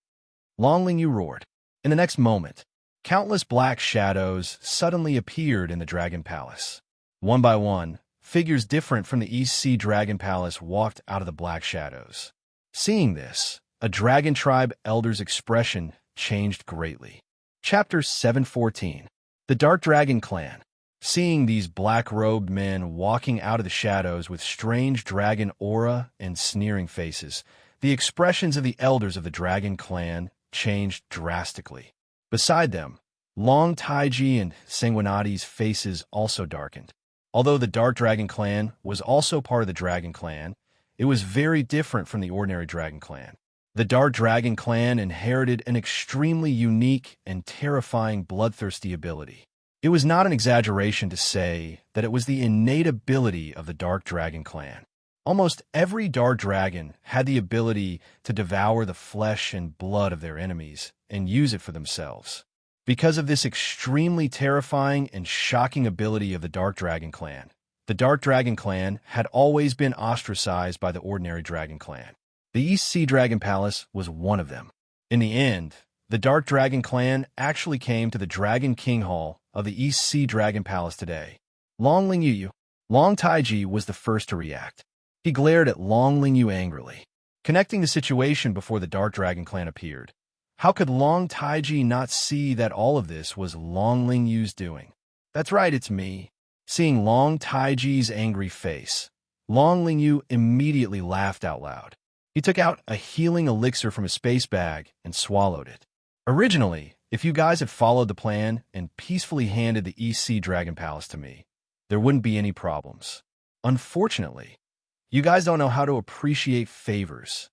Long Lingyu roared. In the next moment, countless black shadows suddenly appeared in the Dragon Palace. One by one, figures different from the East Sea Dragon Palace walked out of the black shadows. Seeing this, a Dragon Tribe elder's expression changed greatly. Chapter 714. The Dark Dragon Clan. Seeing these black-robed men walking out of the shadows with strange dragon aura and sneering faces, the expressions of the elders of the Dragon Clan changed drastically. Beside them, Long Taiji and Sanguinati's faces also darkened. Although the Dark Dragon Clan was also part of the Dragon Clan, it was very different from the ordinary Dragon Clan. The Dark Dragon Clan inherited an extremely unique and terrifying bloodthirsty ability. It was not an exaggeration to say that it was the innate ability of the Dark Dragon Clan. Almost every Dark Dragon had the ability to devour the flesh and blood of their enemies and use it for themselves. Because of this extremely terrifying and shocking ability of the Dark Dragon Clan, the Dark Dragon Clan had always been ostracized by the ordinary Dragon Clan. The East Sea Dragon Palace was one of them. In the end, the Dark Dragon Clan actually came to the Dragon King Hall of the East Sea Dragon Palace today. Long Lingyu, Long Taiji was the first to react. He glared at Long Lingyu angrily, connecting the situation before the Dark Dragon Clan appeared. How could Long Taiji not see that all of this was Long Lingyu's doing? That's right, it's me. Seeing Long Taiji's angry face, Long Lingyu immediately laughed out loud. He took out a healing elixir from his space bag and swallowed it. Originally, if you guys had followed the plan and peacefully handed the East Sea Dragon Palace to me, there wouldn't be any problems. Unfortunately, you guys don't know how to appreciate favors.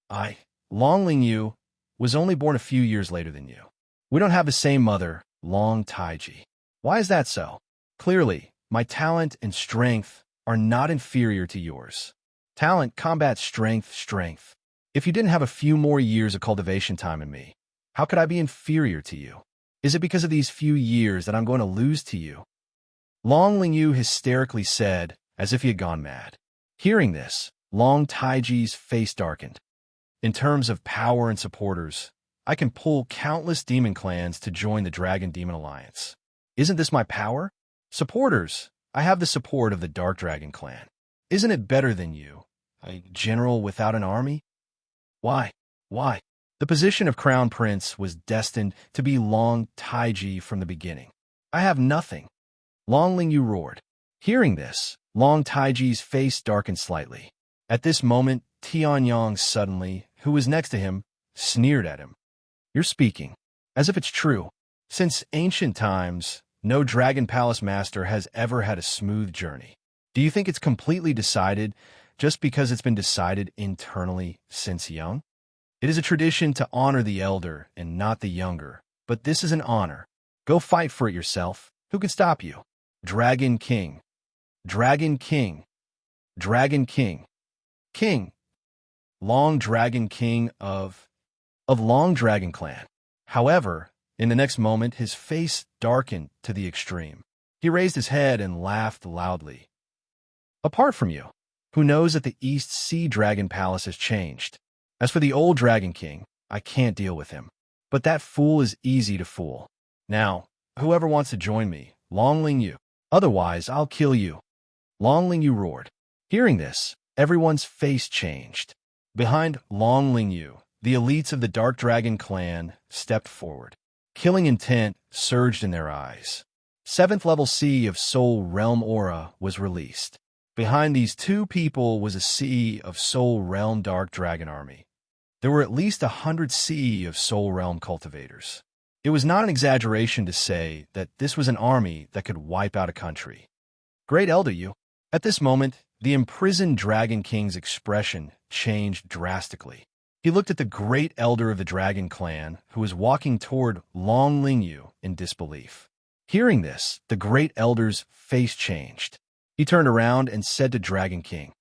Long Lingyu, was only born a few years later than you. We don't have the same mother, Long Taiji. Why is that so? Clearly, my talent and strength are not inferior to yours. Talent combats strength. If you didn't have a few more years of cultivation time in me, how could I be inferior to you? Is it because of these few years that I'm going to lose to you? Long Lingyu hysterically said, as if he had gone mad. Hearing this, Long Taiji's face darkened. In terms of power and supporters, I can pull countless demon clans to join the Dragon Demon Alliance. Isn't this my power? Supporters, I have the support of the Dark Dragon Clan. Isn't it better than you, a general without an army? Why? The position of Crown Prince was destined to be Long Taiji from the beginning. I have nothing. Long Lingyu roared. Hearing this, Long Taiji's face darkened slightly. At this moment, Tianyang suddenly, who was next to him, sneered at him. You're speaking as if it's true. Since ancient times, no Dragon Palace master has ever had a smooth journey. Do you think it's completely decided just because it's been decided internally since young? It is a tradition to honor the elder and not the younger, but this is an honor. Go fight for it yourself. Who can stop you? Dragon King. Dragon King. Dragon King. King. Long Dragon King of Long Dragon Clan. However, in the next moment, his face darkened to the extreme. He raised his head and laughed loudly. Apart from you, who knows that the East Sea Dragon Palace has changed? As for the old Dragon King, I can't deal with him. But that fool is easy to fool. Now, whoever wants to join me, Long Lingyu. Otherwise, I'll kill you. Long Lingyu roared. Hearing this, everyone's face changed. Behind Long Lingyu, the elites of the Dark Dragon Clan stepped forward. Killing intent surged in their eyes. 7th level C of Soul Realm Aura was released. Behind these two people was a C of Soul Realm Dark Dragon Army. There were at least 100 C of Soul Realm cultivators. It was not an exaggeration to say that this was an army that could wipe out a country. Great Elder you. At this moment, the imprisoned Dragon King's expression changed drastically. He looked at the great elder of the Dragon Clan, who was walking toward Long Lingyu in disbelief. Hearing this, the great elder's face changed. He turned around and said to Dragon King,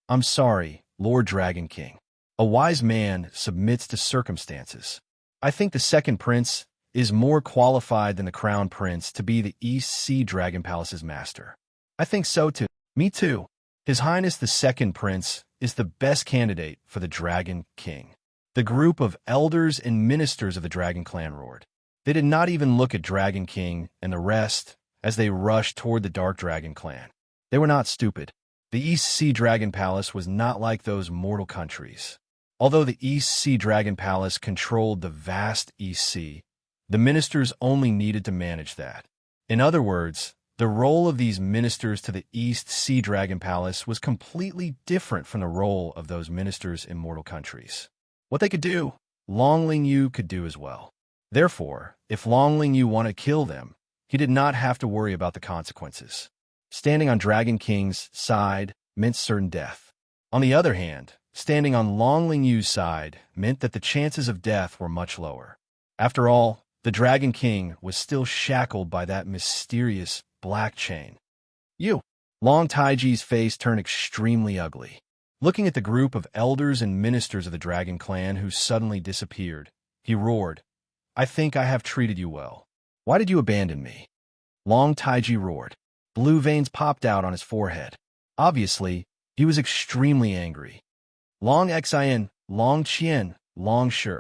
I'm sorry, Lord Dragon King. A wise man submits to circumstances. I think the second prince is more qualified than the crown prince to be the East Sea Dragon Palace's master. I think so too. Me too. His Highness the second prince is the best candidate for the Dragon King. The group of elders and ministers of the Dragon Clan roared. They did not even look at Dragon King and the rest as they rushed toward the Dark Dragon Clan. They were not stupid. The East Sea Dragon Palace was not like those mortal countries. Although the East Sea Dragon Palace controlled the vast East Sea, the ministers only needed to manage that. In other words, the role of these ministers to the East Sea Dragon Palace was completely different from the role of those ministers in mortal countries. What they could do, Long Lingyu could do as well. Therefore, if Long Lingyu wanted to kill them, he did not have to worry about the consequences. Standing on Dragon King's side meant certain death. On the other hand, standing on Long Lingyu's side meant that the chances of death were much lower. After all, the Dragon King was still shackled by that mysterious black chain. Long Taiji's face turned extremely ugly. Looking at the group of elders and ministers of the Dragon Clan who suddenly disappeared, he roared, I think I have treated you well. Why did you abandon me? Long Taiji roared. Blue veins popped out on his forehead. Obviously, he was extremely angry. Long Xin, Long Qian, Long Shi.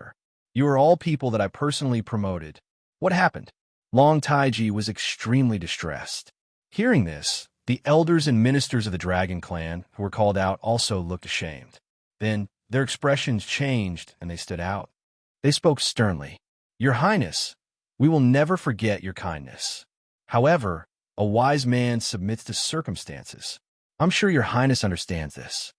You are all people that I personally promoted. What happened? Long Taiji was extremely distressed. Hearing this, the elders and ministers of the Dragon Clan, who were called out, also looked ashamed. Then, their expressions changed and they stood out. They spoke sternly. Your Highness, we will never forget your kindness. However, a wise man submits to circumstances. I'm sure your Highness understands this.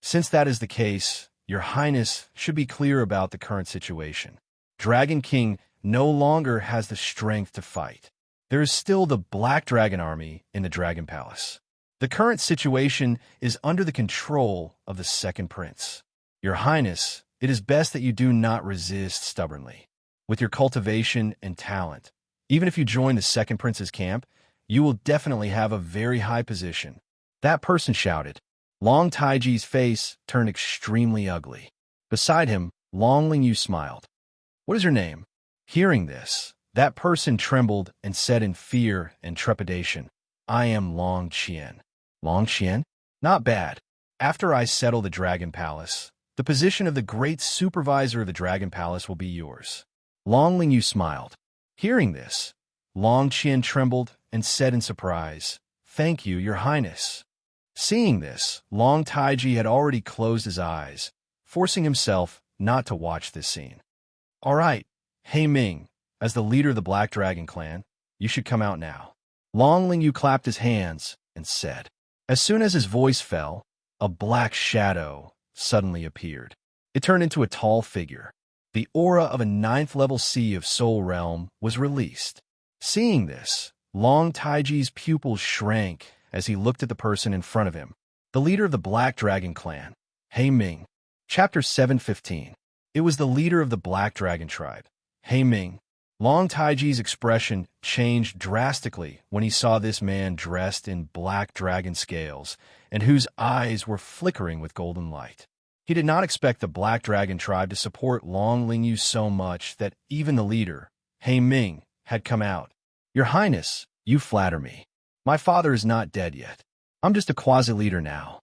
Since that is the case, your Highness should be clear about the current situation. Dragon King no longer has the strength to fight. There is still the Black Dragon Army in the Dragon Palace. The current situation is under the control of the Second Prince. Your Highness, it is best that you do not resist stubbornly. With your cultivation and talent, even if you join the Second Prince's camp, you will definitely have a very high position. That person shouted. Long Taiji's face turned extremely ugly. Beside him, Long Lingyu smiled. What is your name? Hearing this, that person trembled and said in fear and trepidation, I am Long Qian. Long Qian? Not bad. After I settle the Dragon Palace, the position of the great supervisor of the Dragon Palace will be yours. Long Lingyu smiled. Hearing this, Long Qian trembled and said in surprise, Thank you, your Highness. Seeing this, Long Taiji had already closed his eyes, forcing himself not to watch this scene. All right, Hei Ming, as the leader of the Black Dragon Clan, you should come out now. Long Lingyu clapped his hands and said. As soon as his voice fell, a black shadow suddenly appeared. It turned into a tall figure. The aura of a 9th-level sea of Soul Realm was released. Seeing this, Long Taiji's pupils shrank as he looked at the person in front of him, the leader of the Black Dragon Clan, Hei Ming. Chapter 715. It was the leader of the Black Dragon tribe, Hei Ming. Long Taiji's expression changed drastically when he saw this man dressed in black dragon scales and whose eyes were flickering with golden light. He did not expect the Black Dragon tribe to support Long Lingyu so much that even the leader, Hei Ming, had come out. Your Highness, you flatter me. My father is not dead yet. I'm just a quasi-leader now.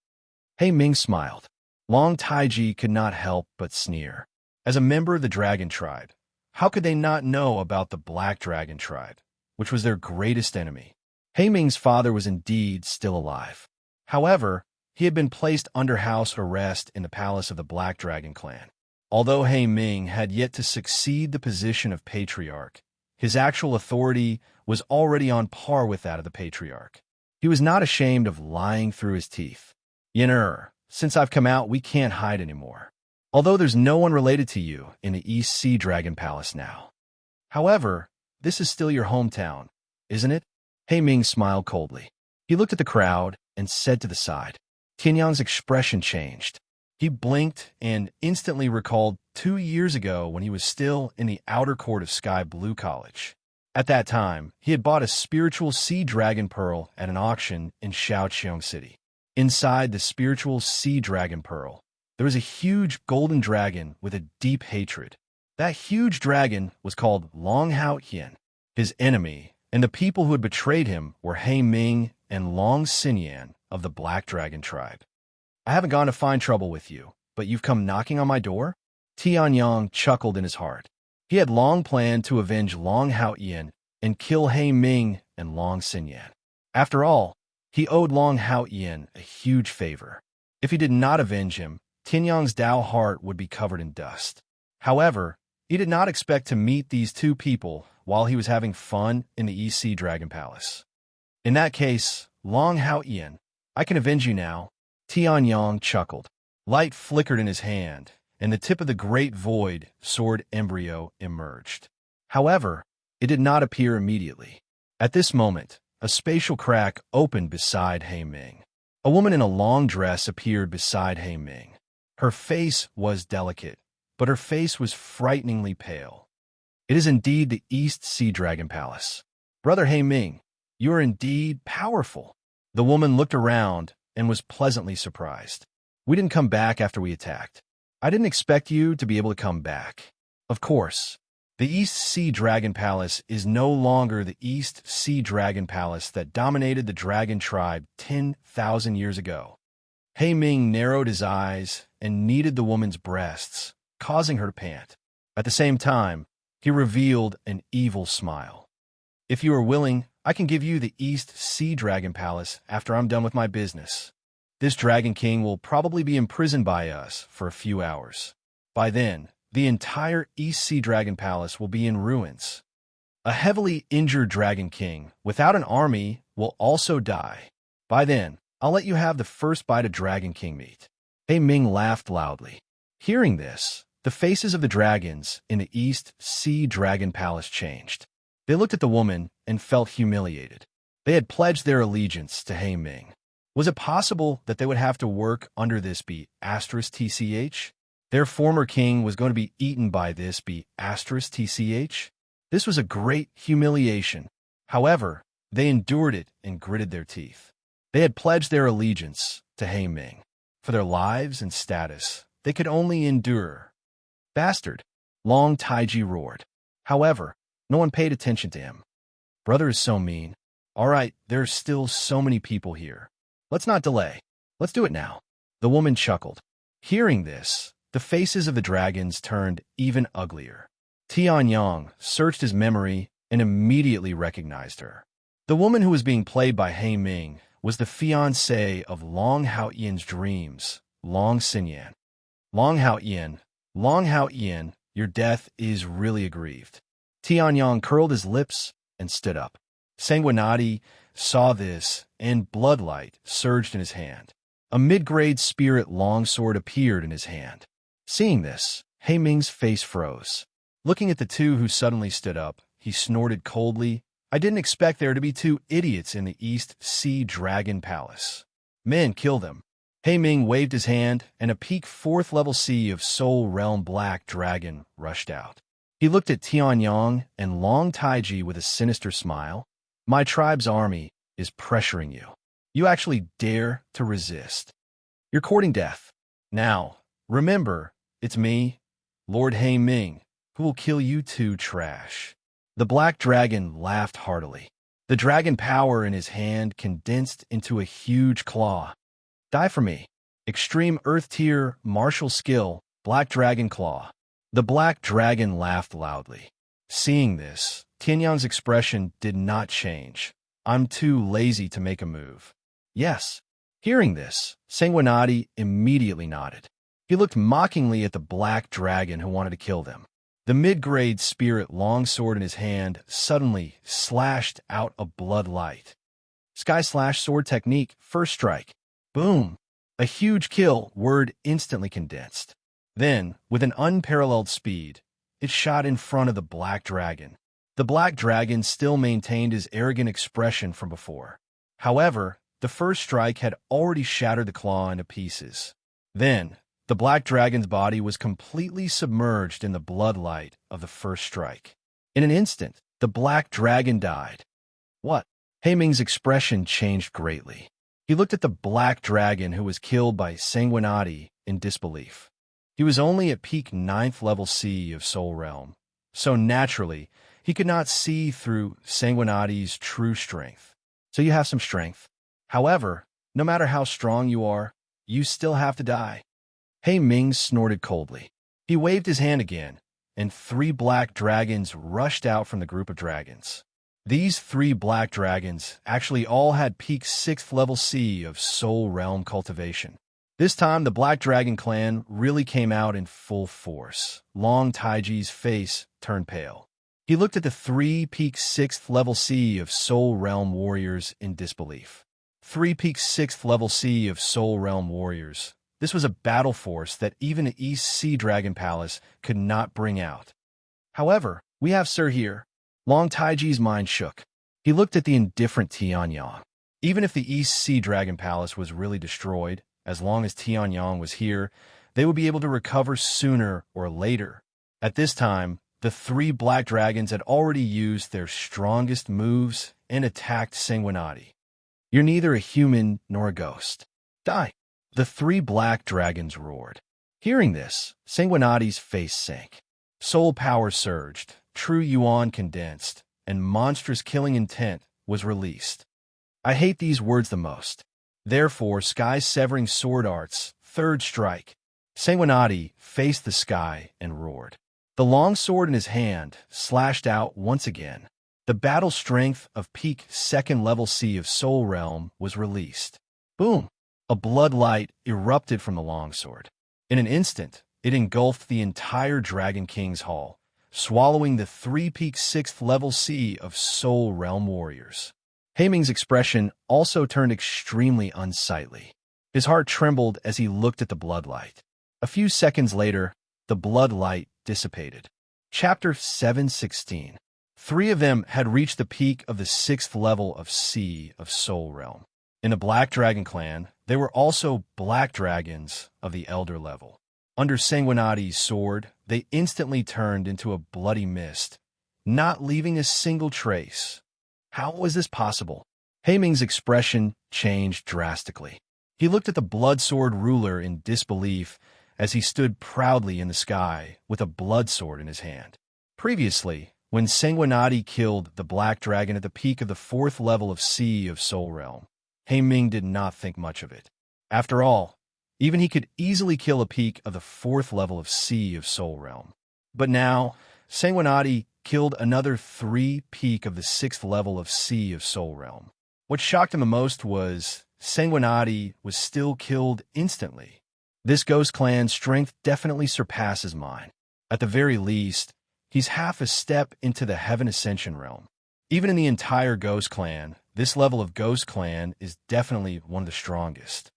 Hei Ming smiled. Long Taiji could not help but sneer. As a member of the Dragon tribe, how could they not know about the Black Dragon tribe, which was their greatest enemy? Hei Ming's father was indeed still alive. However, he had been placed under house arrest in the palace of the Black Dragon clan. Although Hei Ming had yet to succeed the position of patriarch, his actual authority was already on par with that of the patriarch. He was not ashamed of lying through his teeth. Since I've come out, we can't hide anymore. Although there's no one related to you in the East Sea Dragon Palace now. However, this is still your hometown, isn't it? Hei Ming smiled coldly. He looked at the crowd and said to the side. Tianyang's expression changed. He blinked and instantly recalled 2 years ago when he was still in the outer court of Sky Blue College. At that time, he had bought a spiritual sea dragon pearl at an auction in Shaoqiang City. Inside the spiritual sea dragon pearl, there was a huge golden dragon with a deep hatred. That huge dragon was called Long Hao Qian. His enemy and the people who had betrayed him were Hei Ming and Long Xinyan of the Black Dragon tribe. I haven't gone to find trouble with you, but you've come knocking on my door? Tianyang chuckled in his heart. He had long planned to avenge Long Hao Qian and kill Hei Ming and Long Xinyan. After all, he owed Long Hao Qian a huge favor. If he did not avenge him, Tianyang's Dao heart would be covered in dust. However, he did not expect to meet these two people while he was having fun in the East Sea Dragon Palace. In that case, Long Hao Qian, I can avenge you now. Tianyang chuckled. Light flickered in his hand, and the tip of the great void sword embryo emerged. However, it did not appear immediately. At this moment, a spatial crack opened beside Hei Ming. A woman in a long dress appeared beside Hei Ming. Her face was delicate, but her face was frighteningly pale. It is indeed the East Sea Dragon Palace. Brother Hei Ming, you are indeed powerful. The woman looked around and was pleasantly surprised. We didn't come back after we attacked. I didn't expect you to be able to come back. Of course, The East Sea Dragon Palace is no longer the East Sea Dragon Palace that dominated the dragon tribe 10,000 years ago. He Ming narrowed his eyes and kneaded the woman's breasts, causing her to pant. At the same time, he revealed an evil smile. If you are willing, I can give you the East Sea Dragon Palace after I'm done with my business. This Dragon King will probably be imprisoned by us for a few hours. By then, the entire East Sea Dragon Palace will be in ruins. A heavily injured Dragon King without an army will also die. By then, I'll let you have the first bite of Dragon King meat. He Ming laughed loudly. Hearing this, the faces of the dragons in the East Sea Dragon Palace changed. They looked at the woman and felt humiliated. They had pledged their allegiance to He Ming. Was it possible that they would have to work under this *TCH? Their former king was going to be eaten by this *TCH? This was a great humiliation. However, they endured it and gritted their teeth. They had pledged their allegiance to He Ming. For their lives and status, they could only endure. Bastard! Long Taiji roared. However, no one paid attention to him. Brother is so mean. All right, there are still so many people here. Let's not delay. Let's do it now. The woman chuckled. Hearing this, the faces of the dragons turned even uglier. Tianyang searched his memory and immediately recognized her. The woman who was being played by He Ming was the fiancée of Long Haoyan's dreams, Long Xinyan. Long Haoyan, your death is really aggrieved. Tianyang curled his lips and stood up. Sanguinati saw this, and bloodlight surged in his hand. A mid-grade spirit longsword appeared in his hand. Seeing this, He Ming's face froze. Looking at the two who suddenly stood up, he snorted coldly, I didn't expect there to be two idiots in the East Sea Dragon Palace. Men, kill them. He Ming waved his hand, and a peak 4th level sea of Soul Realm Black Dragon rushed out. He looked at Tianyang and Long Taiji with a sinister smile. My tribe's army is pressuring you. You actually dare to resist. You're courting death. Now, remember, it's me, Lord He Ming, who will kill you two trash. The black dragon laughed heartily. The dragon power in his hand condensed into a huge claw. Die for me. Extreme Earth Tier Martial Skill, Black Dragon Claw. The black dragon laughed loudly. Seeing this, Tianyang's expression did not change. I'm too lazy to make a move. Yes. Hearing this, Sanguinati immediately nodded. He looked mockingly at the black dragon who wanted to kill them. The mid-grade spirit longsword in his hand suddenly slashed out a blood light. Sky Slash Sword Technique, First Strike. Boom! A huge kill word instantly condensed. Then, with an unparalleled speed, it shot in front of the black dragon. The black dragon still maintained his arrogant expression from before. However, the first strike had already shattered the claw into pieces. Then, the black dragon's body was completely submerged in the bloodlight of the first strike. In an instant, the black dragon died. What? He Ming's expression changed greatly. He looked at the black dragon who was killed by Sanguinati in disbelief. He was only at peak 9th level C of Soul Realm, so naturally, he could not see through Sanguinati's true strength. So you have some strength. However, no matter how strong you are, you still have to die. He Ming snorted coldly. He waved his hand again, and 3 black dragons rushed out from the group of dragons. These 3 black dragons actually all had peak 6th level C of Soul Realm cultivation. This time, the Black Dragon clan really came out in full force. Long Taiji's face turned pale. He looked at the 3 peak 6th level C of Soul Realm warriors in disbelief. 3 peak 6th level C of Soul Realm warriors. This was a battle force that even the East Sea Dragon Palace could not bring out. However, we have Sir here. Long Taiji's mind shook. He looked at the indifferent Tianyang. Even if the East Sea Dragon Palace was really destroyed, as long as Tianyang was here, they would be able to recover sooner or later. At this time, the 3 black dragons had already used their strongest moves and attacked Sanguinati. You're neither a human nor a ghost. Die! The 3 black dragons roared. Hearing this, Sanguinati's face sank. Soul power surged, true yuan condensed, and monstrous killing intent was released. I hate these words the most. Therefore, sky-severing sword arts, third strike. Sanguinati faced the sky and roared. The long sword in his hand slashed out once again. The battle strength of peak second-level C of Soul Realm was released. Boom! A blood light erupted from the longsword. In an instant, it engulfed the entire Dragon King's hall, swallowing the 3-peak 6th-level C of Soul Realm warriors. Haiming's expression also turned extremely unsightly. His heart trembled as he looked at the bloodlight. A few seconds later, the bloodlight dissipated. Chapter 716. 3 of them had reached the peak of the 6th level of C of Soul Realm. In the Black Dragon clan, they were also Black Dragons of the Elder level. Under Sanguinati's sword, they instantly turned into a bloody mist, not leaving a single trace. How was this possible? Haiming's expression changed drastically. He looked at the bloodsword ruler in disbelief as he stood proudly in the sky with a bloodsword in his hand. Previously, when Sanguinati killed the Black Dragon at the peak of the 4th level of C of Soul Realm, Haiming did not think much of it. After all, even he could easily kill a peak of the 4th level of C of Soul Realm. But now, Sanguinati killed another 3 peak of the 6th level of C of Soul Realm. What shocked him the most was Sanguinati was still killed instantly. This Ghost Clan's strength definitely surpasses mine. At the very least, he's half a step into the Heaven Ascension realm. Even in the entire Ghost Clan, this level of Ghost Clan is definitely one of the strongest.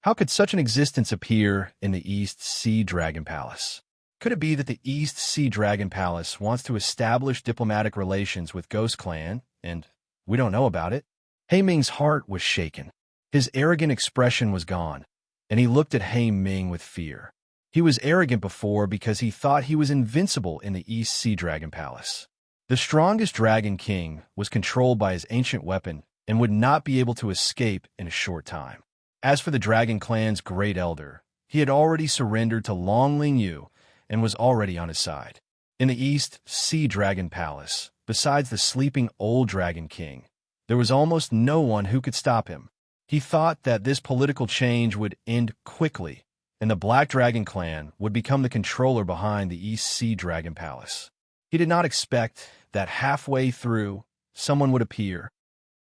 How could such an existence appear in the East Sea Dragon Palace? Could it be that the East Sea Dragon Palace wants to establish diplomatic relations with Ghost Clan, and we don't know about it? Haiming's heart was shaken. His arrogant expression was gone, and he looked at Haiming with fear. He was arrogant before because he thought he was invincible in the East Sea Dragon Palace. The strongest Dragon King was controlled by his ancient weapon and would not be able to escape in a short time. As for the Dragon Clan's Great Elder, he had already surrendered to Long Ling Yu and was already on his side. In the East Sea Dragon Palace, besides the sleeping old Dragon King, there was almost no one who could stop him. He thought that this political change would end quickly, and the Black Dragon Clan would become the controller behind the East Sea Dragon Palace. He did not expect that halfway through, someone would appear.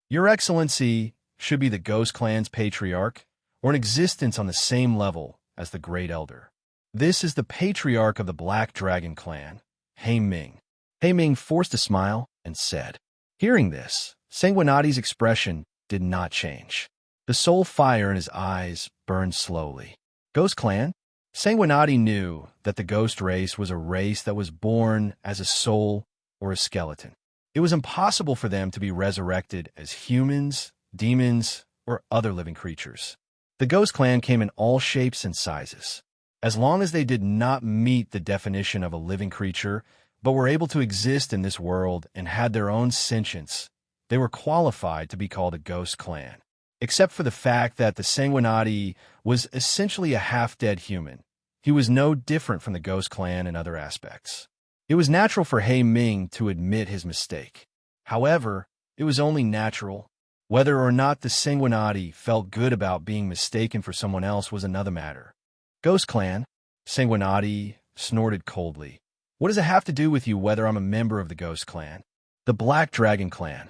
Your Excellency should be the Ghost Clan's patriarch, or an existence on the same level as the Great Elder. This is the patriarch of the Black Dragon Clan, Haiming. Haiming forced a smile and said. Hearing this, Sanguinati's expression did not change. The soul fire in his eyes burned slowly. Ghost Clan? Sanguinati knew that the ghost race was a race that was born as a soul or a skeleton. It was impossible for them to be resurrected as humans, demons, or other living creatures. The Ghost Clan came in all shapes and sizes. As long as they did not meet the definition of a living creature, but were able to exist in this world and had their own sentience, they were qualified to be called a Ghost Clan. Except for the fact that the Sanguinati was essentially a half-dead human. He was no different from the Ghost Clan in other aspects. It was natural for Haiming to admit his mistake. However, it was only natural. Whether or not the Sanguinati felt good about being mistaken for someone else was another matter. Ghost Clan? Sanguinati snorted coldly. What does it have to do with you whether I'm a member of the Ghost Clan? The Black Dragon Clan.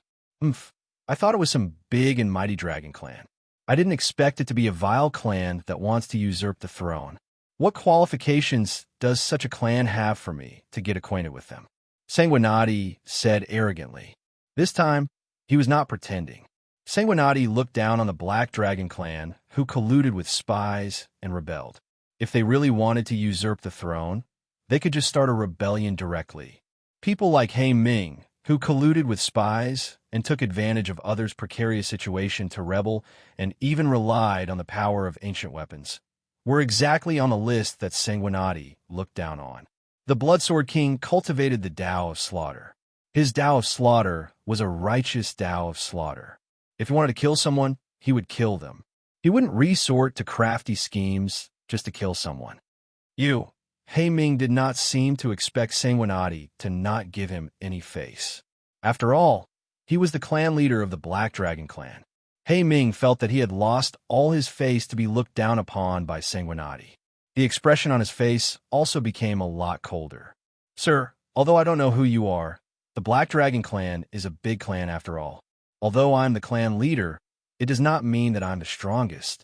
I thought it was some big and mighty dragon clan. I didn't expect it to be a vile clan that wants to usurp the throne. What qualifications does such a clan have for me to get acquainted with them? Sanguinati said arrogantly. This time, he was not pretending. Sanguinati looked down on the Black Dragon Clan, who colluded with spies and rebelled. If they really wanted to usurp the throne, they could just start a rebellion directly. People like Haiming, who colluded with spies and took advantage of others' precarious situation to rebel and even relied on the power of ancient weapons, were exactly on the list that Sanguinati looked down on. The Bloodsword King cultivated the Tao of Slaughter. His Tao of Slaughter was a righteous Tao of Slaughter. If he wanted to kill someone, he would kill them. He wouldn't resort to crafty schemes just to kill someone. You He Ming did not seem to expect Sanguinati to not give him any face. After all, he was the clan leader of the Black Dragon clan. He Ming felt that he had lost all his face to be looked down upon by Sanguinati. The expression on his face also became a lot colder. Sir, although I don't know who you are, the Black Dragon clan is a big clan after all. Although I'm the clan leader, it does not mean that I'm the strongest.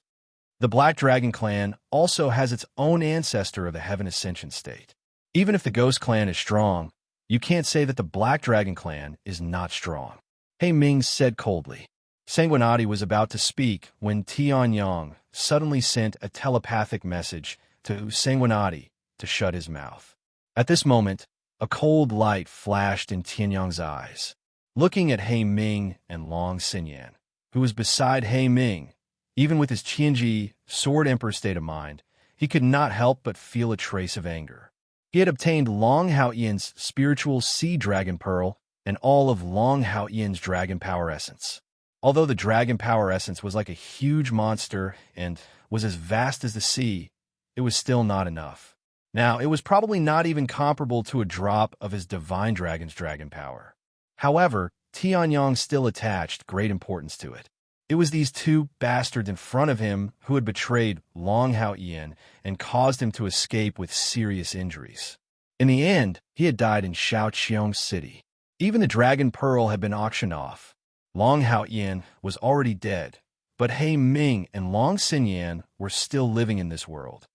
The Black Dragon clan also has its own ancestor of the Heaven Ascension state. Even if the Ghost clan is strong, you can't say that the Black Dragon clan is not strong. He Ming said coldly. Sanguinati was about to speak when Tianyang suddenly sent a telepathic message to Sanguinati to shut his mouth. At this moment, a cold light flashed in Tianyang's eyes. Looking at He Ming and Long Xinyan, who was beside He Ming, even with his Qianji Sword Emperor state of mind, he could not help but feel a trace of anger. He had obtained Long Haoyan's spiritual Sea Dragon Pearl and all of Long Haoyan's Dragon Power Essence. Although the Dragon Power Essence was like a huge monster and was as vast as the sea, it was still not enough. Now, it was probably not even comparable to a drop of his Divine Dragon's Dragon Power. However, Tianyang still attached great importance to it. It was these two bastards in front of him who had betrayed Long Haoyan and caused him to escape with serious injuries. In the end, he had died in Shaoqiong City. Even the Dragon Pearl had been auctioned off. Long Haoyan was already dead, but He Ming and Long Xinyan were still living in this world.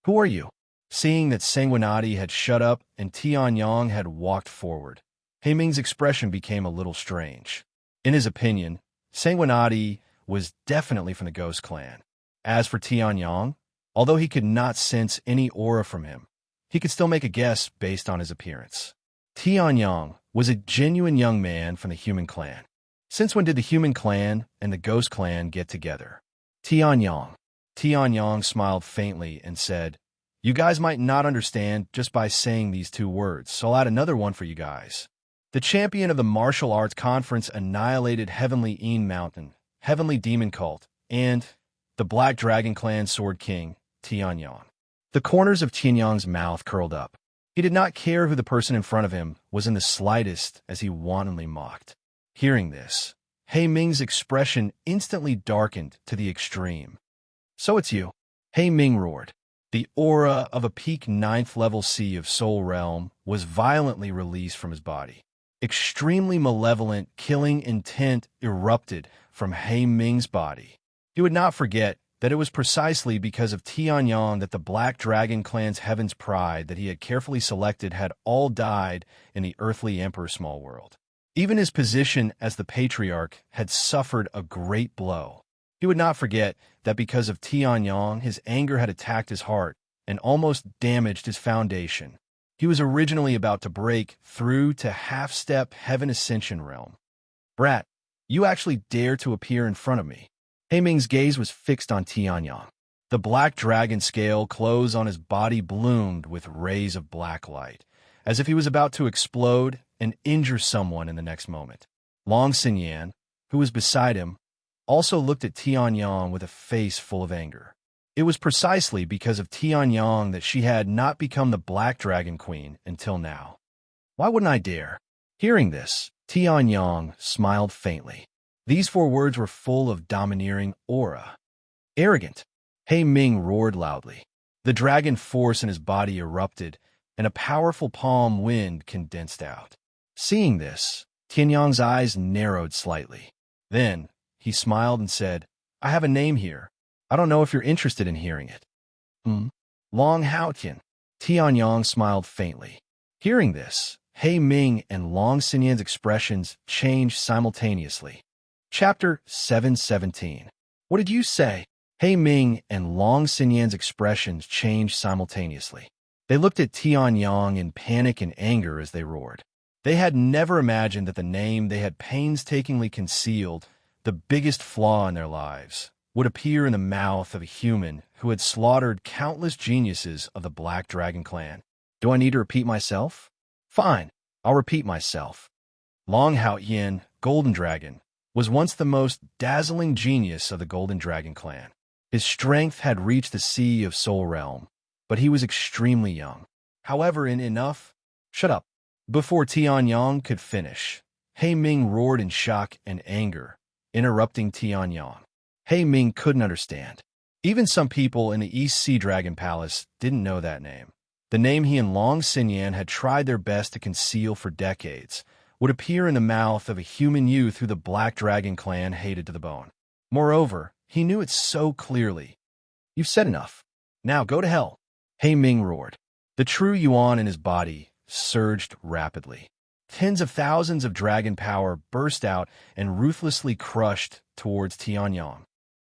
Who are you? Seeing that Sanguinati had shut up and Tianyang had walked forward, He Ming's expression became a little strange. In his opinion, Sanguinati was definitely from the Ghost clan. As for Tianyang, although he could not sense any aura from him, he could still make a guess based on his appearance. Tianyang was a genuine young man from the human clan. Since when did the human clan and the Ghost clan get together? Tianyang. Tianyang smiled faintly and said, "You guys might not understand just by saying these two words, so I'll add another one for you guys. The champion of the martial arts conference annihilated Heavenly Een Mountain, Heavenly Demon Cult, and the Black Dragon Clan Sword King, Tianyang." The corners of Tianyang's mouth curled up. He did not care who the person in front of him was in the slightest as he wantonly mocked. Hearing this, He Ming's expression instantly darkened to the extreme. "So it's you," He Ming roared. The aura of a peak 9th level sea of Soul Realm was violently released from his body. Extremely malevolent, killing intent erupted from He Ming's body. He would not forget that it was precisely because of Tianyang that the Black Dragon clan's Heaven's Pride that he had carefully selected had all died in the earthly Emperor Small World. Even his position as the Patriarch had suffered a great blow. He would not forget that because of Tianyang, his anger had attacked his heart and almost damaged his foundation. He was originally about to break through to half-step Heaven Ascension realm. "Brat, you actually dare to appear in front of me." He Ming's gaze was fixed on Tianyang. The black dragon scale clothes on his body bloomed with rays of black light, as if he was about to explode and injure someone in the next moment. Long Xinyan, who was beside him, also looked at Tianyang with a face full of anger. It was precisely because of Tianyang that she had not become the Black Dragon Queen until now. "Why wouldn't I dare?" Hearing this, Tianyang smiled faintly. These 4 words were full of domineering aura. "Arrogant!" He Ming roared loudly. The dragon force in his body erupted, and a powerful palm wind condensed out. Seeing this, Tianyang's eyes narrowed slightly. Then, he smiled and said, "I have a name here. I don't know if you're interested in hearing it." Long Haotian. Tianyang smiled faintly. Hearing this, He Ming and Long Xinyan's expressions changed simultaneously. Chapter 717. What did you say? He Ming and Long Xinyan's expressions changed simultaneously. They looked at Tianyang in panic and anger as they roared. They had never imagined that the name they had painstakingly concealed, the biggest flaw in their lives, would appear in the mouth of a human who had slaughtered countless geniuses of the Black Dragon clan. Do I need to repeat myself? Fine, I'll repeat myself. Long Haoyan, Golden Dragon, was once the most dazzling genius of the Golden Dragon clan. His strength had reached the sea of Soul Realm. but he was extremely young. However, in enough... Shut up. Before Tianyang could finish, He Ming roared in shock and anger, interrupting Tianyang. He Ming couldn't understand. Even some people in the East Sea Dragon Palace didn't know that name. The name he and Long Xinyan had tried their best to conceal for decades would appear in the mouth of a human youth who the Black Dragon clan hated to the bone. Moreover, he knew it so clearly. You've said enough. Now go to hell. He Ming roared. The true yuan in his body surged rapidly. Tens of thousands of dragon power burst out and ruthlessly crushed towards Tianyang.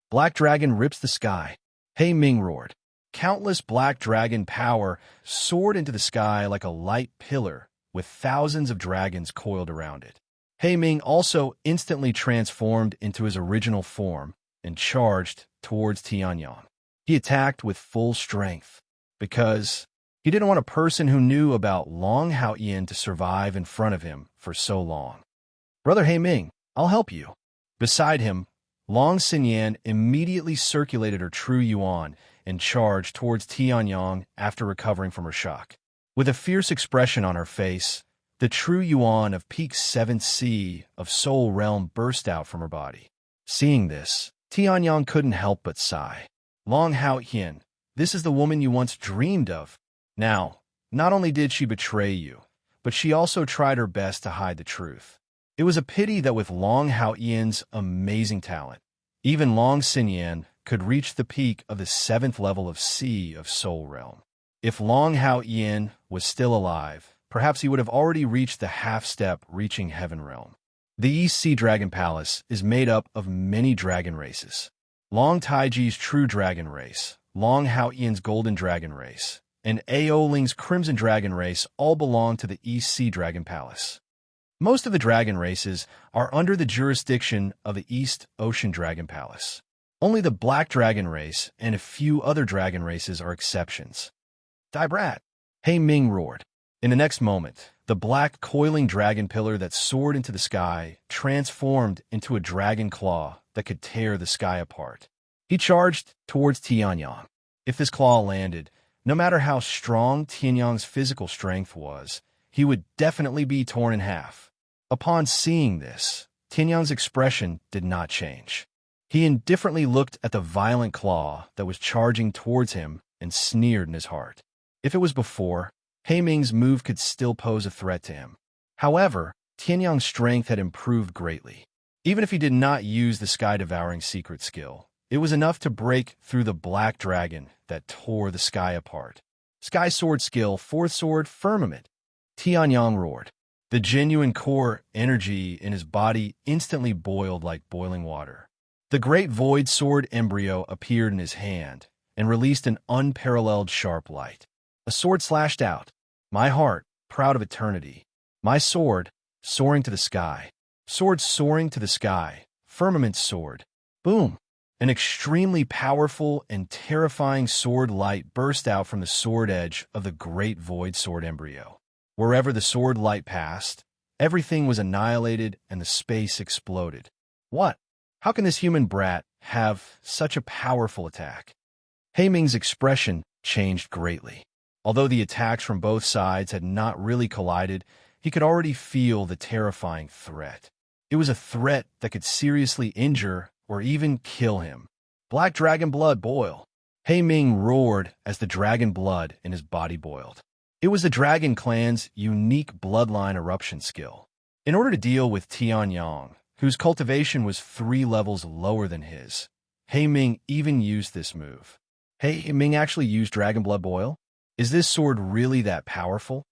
Black Dragon rips the sky. He Ming roared. Countless black dragon power soared into the sky like a light pillar, with thousands of dragons coiled around it. He Ming also instantly transformed into his original form and charged towards Tianyang. He attacked with full strength, because he didn't want a person who knew about Long Haoyan to survive in front of him for so long. Brother He Ming, I'll help you. Beside him, Long Xinyan immediately circulated her true yuan and charged towards Tianyang after recovering from her shock. With a fierce expression on her face, the true yuan of peak 7th sea of Soul Realm burst out from her body. Seeing this, Tianyang couldn't help but sigh. Long Haoyan, this is the woman you once dreamed of. Now, not only did she betray you, but she also tried her best to hide the truth. It was a pity that with Long Haoyan's amazing talent, even Long Xinyan could reach the peak of the 7th level of Sea of Soul Realm. If Long Haoyan was still alive, perhaps he would have already reached the half-step reaching Heaven Realm. The East Sea Dragon Palace is made up of many dragon races. Long Taiji's True Dragon Race, Long Haoyan's Golden Dragon Race, and Aoling's Crimson Dragon Race all belong to the East Sea Dragon Palace. Most of the dragon races are under the jurisdiction of the East Ocean Dragon Palace. Only the Black Dragon Race and a few other dragon races are exceptions. Die brat! He Ming roared. In the next moment, the black coiling dragon pillar that soared into the sky transformed into a dragon claw that could tear the sky apart. He charged towards Tianyang. If this claw landed, no matter how strong Tianyang's physical strength was, he would definitely be torn in half. Upon seeing this, Tianyang's expression did not change. He indifferently looked at the violent claw that was charging towards him and sneered in his heart. If it was before, He Ming's move could still pose a threat to him. However, Tianyang's strength had improved greatly. Even if he did not use the sky-devouring secret skill, it was enough to break through the black dragon that tore the sky apart. Sky Sword Skill, 4th Sword, Firmament. Tianyang roared. The genuine core energy in his body instantly boiled like boiling water. The great void sword embryo appeared in his hand and released an unparalleled sharp light. A sword slashed out. My heart, proud of eternity. My sword, soaring to the sky. Sword soaring to the sky. Firmament sword. Boom! An extremely powerful and terrifying sword light burst out from the sword edge of the great void sword embryo. Wherever the sword light passed, everything was annihilated and the space exploded. What? How can this human brat have such a powerful attack? He Ming's expression changed greatly. Although the attacks from both sides had not really collided, he could already feel the terrifying threat. It was a threat that could seriously injure or even kill him. Black dragon blood boil. He Ming roared as the dragon blood in his body boiled. It was the Dragon Clan's unique bloodline eruption skill. In order to deal with Tianyang, whose cultivation was 3 levels lower than his, He Ming even used this move. He Ming actually used Dragon Blood Boil? Is this sword really that powerful?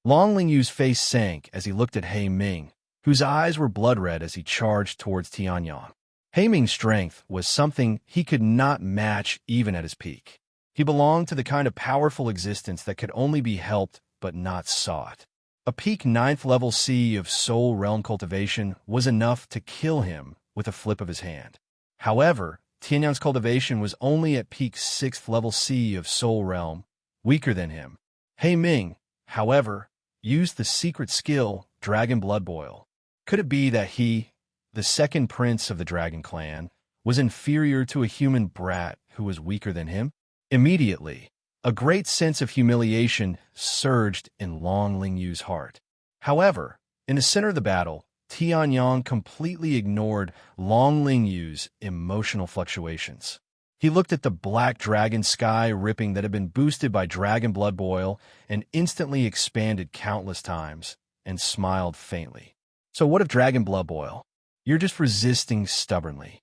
Long Ling Yu's face sank as he looked at He Ming, whose eyes were blood red as he charged towards Tianyang. He Ming's strength was something he could not match even at his peak. He belonged to the kind of powerful existence that could only be helped but not sought. A peak 9th level sea of Soul Realm cultivation was enough to kill him with a flip of his hand. However, Tianyang's cultivation was only at peak 6th level sea of Soul Realm, weaker than him. He Ming, however, used the secret skill Dragon Blood Boil. Could it be that he, the second prince of the Dragon Clan, was inferior to a human brat who was weaker than him? Immediately, A great sense of humiliation surged in Long Lingyu's heart. However, in the center of the battle, Tianyong completely ignored Long Lingyu's emotional fluctuations. He looked at the black dragon sky ripping that had been boosted by dragon blood boil and instantly expanded countless times, and smiled faintly. So what if dragon blood boil? You're just resisting stubbornly.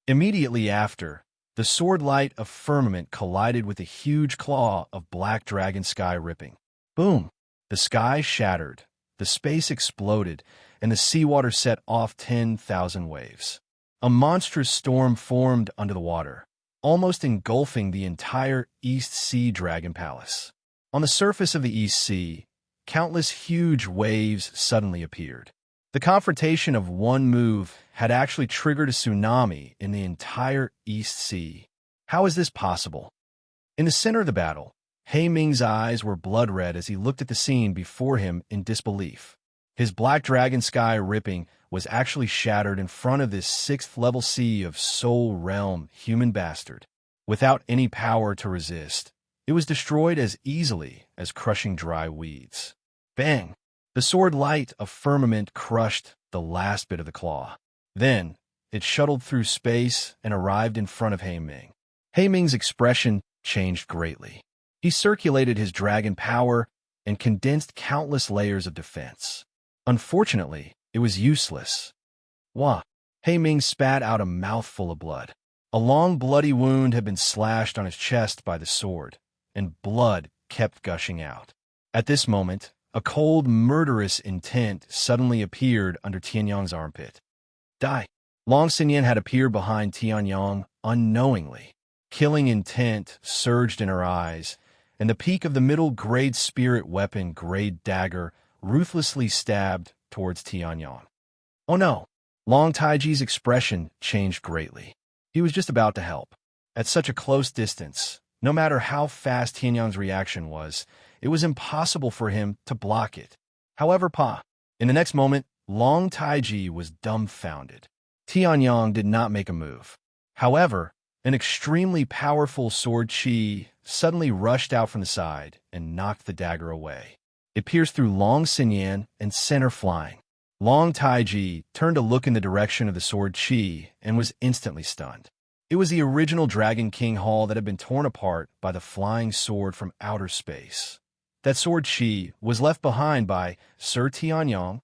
Immediately after, the sword light of firmament collided with a huge claw of black dragon sky ripping. Boom! The sky shattered, the space exploded, and the seawater set off 10,000 waves. A monstrous storm formed under the water, almost engulfing the entire East Sea Dragon Palace. On the surface of the East Sea, countless huge waves suddenly appeared. The confrontation of one move had actually triggered a tsunami in the entire East Sea. How is this possible? In the center of the battle, He Ming's eyes were blood red as he looked at the scene before him in disbelief. His black dragon sky ripping was actually shattered in front of this 6th-level sea of Soul Realm human bastard. Without any power to resist, it was destroyed as easily as crushing dry weeds. Bang! The sword light of firmament crushed the last bit of the claw. Then, it shuttled through space and arrived in front of He Ming. He Ming's expression changed greatly. He circulated his dragon power and condensed countless layers of defense. Unfortunately, it was useless. Wah! He Ming spat out a mouthful of blood. A long bloody wound had been slashed on his chest by the sword, and blood kept gushing out. At this moment, a cold, murderous intent suddenly appeared under Tianyong's armpit. Die! Long Xinyan had appeared behind Tianyong unknowingly. Killing intent surged in her eyes, and the peak of the middle-grade spirit weapon grade dagger ruthlessly stabbed towards Tianyong. Oh no! Long Taiji's expression changed greatly. He was just about to help. At such a close distance, no matter how fast Tianyong's reaction was, it was impossible for him to block it. However, in the next moment, Long Taiji was dumbfounded. Tianyong did not make a move. However, an extremely powerful sword chi suddenly rushed out from the side and knocked the dagger away. It pierced through Long Xinyan and sent her flying. Long Taiji turned to look in the direction of the sword chi and was instantly stunned. It was the original Dragon King Hall that had been torn apart by the flying sword from outer space. That sword chi was left behind by Sir Tianyong.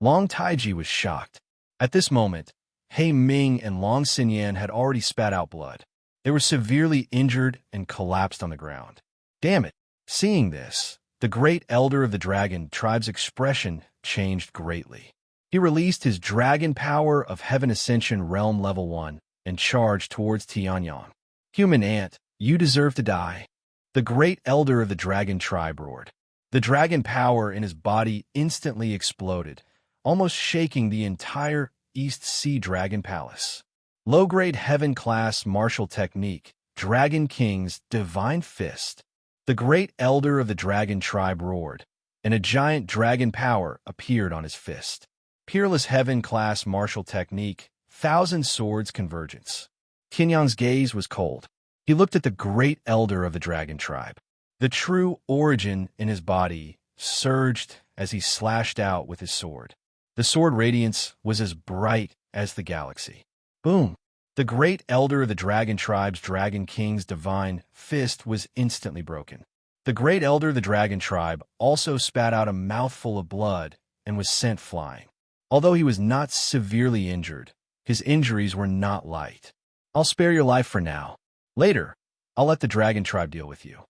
Long Taiji was shocked. At this moment, He Ming and Long Xinyan had already spat out blood. They were severely injured and collapsed on the ground. Damn it! Seeing this, the great elder of the dragon tribe's expression changed greatly. He released his dragon power of Heaven Ascension Realm Level 1 and charged towards Tianyong. Human ant, you deserve to die. The great elder of the dragon tribe roared. The dragon power in his body instantly exploded, almost shaking the entire East Sea Dragon Palace. Low-grade heaven-class martial technique, Dragon King's Divine Fist. The great elder of the dragon tribe roared, and a giant dragon power appeared on his fist. Peerless heaven-class martial technique, Thousand Swords Convergence. Tianyong's gaze was cold. He looked at the great elder of the dragon tribe. The true origin in his body surged as he slashed out with his sword. The sword radiance was as bright as the galaxy. Boom! The great elder of the dragon tribe's Dragon King's divine fist was instantly broken. The great elder of the dragon tribe also spat out a mouthful of blood and was sent flying. Although he was not severely injured, his injuries were not light. I'll spare your life for now. Later, I'll let the dragon tribe deal with you,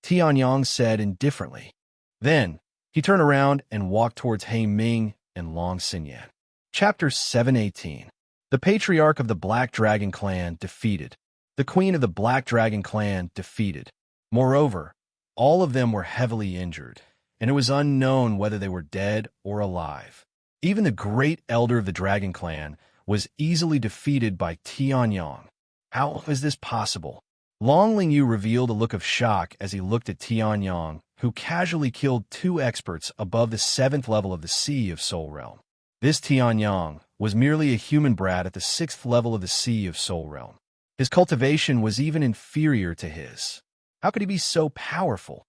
Tianyong said indifferently. Then, he turned around and walked towards He Ming and Long Xinyan. Chapter 718. The Patriarch of the Black Dragon Clan defeated. The Queen of the Black Dragon Clan defeated. Moreover, all of them were heavily injured, and it was unknown whether they were dead or alive. Even the great elder of the Dragon Clan was easily defeated by Tianyong. How is this possible? Long Lingyu revealed a look of shock as he looked at Tianyong, who casually killed 2 experts above the 7th level of the Sea of Soul Realm. This Tianyong was merely a human brat at the 6th level of the Sea of Soul Realm. His cultivation was even inferior to his. How could he be so powerful?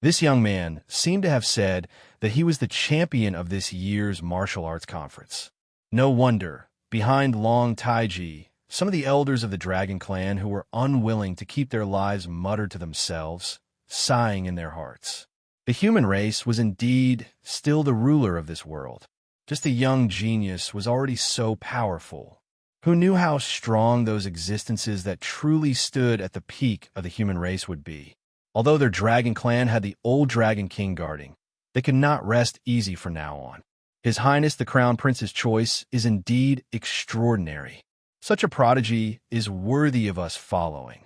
This young man seemed to have said that he was the champion of this year's martial arts conference. No wonder, behind Long Taiji, some of the elders of the Dragon Clan who were unwilling to keep their lives muttered to themselves, sighing in their hearts. The human race was indeed still the ruler of this world. Just a young genius was already so powerful. Who knew how strong those existences that truly stood at the peak of the human race would be? Although their Dragon Clan had the old Dragon King guarding, they could not rest easy from now on. His Highness the Crown Prince's choice is indeed extraordinary. Such a prodigy is worthy of us following,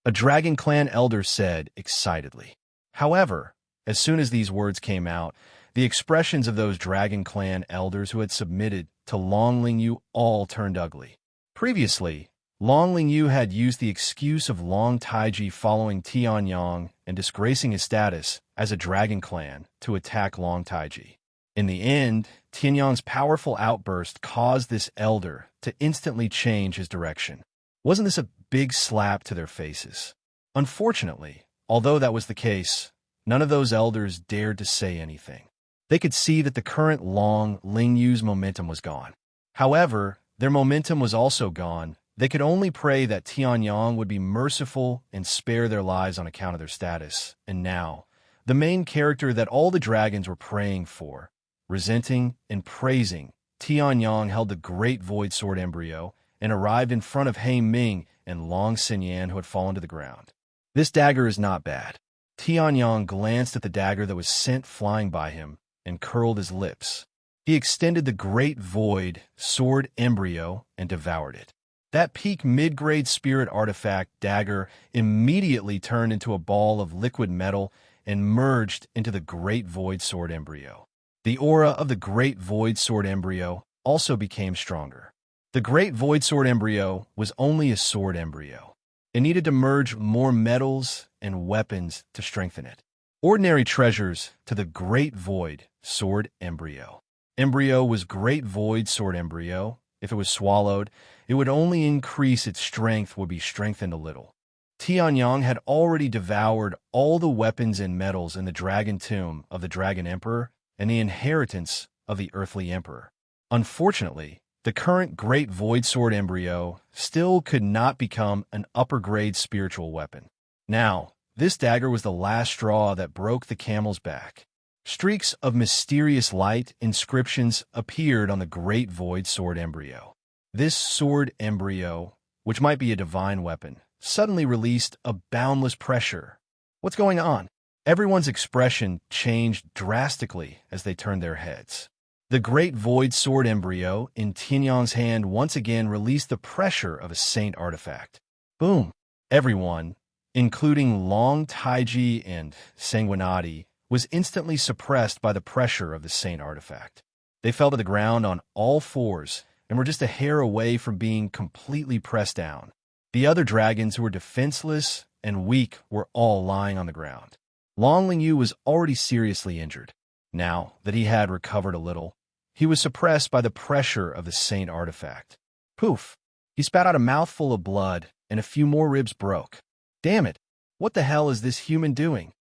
a Dragon Clan elder said excitedly. However, as soon as these words came out, the expressions of those Dragon Clan elders who had submitted to Long Lingyu all turned ugly. Previously, Long Lingyu had used the excuse of Long Taiji following Tianyang and disgracing his status as a Dragon Clan to attack Long Taiji. In the end, Tianyang's powerful outburst caused this elder to instantly change his direction. Wasn't this a big slap to their faces? Unfortunately, although that was the case, none of those elders dared to say anything. They could see that the current Long Lingyu's momentum was gone. However, their momentum was also gone. They could only pray that Tianyang would be merciful and spare their lives on account of their status. And now, the main character that all the dragons were praying for, resenting and praising, Tianyang held the great void sword embryo and arrived in front of He Ming and Long Xinyan, who had fallen to the ground. This dagger is not bad. Tianyang glanced at the dagger that was sent flying by him and curled his lips. He extended the great void sword embryo and devoured it. That peak mid-grade spirit artifact dagger immediately turned into a ball of liquid metal and merged into the great void sword embryo. The aura of the great void sword embryo also became stronger. The great void sword embryo was only a sword embryo. It needed to merge more metals and weapons to strengthen it. Ordinary treasures to the great void sword embryo. Embryo was great void sword embryo. If it was swallowed, it would only increase its strength, would be strengthened a little. Tianyang had already devoured all the weapons and metals in the dragon tomb of the Dragon Emperor and the inheritance of the earthly emperor. Unfortunately, the current great void sword embryo still could not become an upper-grade spiritual weapon. Now, this dagger was the last straw that broke the camel's back. Streaks of mysterious light inscriptions appeared on the great void sword embryo. This sword embryo, which might be a divine weapon, suddenly released a boundless pressure. What's going on? Everyone's expression changed drastically as they turned their heads. The great void sword embryo in Tianyang's hand once again released the pressure of a saint artifact. Boom! Everyone, including Long Taiji and Sanguinati, was instantly suppressed by the pressure of the saint artifact. They fell to the ground on all fours and were just a hair away from being completely pressed down. The other dragons who were defenseless and weak were all lying on the ground. Long Lingyu was already seriously injured. Now that he had recovered a little, he was suppressed by the pressure of the saint artifact. Poof! He spat out a mouthful of blood, and a few more ribs broke. Damn it! What the hell is this human doing?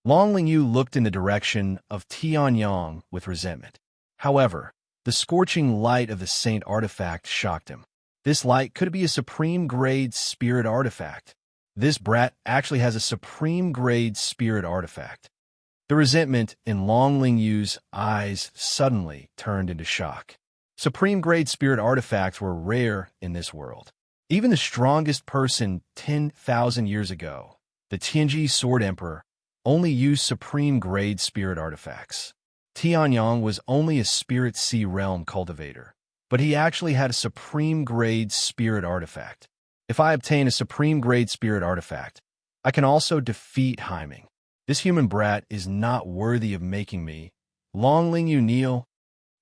Long Lingyu looked in the direction of Tianyang with resentment. However, the scorching light of the saint artifact shocked him. This light could be a supreme-grade spirit artifact. This brat actually has a supreme-grade spirit artifact. The resentment in Long Lingyu's eyes suddenly turned into shock. Supreme-grade spirit artifacts were rare in this world. Even the strongest person 10,000 years ago, the Tianji Sword Emperor, only used supreme-grade spirit artifacts. Tianyang was only a Spirit Sea Realm cultivator, but he actually had a supreme-grade spirit artifact. If I obtain a supreme-grade spirit artifact, I can also defeat He Ming. This human brat is not worthy of making me. Long Lingyu kneel.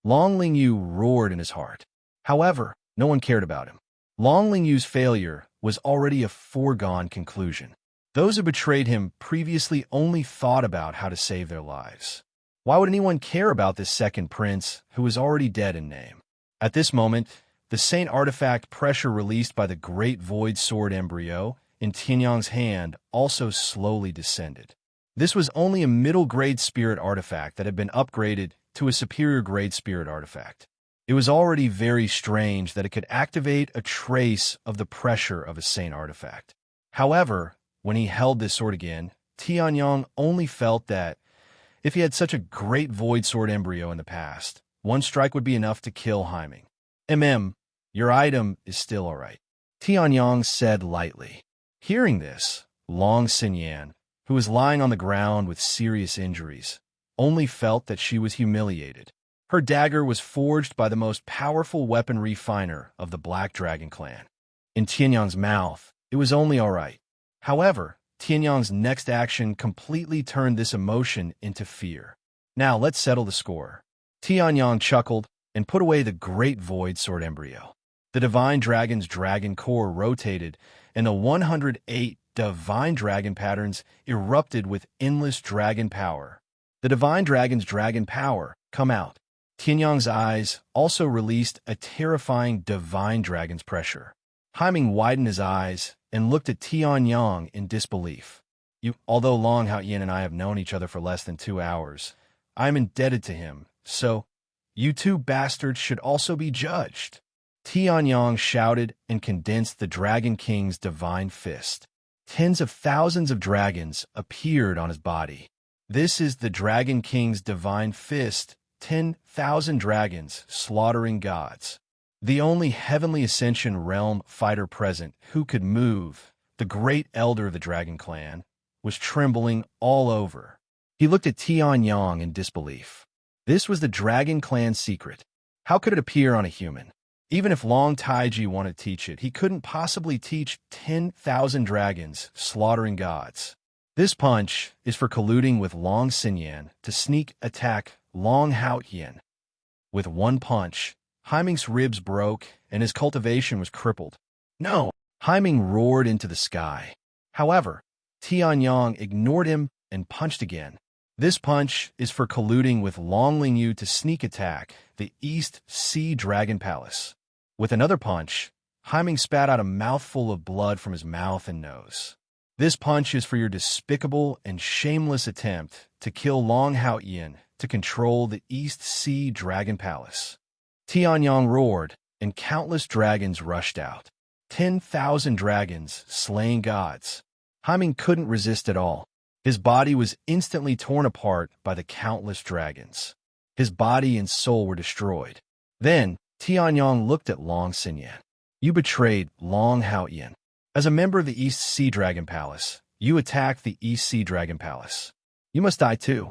Long Lingyu roared in his heart. However, no one cared about him. Long Lingyu's failure was already a foregone conclusion. Those who betrayed him previously only thought about how to save their lives. Why would anyone care about this second prince who was already dead in name? At this moment, the saint artifact pressure released by the great void sword embryo in Tianyang's hand also slowly descended. This was only a middle-grade spirit artifact that had been upgraded to a superior-grade spirit artifact. It was already very strange that it could activate a trace of the pressure of a saint artifact. However, when he held this sword again, Tianyang only felt that if he had such a great void sword embryo in the past, one strike would be enough to kill Haiming. Your item is still all right, Tianyang said lightly. Hearing this, Long Xinyan, who was lying on the ground with serious injuries, only felt that she was humiliated. Her dagger was forged by the most powerful weapon refiner of the Black Dragon clan. In Tianyang's mouth, it was only all right. However, Tianyang's next action completely turned this emotion into fear. Now let's settle the score. Tianyang chuckled and put away the great void sword embryo. The Divine Dragon's dragon core rotated, and the 108 Divine Dragon patterns erupted with endless dragon power. The Divine Dragon's dragon power come out. Tianyang's eyes also released a terrifying Divine Dragon's pressure. Haiming widened his eyes and looked at Tianyang in disbelief. Although Long Haoyan and I have known each other for less than 2 hours, I am indebted to him, so you two bastards should also be judged. Tianyang shouted and condensed the Dragon King's divine fist. Tens of thousands of dragons appeared on his body. This is the Dragon King's divine fist, 10,000 dragons slaughtering gods. The only heavenly ascension realm fighter present who could move, the great elder of the Dragon Clan, was trembling all over. He looked at Tianyang in disbelief. This was the Dragon Clan's secret. How could it appear on a human? Even if Long Taiji wanted to teach it, he couldn't possibly teach 10,000 dragons slaughtering gods. This punch is for colluding with Long Xinyan to sneak attack Long Haoyan. With one punch, Haiming's ribs broke and his cultivation was crippled. No! Haiming roared into the sky. However, Tianyang ignored him and punched again. This punch is for colluding with Long Lingyu to sneak attack the East Sea Dragon Palace. With another punch, Haiming spat out a mouthful of blood from his mouth and nose. This punch is for your despicable and shameless attempt to kill Long Haoyan to control the East Sea Dragon Palace. Tianyang roared, and countless dragons rushed out. 10,000 dragons slaying gods. Haiming couldn't resist at all. His body was instantly torn apart by the countless dragons. His body and soul were destroyed. Then, Tianyang looked at Long Xinyan. You betrayed Long Haoyan. As a member of the East Sea Dragon Palace, you attacked the East Sea Dragon Palace. You must die too,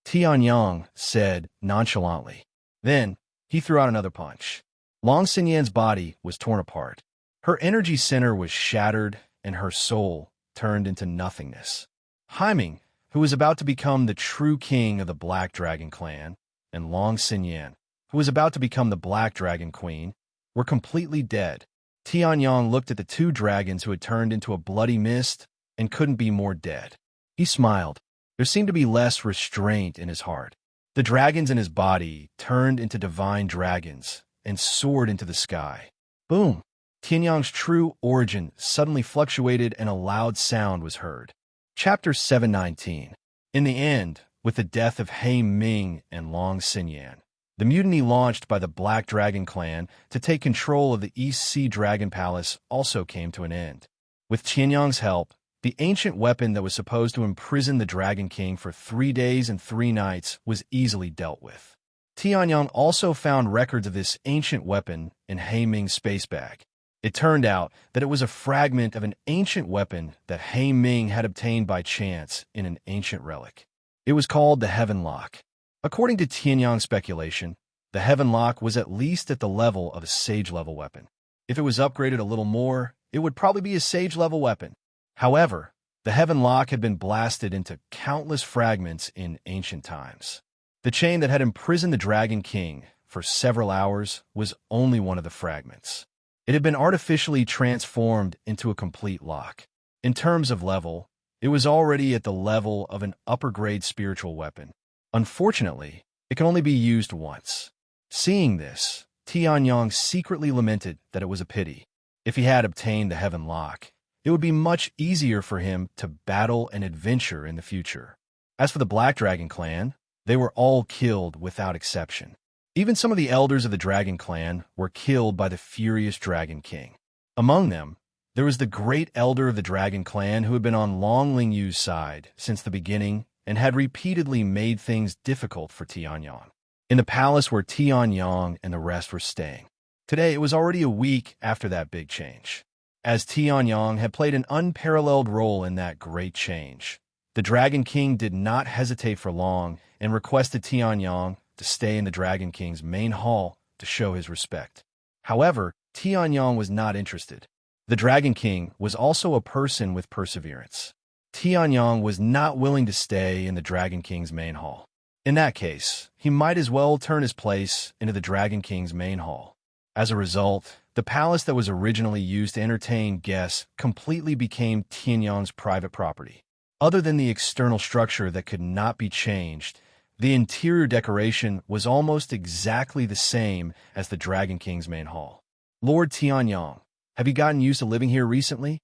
Tianyang said nonchalantly. Then, he threw out another punch. Long Xinyan's body was torn apart. Her energy center was shattered, and her soul turned into nothingness. Haiming, who was about to become the true king of the Black Dragon clan, and Long Xinyan, who was about to become the Black Dragon Queen, were completely dead. Tianyang looked at the two dragons who had turned into a bloody mist and couldn't be more dead. He smiled. There seemed to be less restraint in his heart. The dragons in his body turned into divine dragons and soared into the sky. Boom! Tianyang's true origin suddenly fluctuated and a loud sound was heard. Chapter 719. In the end, with the death of Haiming and Long Xinyan, the mutiny launched by the Black Dragon clan to take control of the East Sea Dragon Palace also came to an end. With Tianyang's help, the ancient weapon that was supposed to imprison the Dragon King for 3 days and 3 nights was easily dealt with. Tianyang also found records of this ancient weapon in Haiming's space bag. It turned out that it was a fragment of an ancient weapon that Haiming had obtained by chance in an ancient relic. It was called the Heaven Lock. According to Tianyang's speculation, the Heaven Lock was at least at the level of a Sage-level weapon. If it was upgraded a little more, it would probably be a Sage-level weapon. However, the Heaven Lock had been blasted into countless fragments in ancient times. The chain that had imprisoned the Dragon King for several hours was only one of the fragments. It had been artificially transformed into a complete lock. In terms of level, it was already at the level of an upper-grade spiritual weapon. Unfortunately, it can only be used once. Seeing this, Tianyang secretly lamented that it was a pity. If he had obtained the Heaven Lock, it would be much easier for him to battle and adventure in the future. As for the Black Dragon clan, they were all killed without exception. Even some of the elders of the Dragon clan were killed by the furious Dragon King. Among them, there was the great elder of the Dragon clan who had been on Long Lingyu's side since the beginning and had repeatedly made things difficult for Tianyang in the palace where Tianyang and the rest were staying. Today, it was already a week after that big change. As Tianyang had played an unparalleled role in that great change, the Dragon King did not hesitate for long and requested Tianyang to stay in the Dragon King's main hall to show his respect. However, Tianyang was not interested. The Dragon King was also a person with perseverance. Tianyang was not willing to stay in the Dragon King's main hall. In that case, he might as well turn his place into the Dragon King's main hall. As a result, the palace that was originally used to entertain guests completely became Tianyang's private property. Other than the external structure that could not be changed, the interior decoration was almost exactly the same as the Dragon King's main hall. Lord Tianyang, have you gotten used to living here recently?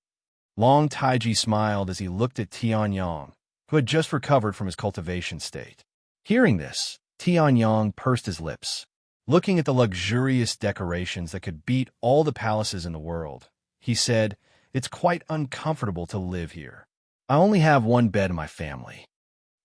Long Taiji smiled as he looked at Tianyang, who had just recovered from his cultivation state. Hearing this, Tianyang pursed his lips. Looking at the luxurious decorations that could beat all the palaces in the world, he said, "It's quite uncomfortable to live here. I only have one bed in my family."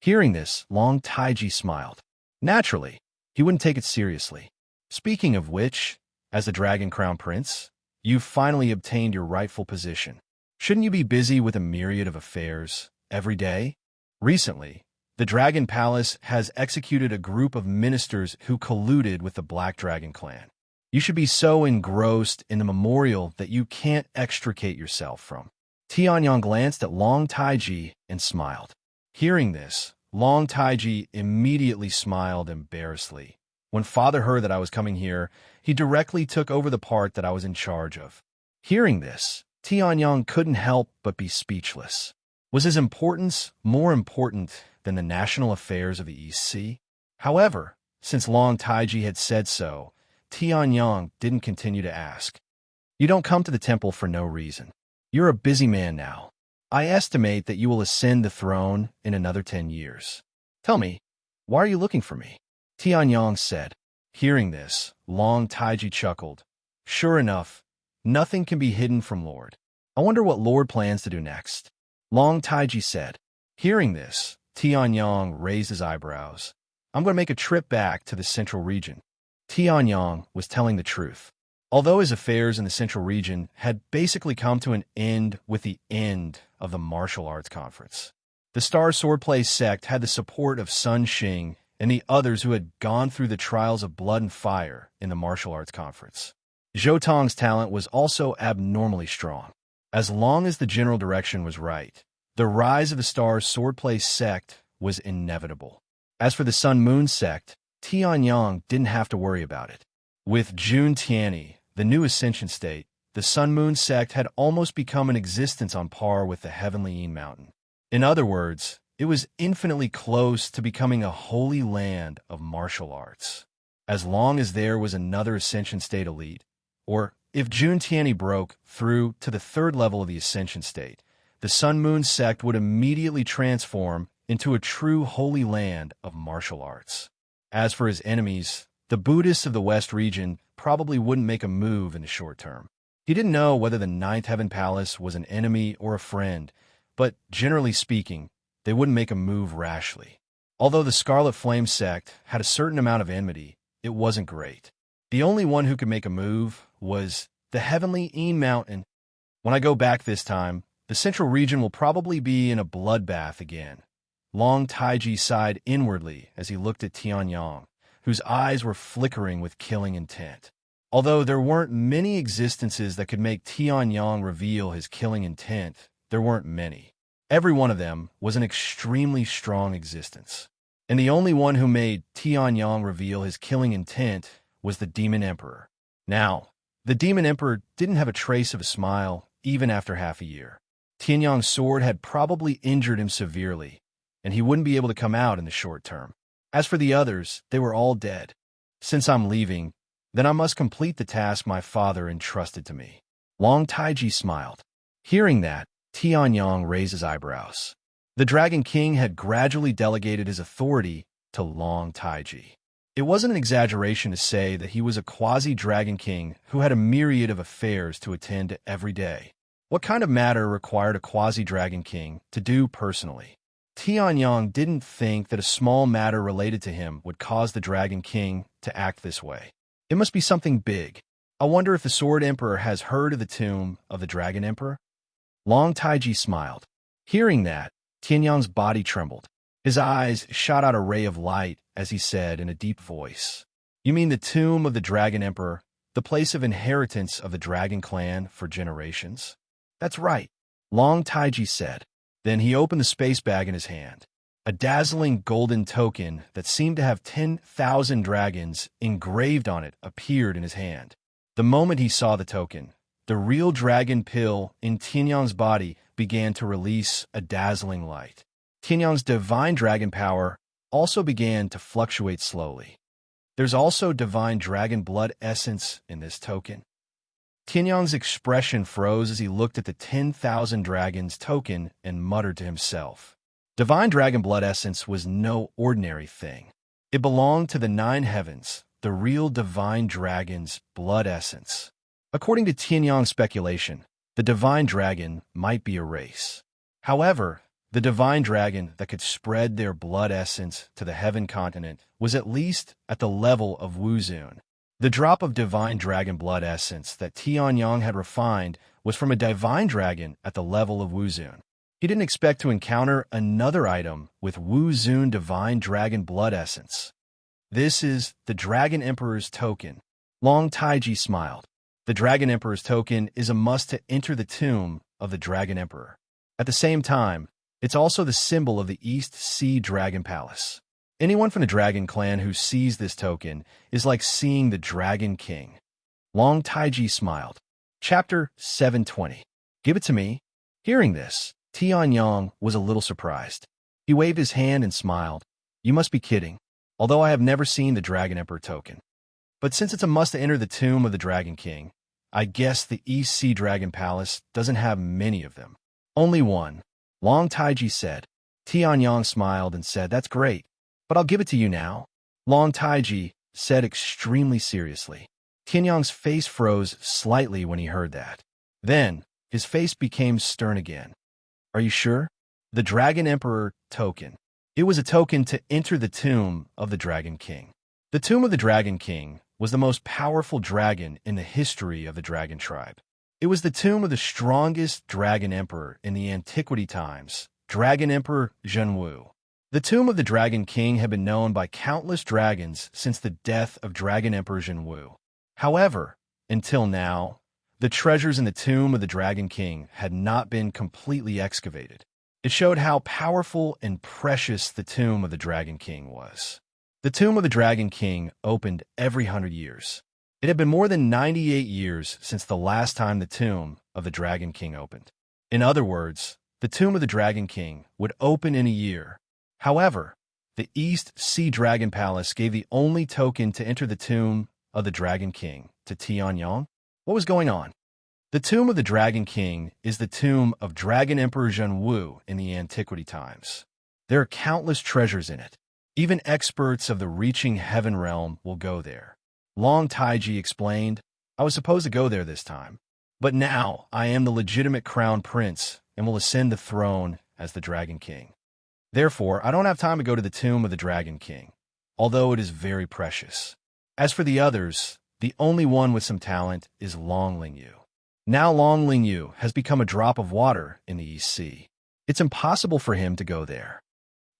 Hearing this, Long Taiji smiled. Naturally, he wouldn't take it seriously. Speaking of which, as the Dragon Crown Prince, you've finally obtained your rightful position. Shouldn't you be busy with a myriad of affairs every day? Recently, the Dragon Palace has executed a group of ministers who colluded with the Black Dragon clan. You should be so engrossed in the memorial that you can't extricate yourself from. Tianyang glanced at Long Taiji and smiled. Hearing this, Long Taiji immediately smiled embarrassedly. When Father heard that I was coming here, he directly took over the part that I was in charge of. Hearing this, Tianyang couldn't help but be speechless. Was his importance more important than the national affairs of the East Sea? However, since Long Taiji had said so, Tianyang didn't continue to ask. You don't come to the temple for no reason. You're a busy man now. I estimate that you will ascend the throne in another 10 years. Tell me, why are you looking for me? Tianyang said. Hearing this, Long Taiji chuckled. Sure enough, nothing can be hidden from Lord. I wonder what Lord plans to do next. Long Taiji said. Hearing this, Tianyang raised his eyebrows. I'm going to make a trip back to the central region. Tianyang was telling the truth. Although his affairs in the central region had basically come to an end with the end of the martial arts conference, the Star Swordplay sect had the support of Sun Xing and the others who had gone through the trials of blood and fire in the martial arts conference. Zhou Tong's talent was also abnormally strong. As long as the general direction was right, the rise of the Star Swordplay sect was inevitable. As for the Sun Moon sect, Tianyang didn't have to worry about it. With Jun Tianyi, the new ascension state, the Sun Moon sect had almost become an existence on par with the Heavenly Yin Mountain. In other words, it was infinitely close to becoming a holy land of martial arts. As long as there was another ascension state elite, or if Jun Tianyi broke through to the third level of the ascension state, the Sun Moon sect would immediately transform into a true holy land of martial arts. As for his enemies, the Buddhists of the West region probably wouldn't make a move in the short term. He didn't know whether the Ninth Heaven Palace was an enemy or a friend, but generally speaking, they wouldn't make a move rashly. Although the Scarlet Flame sect had a certain amount of enmity, it wasn't great. The only one who could make a move was the Heavenly Yin Mountain. When I go back this time, the central region will probably be in a bloodbath again. Long Taiji sighed inwardly as he looked at Tianyang, whose eyes were flickering with killing intent. Although there weren't many existences that could make Tianyang reveal his killing intent, there weren't many. Every one of them was an extremely strong existence. And the only one who made Tianyang reveal his killing intent was the Demon Emperor. Now, the Demon Emperor didn't have a trace of a smile even after half a year. Tianyang's sword had probably injured him severely, and he wouldn't be able to come out in the short term. As for the others, they were all dead. Since I'm leaving, then I must complete the task my father entrusted to me. Long Taiji smiled. Hearing that, Tianyang raised his eyebrows. The Dragon King had gradually delegated his authority to Long Taiji. It wasn't an exaggeration to say that he was a quasi-Dragon King who had a myriad of affairs to attend to every day. What kind of matter required a quasi-Dragon King to do personally? Tianyang didn't think that a small matter related to him would cause the Dragon King to act this way. It must be something big. I wonder if the Sword Emperor has heard of the tomb of the Dragon Emperor? Long Taiji smiled. Hearing that, Tianyang's body trembled. His eyes shot out a ray of light as he said in a deep voice, "You mean the tomb of the Dragon Emperor, the place of inheritance of the Dragon clan for generations?" "That's right," Long Taiji said. Then he opened the space bag in his hand. A dazzling golden token that seemed to have 10,000 dragons engraved on it appeared in his hand. The moment he saw the token, the real dragon pill in Tianyang's body began to release a dazzling light. Tianyang's divine dragon power also began to fluctuate slowly. There's also divine dragon blood essence in this token. Tianyang's expression froze as he looked at the 10,000 dragons token and muttered to himself. Divine dragon blood essence was no ordinary thing. It belonged to the 9 heavens, the real divine dragon's blood essence. According to Tianyang's speculation, the divine dragon might be a race. However, the divine dragon that could spread their blood essence to the heaven continent was at least at the level of Wuzun. The drop of divine dragon blood essence that Tianyang had refined was from a divine dragon at the level of Wuzun. He didn't expect to encounter another item with Wuzun divine dragon blood essence. This is the Dragon Emperor's token. Long Taiji smiled. The Dragon Emperor's token is a must to enter the tomb of the Dragon Emperor. At the same time, it's also the symbol of the East Sea Dragon Palace. Anyone from the Dragon Clan who sees this token is like seeing the Dragon King. Long Taiji smiled. Chapter 720. Give it to me. Hearing this, Tianyang was a little surprised. He waved his hand and smiled. You must be kidding, although I have never seen the Dragon Emperor token. But since it's a must to enter the tomb of the Dragon King, I guess the East Sea Dragon Palace doesn't have many of them. Only one, Long Taiji said. Tianyang smiled and said, "That's great, but I'll give it to you now." Long Taiji said extremely seriously. Tianyang's face froze slightly when he heard that. Then, his face became stern again. "Are you sure?" The Dragon Emperor token. It was a token to enter the tomb of the Dragon King. The tomb of the Dragon King was the most powerful dragon in the history of the dragon tribe. It was the tomb of the strongest dragon emperor in the antiquity times, Dragon Emperor Zhenwu. The tomb of the Dragon King had been known by countless dragons since the death of Dragon Emperor Zhenwu. However, until now, the treasures in the tomb of the Dragon King had not been completely excavated. It showed how powerful and precious the tomb of the Dragon King was. The tomb of the Dragon King opened every 100 years. It had been more than 98 years since the last time the tomb of the Dragon King opened. In other words, the tomb of the Dragon King would open in a year. However, the East Sea Dragon Palace gave the only token to enter the tomb of the Dragon King to Tianyang. What was going on? The tomb of the Dragon King is the tomb of Dragon Emperor Zhenwu in the antiquity times. There are countless treasures in it. Even experts of the reaching heaven realm will go there. Long Taiji explained, "I was supposed to go there this time, but now I am the legitimate crown prince and will ascend the throne as the Dragon King. Therefore, I don't have time to go to the tomb of the Dragon King, although it is very precious. As for the others, the only one with some talent is Long Lingyu. Now Long Lingyu has become a drop of water in the East Sea. It's impossible for him to go there.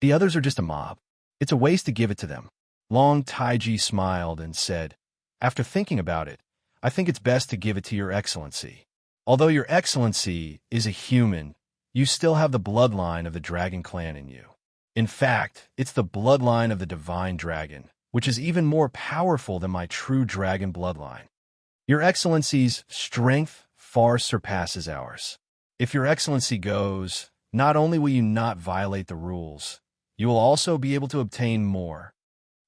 The others are just a mob. It's a waste to give it to them." Long Taiji smiled and said, "After thinking about it, I think it's best to give it to Your Excellency. Although Your Excellency is a human, you still have the bloodline of the Dragon Clan in you. In fact, it's the bloodline of the Divine Dragon, which is even more powerful than my true dragon bloodline. Your Excellency's strength far surpasses ours. If Your Excellency goes, not only will you not violate the rules, you will also be able to obtain more.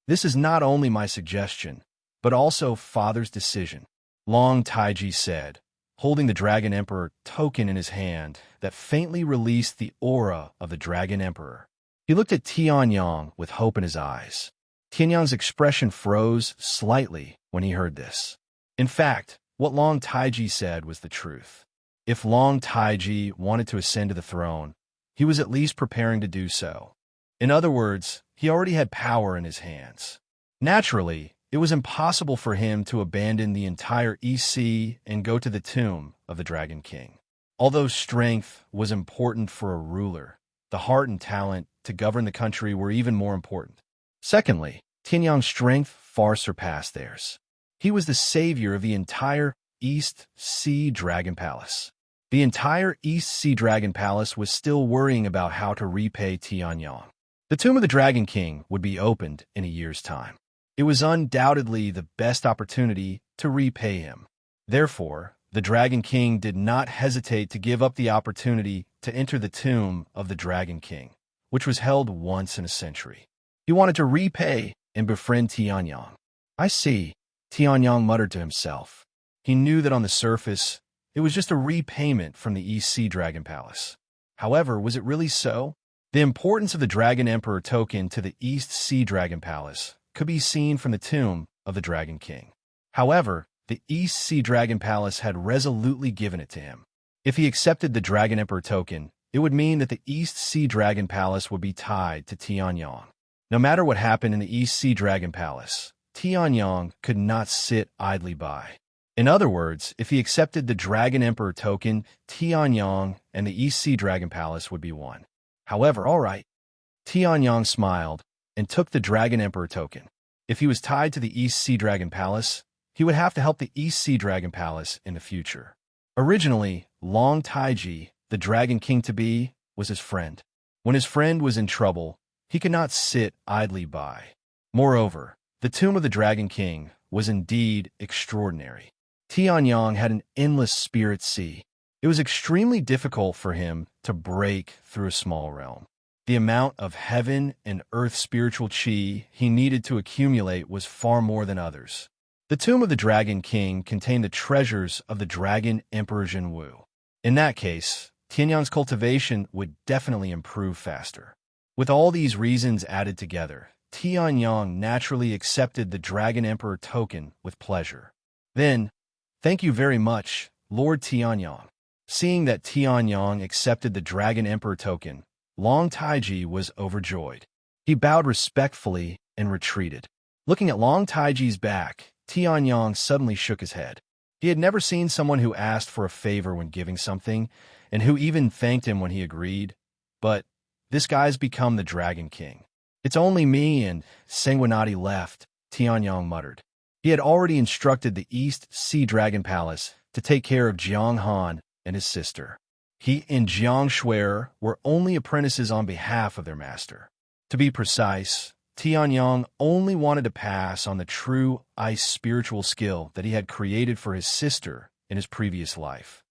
This is not only my suggestion, but also Father's decision," Long Taiji said, holding the Dragon Emperor token in his hand that faintly released the aura of the Dragon Emperor. He looked at Tianyang with hope in his eyes. Tianyang's expression froze slightly when he heard this. In fact, what Long Taiji said was the truth. If Long Taiji wanted to ascend to the throne, he was at least preparing to do so. In other words, he already had power in his hands. Naturally, it was impossible for him to abandon the entire East Sea and go to the tomb of the Dragon King. Although strength was important for a ruler, the heart and talent to govern the country were even more important. Secondly, Tianyang's strength far surpassed theirs. He was the savior of the entire East Sea Dragon Palace. The entire East Sea Dragon Palace was still worrying about how to repay Tianyang. The tomb of the Dragon King would be opened in a year's time. It was undoubtedly the best opportunity to repay him. Therefore, the Dragon King did not hesitate to give up the opportunity to enter the tomb of the Dragon King, which was held once in a century. He wanted to repay and befriend Tianyang. I see, Tianyang muttered to himself. He knew that on the surface, it was just a repayment from the East Sea Dragon Palace. However, was it really so? The importance of the Dragon Emperor token to the East Sea Dragon Palace could be seen from the tomb of the Dragon King. However, the East Sea Dragon Palace had resolutely given it to him. If he accepted the Dragon Emperor token, it would mean that the East Sea Dragon Palace would be tied to Tianyang. No matter what happened in the East Sea Dragon Palace, Tianyang could not sit idly by. In other words, if he accepted the Dragon Emperor token, Tianyang and the East Sea Dragon Palace would be one. However, all right. Tianyang smiled and took the Dragon Emperor token. If he was tied to the East Sea Dragon Palace, he would have to help the East Sea Dragon Palace in the future. Originally, Long Taiji, the Dragon King-to-be, was his friend. When his friend was in trouble, he could not sit idly by. Moreover, the tomb of the Dragon King was indeed extraordinary. Tianyang had an endless spirit sea. It was extremely difficult for him to break through a small realm. The amount of heaven and earth spiritual chi he needed to accumulate was far more than others. The tomb of the Dragon King contained the treasures of the Dragon Emperor Jinwu. In that case, Tianyang's cultivation would definitely improve faster. With all these reasons added together, Tianyang naturally accepted the Dragon Emperor token with pleasure. Then, thank you very much, Lord Tianyang. Seeing that Tianyang accepted the Dragon Emperor token, Long Taiji was overjoyed. He bowed respectfully and retreated. Looking at Long Taiji's back, Tianyang suddenly shook his head. He had never seen someone who asked for a favor when giving something, and who even thanked him when he agreed. But this guy's become the Dragon King. It's only me and Sanguinati left, Tianyang muttered. He had already instructed the East Sea Dragon Palace to take care of Jiang Han and his sister. He and Jiang Shuer were only apprentices on behalf of their master. To be precise, Tianyang only wanted to pass on the true ice spiritual skill that he had created for his sister in his previous life.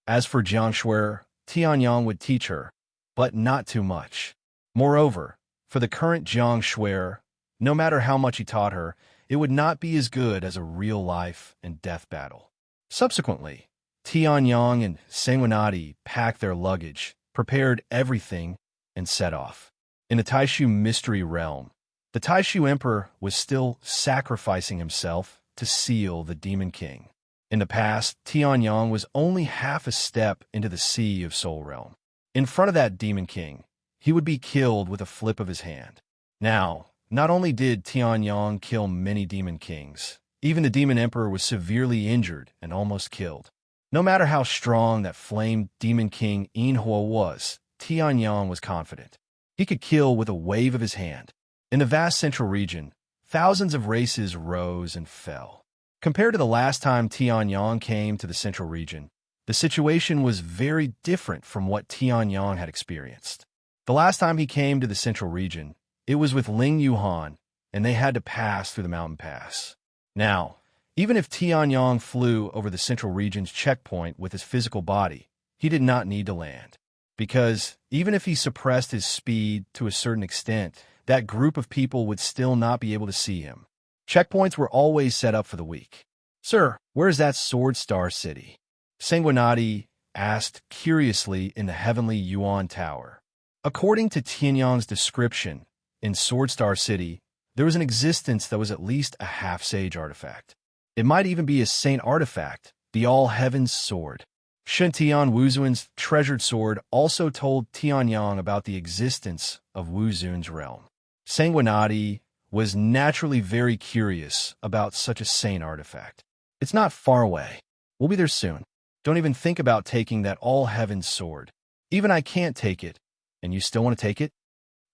As for Jiang Shuer, Tianyang would teach her, but not too much. Moreover, for the current Jiang Shuer, no matter how much he taught her, it would not be as good as a real life and death battle. Subsequently, Tianyang and Sanguinati packed their luggage, prepared everything, and set off. In the Taishu mystery realm, the Taishu Emperor was still sacrificing himself to seal the Demon King. In the past, Tianyang was only half a step into the sea of Soul Realm. In front of that Demon King, he would be killed with a flip of his hand. Now, not only did Tianyang kill many Demon Kings, even the Demon Emperor was severely injured and almost killed. No matter how strong that flamed Demon King Inhua was, Tianyang was confident. He could kill with a wave of his hand. In the vast central region, thousands of races rose and fell. Compared to the last time Tianyang came to the central region, the situation was very different from what Tianyang had experienced. The last time he came to the central region, it was with Ling Yuhan, and they had to pass through the mountain pass. Now, even if Tianyang flew over the central region's checkpoint with his physical body, he did not need to land. Because even if he suppressed his speed to a certain extent, that group of people would still not be able to see him. Checkpoints were always set up for the weak. Sir, where is that Sword Star City? Sanguinati asked curiously in the heavenly Yuan Tower. According to Tianyang's description, in Sword Star City, there was an existence that was at least a half-sage artifact. It might even be a saint artifact, the All-Heavens Sword. Shen Tian Wuzun's treasured sword also told Tianyang about the existence of Wuzun's realm. Sanguinati was naturally very curious about such a saint artifact. It's not far away. We'll be there soon. Don't even think about taking that All-Heavens Sword. Even I can't take it, and you still want to take it?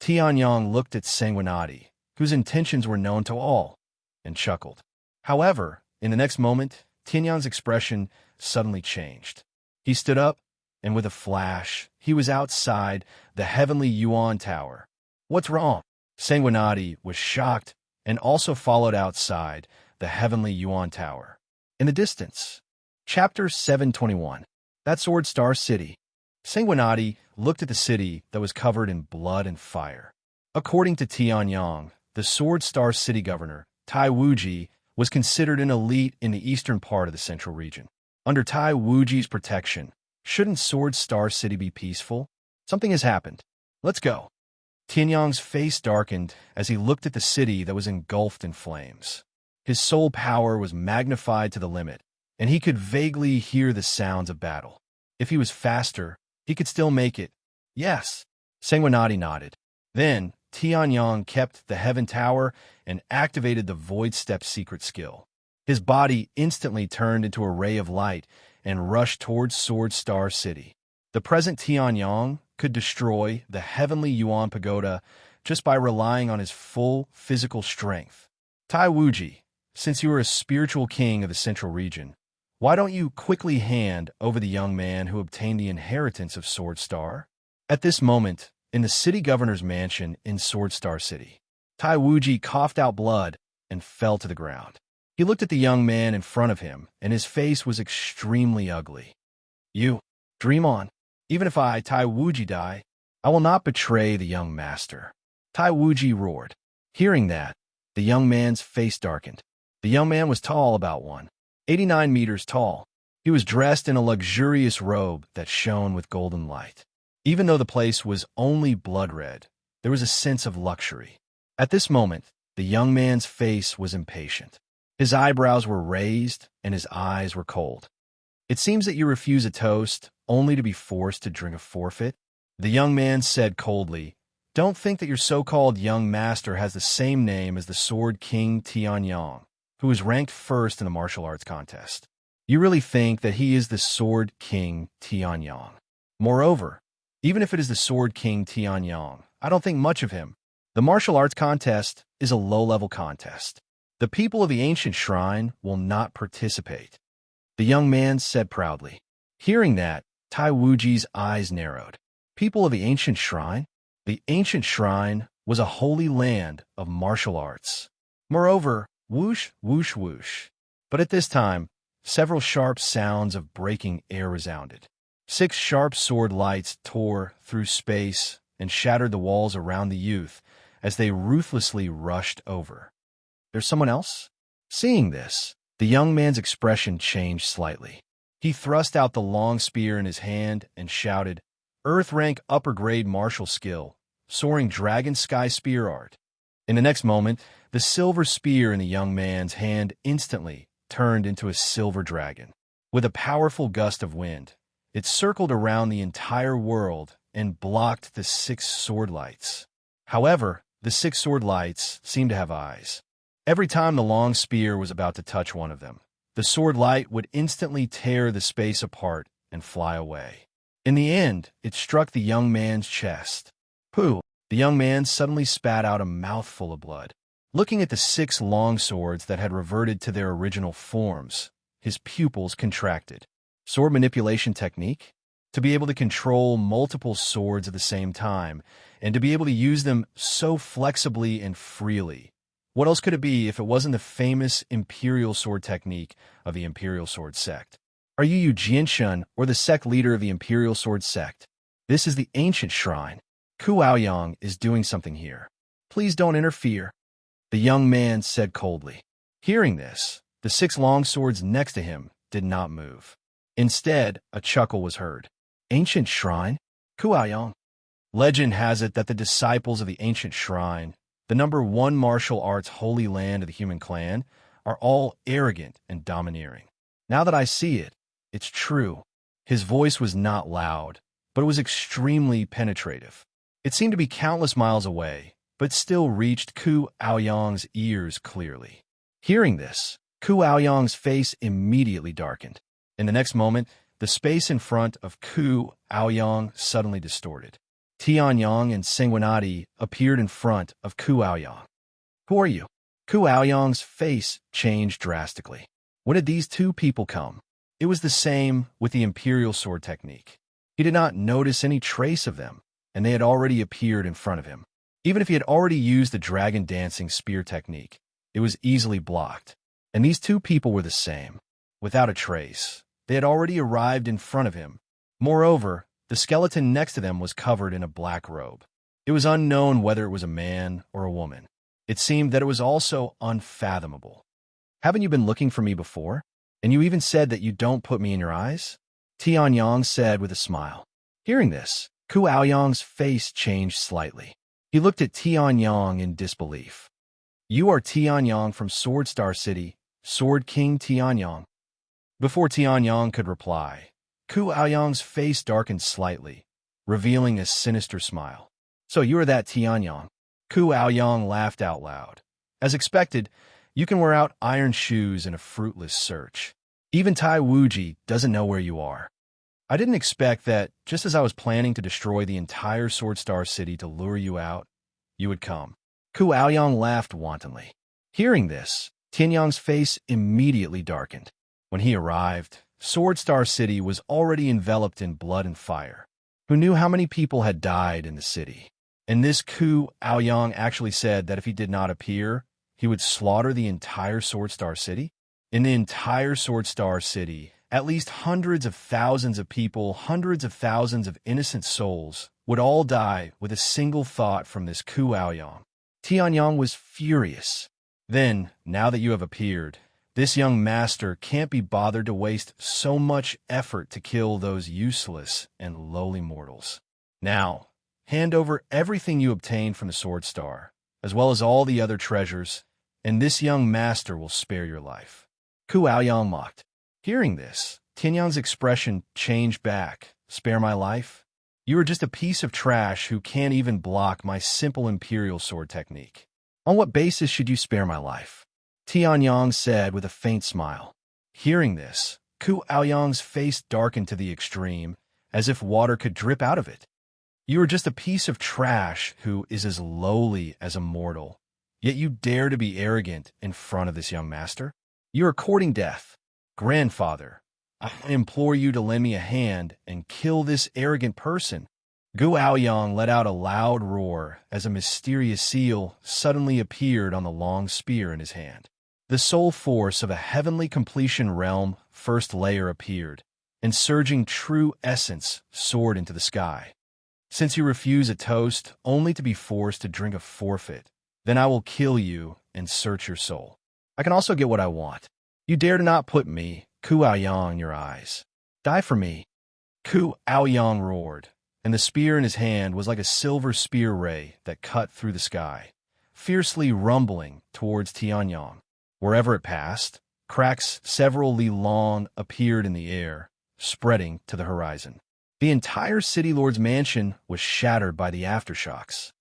Tianyang looked at Sanguinati, whose intentions were known to all, and chuckled. However, in the next moment, Tianyang's expression suddenly changed. He stood up, and with a flash, he was outside the heavenly Yuan Tower. What's wrong? Sanguinati was shocked and also followed outside the heavenly Yuan Tower. In the distance, Chapter 721, That Sword Star City. Sanguinati looked at the city that was covered in blood and fire. According to Tianyang, the Sword Star City governor, Tai Wuji, was considered an elite in the eastern part of the central region. Under Tai Wuji's protection, shouldn't Sword Star City be peaceful? Something has happened. Let's go. Tianyang's face darkened as he looked at the city that was engulfed in flames. His soul power was magnified to the limit, and he could vaguely hear the sounds of battle. If he was faster, he could still make it. Yes. Sanguinati nodded. Then, Tianyang kept the Heaven Tower and activated the Void Step secret skill. His body instantly turned into a ray of light and rushed towards Sword Star City. The present Tianyang could destroy the heavenly Yuan Pagoda just by relying on his full physical strength. Tai Wuji, since you are a spiritual king of the central region, why don't you quickly hand over the young man who obtained the inheritance of Sword Star? At this moment, in the city governor's mansion in Sword Star City, Tai Wuji coughed out blood and fell to the ground. He looked at the young man in front of him, and his face was extremely ugly. You, dream on. Even if I, Tai Wuji, die, I will not betray the young master. Tai Wuji roared. Hearing that, the young man's face darkened. The young man was tall, about 189 meters tall. He was dressed in a luxurious robe that shone with golden light. Even though the place was only blood red, there was a sense of luxury. At this moment, the young man's face was impatient. His eyebrows were raised, and his eyes were cold. It seems that you refuse a toast, only to be forced to drink a forfeit? The young man said coldly, Don't think that your so-called young master has the same name as the Sword King Tianyang, who is ranked first in the martial arts contest. You really think that he is the Sword King Tianyang? Moreover, even if it is the Sword King Tianyang, I don't think much of him. The martial arts contest is a low-level contest. The people of the ancient shrine will not participate. The young man said proudly. Hearing that, Tai Wuji's eyes narrowed. People of the ancient shrine? The ancient shrine was a holy land of martial arts. Moreover, whoosh, whoosh, whoosh. But at this time, several sharp sounds of breaking air resounded. 6 sharp sword lights tore through space and shattered the walls around the youth as they ruthlessly rushed over. There's someone else? Seeing this, the young man's expression changed slightly. He thrust out the long spear in his hand and shouted, Earth rank upper grade martial skill, soaring dragon sky spear art. In the next moment, the silver spear in the young man's hand instantly turned into a silver dragon. With a powerful gust of wind, it circled around the entire world and blocked the 6 sword lights. However, the 6 sword lights seemed to have eyes. Every time the long spear was about to touch one of them, the sword light would instantly tear the space apart and fly away. In the end, it struck the young man's chest. Pooh! The young man suddenly spat out a mouthful of blood. Looking at the 6 long swords that had reverted to their original forms, his pupils contracted. Sword manipulation technique? To be able to control multiple swords at the same time, and to be able to use them so flexibly and freely. What else could it be if it wasn't the famous Imperial Sword technique of the Imperial Sword sect? Are you Yu Jianshun or the sect leader of the Imperial Sword sect? This is the ancient shrine. Ku Aoyang is doing something here. Please don't interfere, the young man said coldly. Hearing this, the 6 long swords next to him did not move. Instead, a chuckle was heard. Ancient shrine? Kuaoyang. Legend has it that the disciples of the ancient shrine, the #1 martial arts holy land of the human clan, are all arrogant and domineering. Now that I see it, it's true. His voice was not loud, but it was extremely penetrative. It seemed to be countless miles away, but still reached Ku Aoyang's ears clearly. Hearing this, Ku Aoyang's face immediately darkened. In the next moment, the space in front of Ku Aoyang suddenly distorted. Tianyang and Sanguinati appeared in front of Ku Aoyang. Who are you? Ku Aoyang's face changed drastically. When did these two people come? It was the same with the Imperial Sword technique. He did not notice any trace of them, and they had already appeared in front of him. Even if he had already used the dragon dancing spear technique, it was easily blocked. And these two people were the same. Without a trace, they had already arrived in front of him. Moreover, the skeleton next to them was covered in a black robe. It was unknown whether it was a man or a woman. It seemed that it was also unfathomable. Haven't you been looking for me before? And you even said that you don't put me in your eyes? Tianyang said with a smile. Hearing this, Ku Aoyang's face changed slightly. He looked at Tianyang in disbelief. You are Tianyang from Sword Star City, Sword King Tianyang. Before Tianyang could reply, Ku Aoyang's face darkened slightly, revealing a sinister smile. So you are that Tianyang. Ku Aoyang laughed out loud. As expected, you can wear out iron shoes in a fruitless search. Even Tai Wuji doesn't know where you are. I didn't expect that, just as I was planning to destroy the entire Sword Star City to lure you out, you would come. Ku Aoyang laughed wantonly. Hearing this, Tianyang's face immediately darkened. When he arrived, Sword Star City was already enveloped in blood and fire. Who knew how many people had died in the city? And this Ku Aoyang actually said that if he did not appear, he would slaughter the entire Sword Star City? In the entire Sword Star City, at least hundreds of thousands of people, hundreds of thousands of innocent souls, would all die with a single thought from this Ku Aoyang. Tianyang was furious. Then, now that you have appeared, this young master can't be bothered to waste so much effort to kill those useless and lowly mortals. Now, hand over everything you obtained from the Sword Star, as well as all the other treasures, and this young master will spare your life. Ku Aoyang mocked. Hearing this, Tianyang's expression changed back. Spare my life? You are just a piece of trash who can't even block my simple Imperial Sword technique. On what basis should you spare my life? Tianyang said with a faint smile. Hearing this, Ku Aoyang's face darkened to the extreme, as if water could drip out of it. You are just a piece of trash who is as lowly as a mortal, yet you dare to be arrogant in front of this young master? You are courting death. Grandfather, I implore you to lend me a hand and kill this arrogant person. Gu Aoyang let out a loud roar as a mysterious seal suddenly appeared on the long spear in his hand. The soul force of a heavenly completion realm first layer appeared, and surging true essence soared into the sky. Since you refuse a toast only to be forced to drink a forfeit, then I will kill you and search your soul. I can also get what I want. You dare to not put me, Ku Aoyang, in your eyes. Die for me. Ku Aoyang roared, and the spear in his hand was like a silver spear ray that cut through the sky, fiercely rumbling towards Tianyang. Wherever it passed, cracks several li long appeared in the air, spreading to the horizon. The entire City Lord's mansion was shattered by the aftershocks.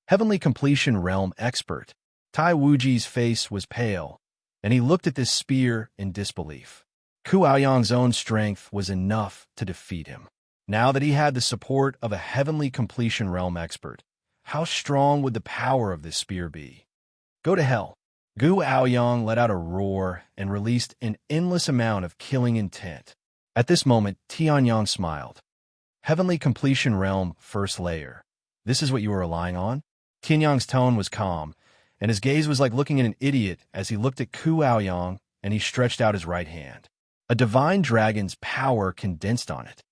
Heavenly Completion Realm expert, Tai Wuji's face was pale, and he looked at this spear in disbelief. Ku Aoyang's own strength was enough to defeat him. Now that he had the support of a Heavenly Completion Realm expert, how strong would the power of this spear be? Go to hell. Gu Aoyang let out a roar and released an endless amount of killing intent. At this moment, Tianyang smiled. Heavenly Completion Realm First Layer. This is what you are relying on? Tianyang's tone was calm, and his gaze was like looking at an idiot as he looked at Ku Aoyang and he stretched out his right hand. A divine dragon's power condensed on it.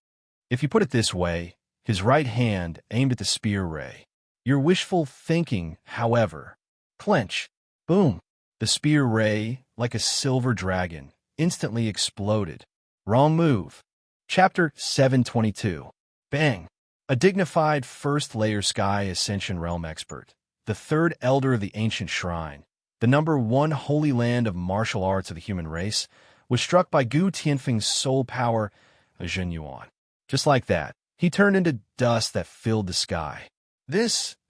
If you put it this way, his right hand aimed at the spear ray. Your wishful thinking, however. Clench. Boom. The spear ray, like a silver dragon, instantly exploded. Wrong move. Chapter 722. Bang! A dignified first-layer sky ascension realm expert, the third elder of the ancient shrine, the #1 holy land of martial arts of the human race, was struck by Gu Tianfeng's soul power, a Zhen Yuan. Just like that, he turned into dust that filled the sky.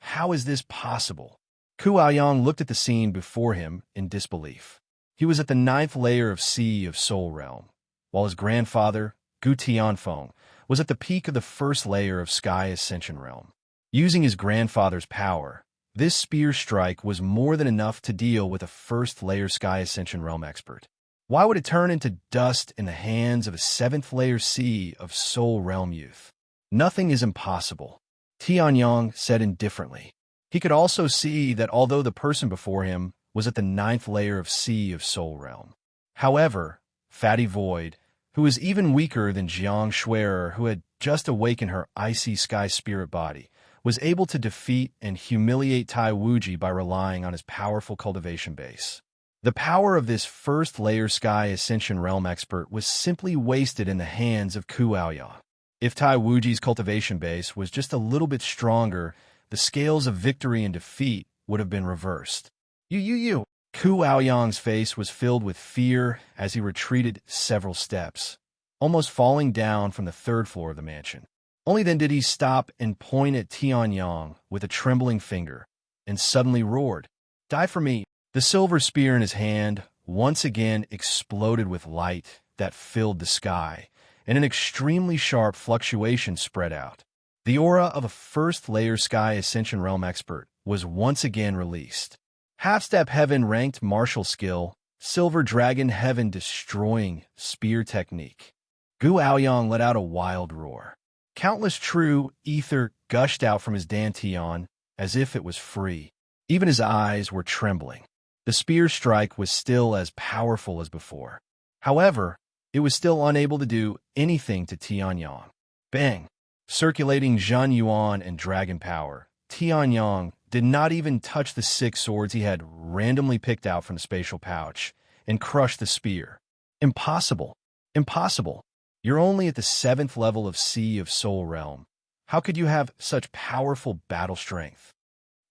How is this possible? Ku Aoyang looked at the scene before him in disbelief. He was at the 9th layer of Sea of Soul Realm, while his grandfather, Gu Tianfeng, was at the peak of the 1st layer of Sky Ascension Realm. Using his grandfather's power, this spear strike was more than enough to deal with a 1st layer Sky Ascension Realm expert. Why would it turn into dust in the hands of a 7th layer Sea of Soul Realm youth? Nothing is impossible, Tianyang said indifferently. He could also see that although the person before him was at the 9th layer of Sea of Soul Realm. However, Fatty Void, who was even weaker than Jiang Shui'er, who had just awakened her icy sky spirit body, was able to defeat and humiliate Tai Wuji by relying on his powerful cultivation base. The power of this 1st layer Sky Ascension Realm expert was simply wasted in the hands of Ku Aoyang. If Tai Wuji's cultivation base was just a little bit stronger, the scales of victory and defeat would have been reversed. You! Ku Aoyang's face was filled with fear as he retreated several steps, almost falling down from the 3rd floor of the mansion. Only then did he stop and point at Tianyang with a trembling finger, and suddenly roared, "Die for me!" The silver spear in his hand once again exploded with light that filled the sky, and an extremely sharp fluctuation spread out. The aura of a 1st layer Sky Ascension Realm expert was once again released. Half-step heaven ranked martial skill, silver dragon heaven destroying spear technique. Gu Aoyang let out a wild roar. Countless true ether gushed out from his dantian as if it was free. Even his eyes were trembling. The spear strike was still as powerful as before. However, it was still unable to do anything to Tianyang. Bang! Circulating Zhen Yuan and dragon power, Tianyang did not even touch the 6 swords he had randomly picked out from the spatial pouch and crushed the spear. Impossible. Impossible. You're only at the 7th level of Sea of Soul Realm. How could you have such powerful battle strength?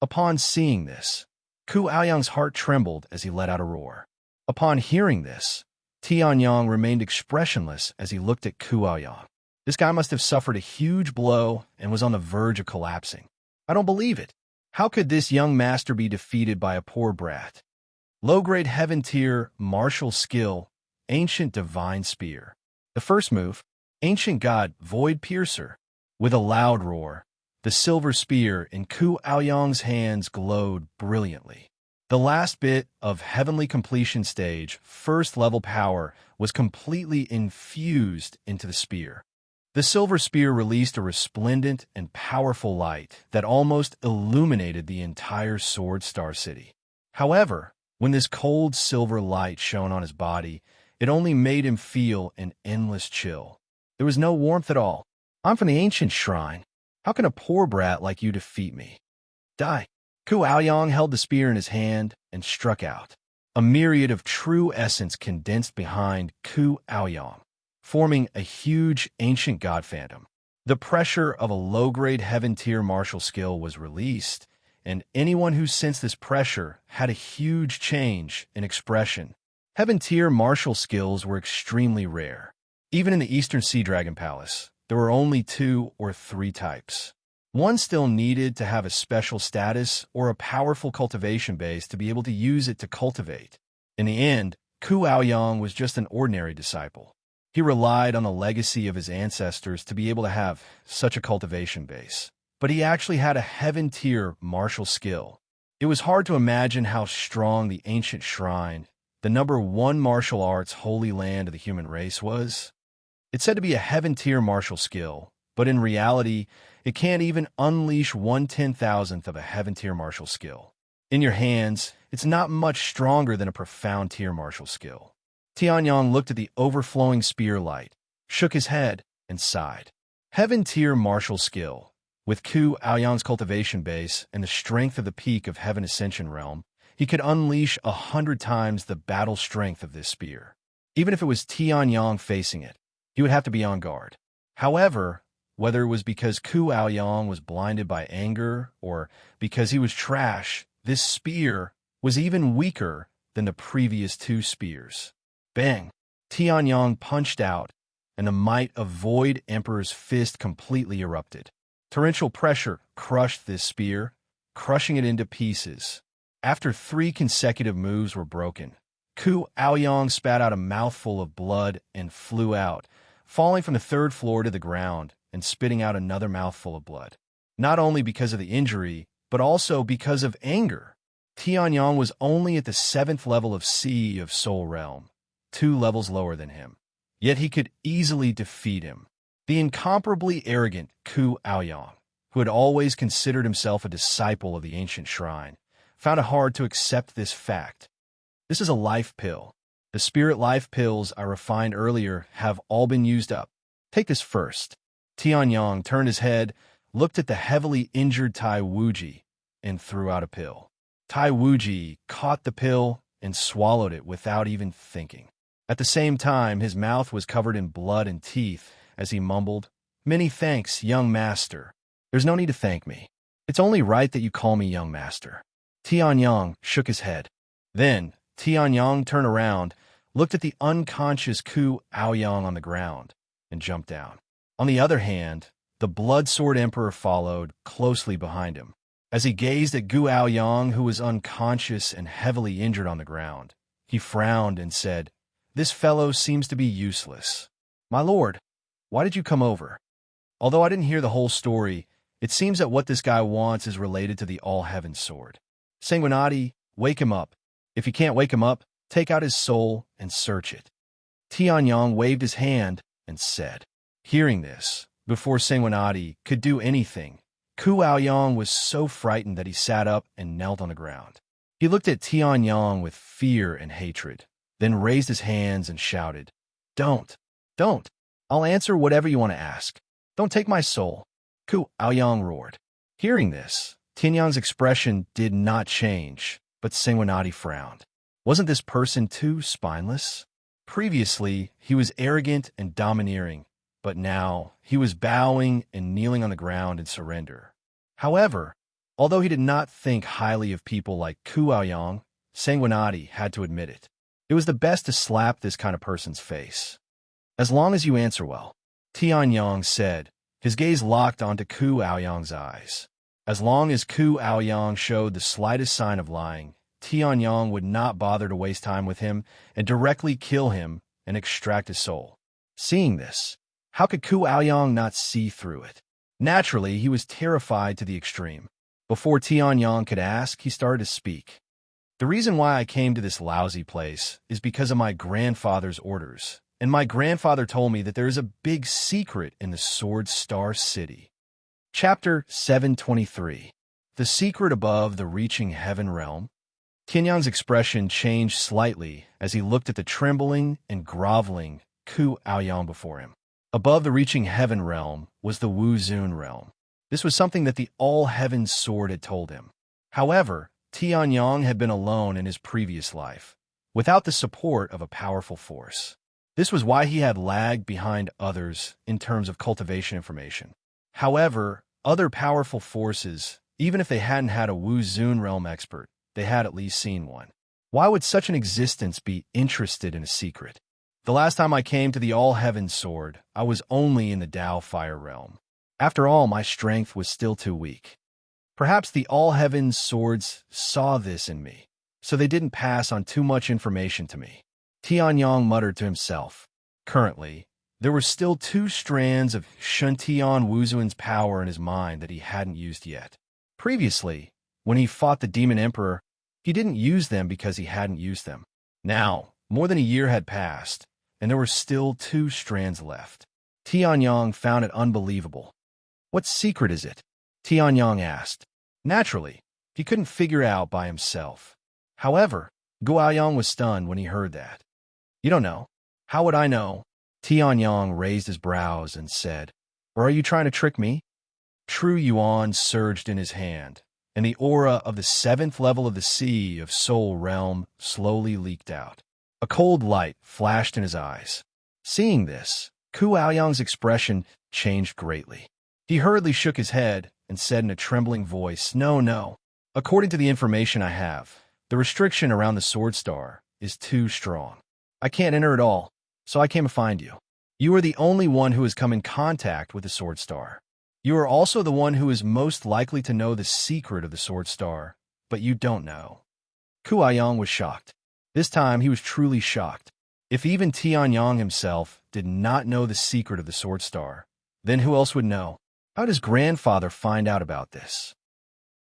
Upon seeing this, Ku Aoyang's heart trembled as he let out a roar. Upon hearing this, Tianyang remained expressionless as he looked at Ku Aoyang. This guy must have suffered a huge blow and was on the verge of collapsing. I don't believe it. How could this young master be defeated by a poor brat? Low-grade heaven tier, martial skill, ancient divine spear. The first move, ancient god, void piercer. With a loud roar, the silver spear in Ku Aoyang's hands glowed brilliantly. The last bit of heavenly completion stage, 1st level power, was completely infused into the spear. The silver spear released a resplendent and powerful light that almost illuminated the entire Sword Star City. However, when this cold silver light shone on his body, it only made him feel an endless chill. There was no warmth at all. I'm from the ancient shrine. How can a poor brat like you defeat me? Die. Ku Aoyang held the spear in his hand and struck out. A myriad of true essence condensed behind Ku Aoyang, forming a huge ancient god phantom. The pressure of a low-grade heaven-tier martial skill was released, and anyone who sensed this pressure had a huge change in expression. Heaven-tier martial skills were extremely rare. Even in the Eastern Sea Dragon Palace, there were only 2 or 3 types. One still needed to have a special status or a powerful cultivation base to be able to use it to cultivate. In the end, Ku Aoyang was just an ordinary disciple. He relied on the legacy of his ancestors to be able to have such a cultivation base. But he actually had a heaven-tier martial skill. It was hard to imagine how strong the ancient shrine, the #1 martial arts holy land of the human race, was. It's said to be a heaven-tier martial skill, but in reality, it can't even unleash 1/10,000th of a heaven-tier martial skill. In your hands, it's not much stronger than a profound tier martial skill. Tianyang looked at the overflowing spear light, shook his head, and sighed. Heaven-tier martial skill. With Ku Aoyang's cultivation base and the strength of the peak of Heaven Ascension Realm, he could unleash 100 times the battle strength of this spear. Even if it was Tianyang facing it, he would have to be on guard. However, whether it was because Ku Aoyang was blinded by anger or because he was trash, this spear was even weaker than the previous two spears. Bang! Tianyang punched out, and the might of Void Emperor's fist completely erupted. Torrential pressure crushed this spear, crushing it into pieces. After 3 consecutive moves were broken, Ku Aoyang spat out a mouthful of blood and flew out, falling from the 3rd floor to the ground and spitting out another mouthful of blood. Not only because of the injury, but also because of anger. Tianyang was only at the 7th level of Sea of Soul Realm, 2 levels lower than him. Yet he could easily defeat him. The incomparably arrogant Ku Aoyang, who had always considered himself a disciple of the ancient shrine, found it hard to accept this fact. This is a life pill. The spirit life pills I refined earlier have all been used up. Take this first. Tianyang turned his head, looked at the heavily injured Tai Wuji, and threw out a pill. Tai Wuji caught the pill and swallowed it without even thinking. At the same time, his mouth was covered in blood and teeth as he mumbled, "Many thanks, young master. There's no need to thank me. It's only right that you call me young master." Tianyang shook his head. Then, Tianyang turned around, looked at the unconscious Ku Aoyang on the ground, and jumped down. On the other hand, the Blood-Sword Emperor followed closely behind him. As he gazed at Gu Aoyang, who was unconscious and heavily injured on the ground, he frowned and said, "This fellow seems to be useless. My lord, why did you come over?" Although I didn't hear the whole story, it seems that what this guy wants is related to the All-Heaven Sword. Sanguinati, wake him up. If you can't wake him up, take out his soul and search it. Tianyang waved his hand and said. Hearing this, before Sanguinati could do anything, Ku Aoyang was so frightened that he sat up and knelt on the ground. He looked at Tianyang with fear and hatred, then raised his hands and shouted, Don't! I'll answer whatever you want to ask. Don't take my soul." Ku Aoyang roared. Hearing this, Tianyang's expression did not change, but Sanguinati frowned. Wasn't this person too spineless? Previously, he was arrogant and domineering, but now he was bowing and kneeling on the ground in surrender. However, although he did not think highly of people like Ku Aoyang, Sanguinati had to admit it. It was the best to slap this kind of person's face. "As long as you answer well," Tianyang said, his gaze locked onto Ku Aoyang's eyes. As long as Ku Aoyang showed the slightest sign of lying, Tianyang would not bother to waste time with him and directly kill him and extract his soul. Seeing this, how could Ku Aoyang not see through it? Naturally, he was terrified to the extreme. Before Tianyang could ask, he started to speak. "The reason why I came to this lousy place is because of my grandfather's orders, and my grandfather told me that there is a big secret in the Sword Star City." Chapter 723. The Secret Above the Reaching Heaven Realm. Tianyang's expression changed slightly as he looked at the trembling and groveling Ku Aoyang before him. Above the Reaching Heaven Realm was the Wu Zun Realm. This was something that the All-Heaven Sword had told him. However, Tianyang had been alone in his previous life, without the support of a powerful force. This was why he had lagged behind others in terms of cultivation information. However, other powerful forces, even if they hadn't had a Wu Zun Realm expert, they had at least seen one. Why would such an existence be interested in a secret? The last time I came to the All-Heaven Sword, I was only in the Dao Fire Realm. After all, my strength was still too weak. Perhaps the All-Heaven Swords saw this in me, so they didn't pass on too much information to me. Tianyang muttered to himself. Currently, there were still 2 strands of Shuntian Wuzun's power in his mind that he hadn't used yet. Previously, when he fought the Demon Emperor, he didn't use them because he hadn't used them. Now, more than a year had passed, and there were still 2 strands left. Tianyang found it unbelievable. "What secret is it?" Tianyang asked. Naturally, he couldn't figure it out by himself. However, Gu Aoyang was stunned when he heard that. "You don't know. How would I know?" Tianyang raised his brows and said, "Or are you trying to trick me?" True Yuan surged in his hand, and the aura of the 7th level of the Sea of Soul Realm slowly leaked out. A cold light flashed in his eyes. Seeing this, Ku Aoyang's expression changed greatly. He hurriedly shook his head and said in a trembling voice, "No, no. According to the information I have, the restriction around the Sword Star is too strong. I can't enter at all, so I came to find you. You are the only one who has come in contact with the Sword Star. You are also the one who is most likely to know the secret of the Sword Star, but you don't know." Ku Aoyang was shocked. This time he was truly shocked. If even Tianyang himself did not know the secret of the Sword Star, then who else would know? How did his grandfather find out about this?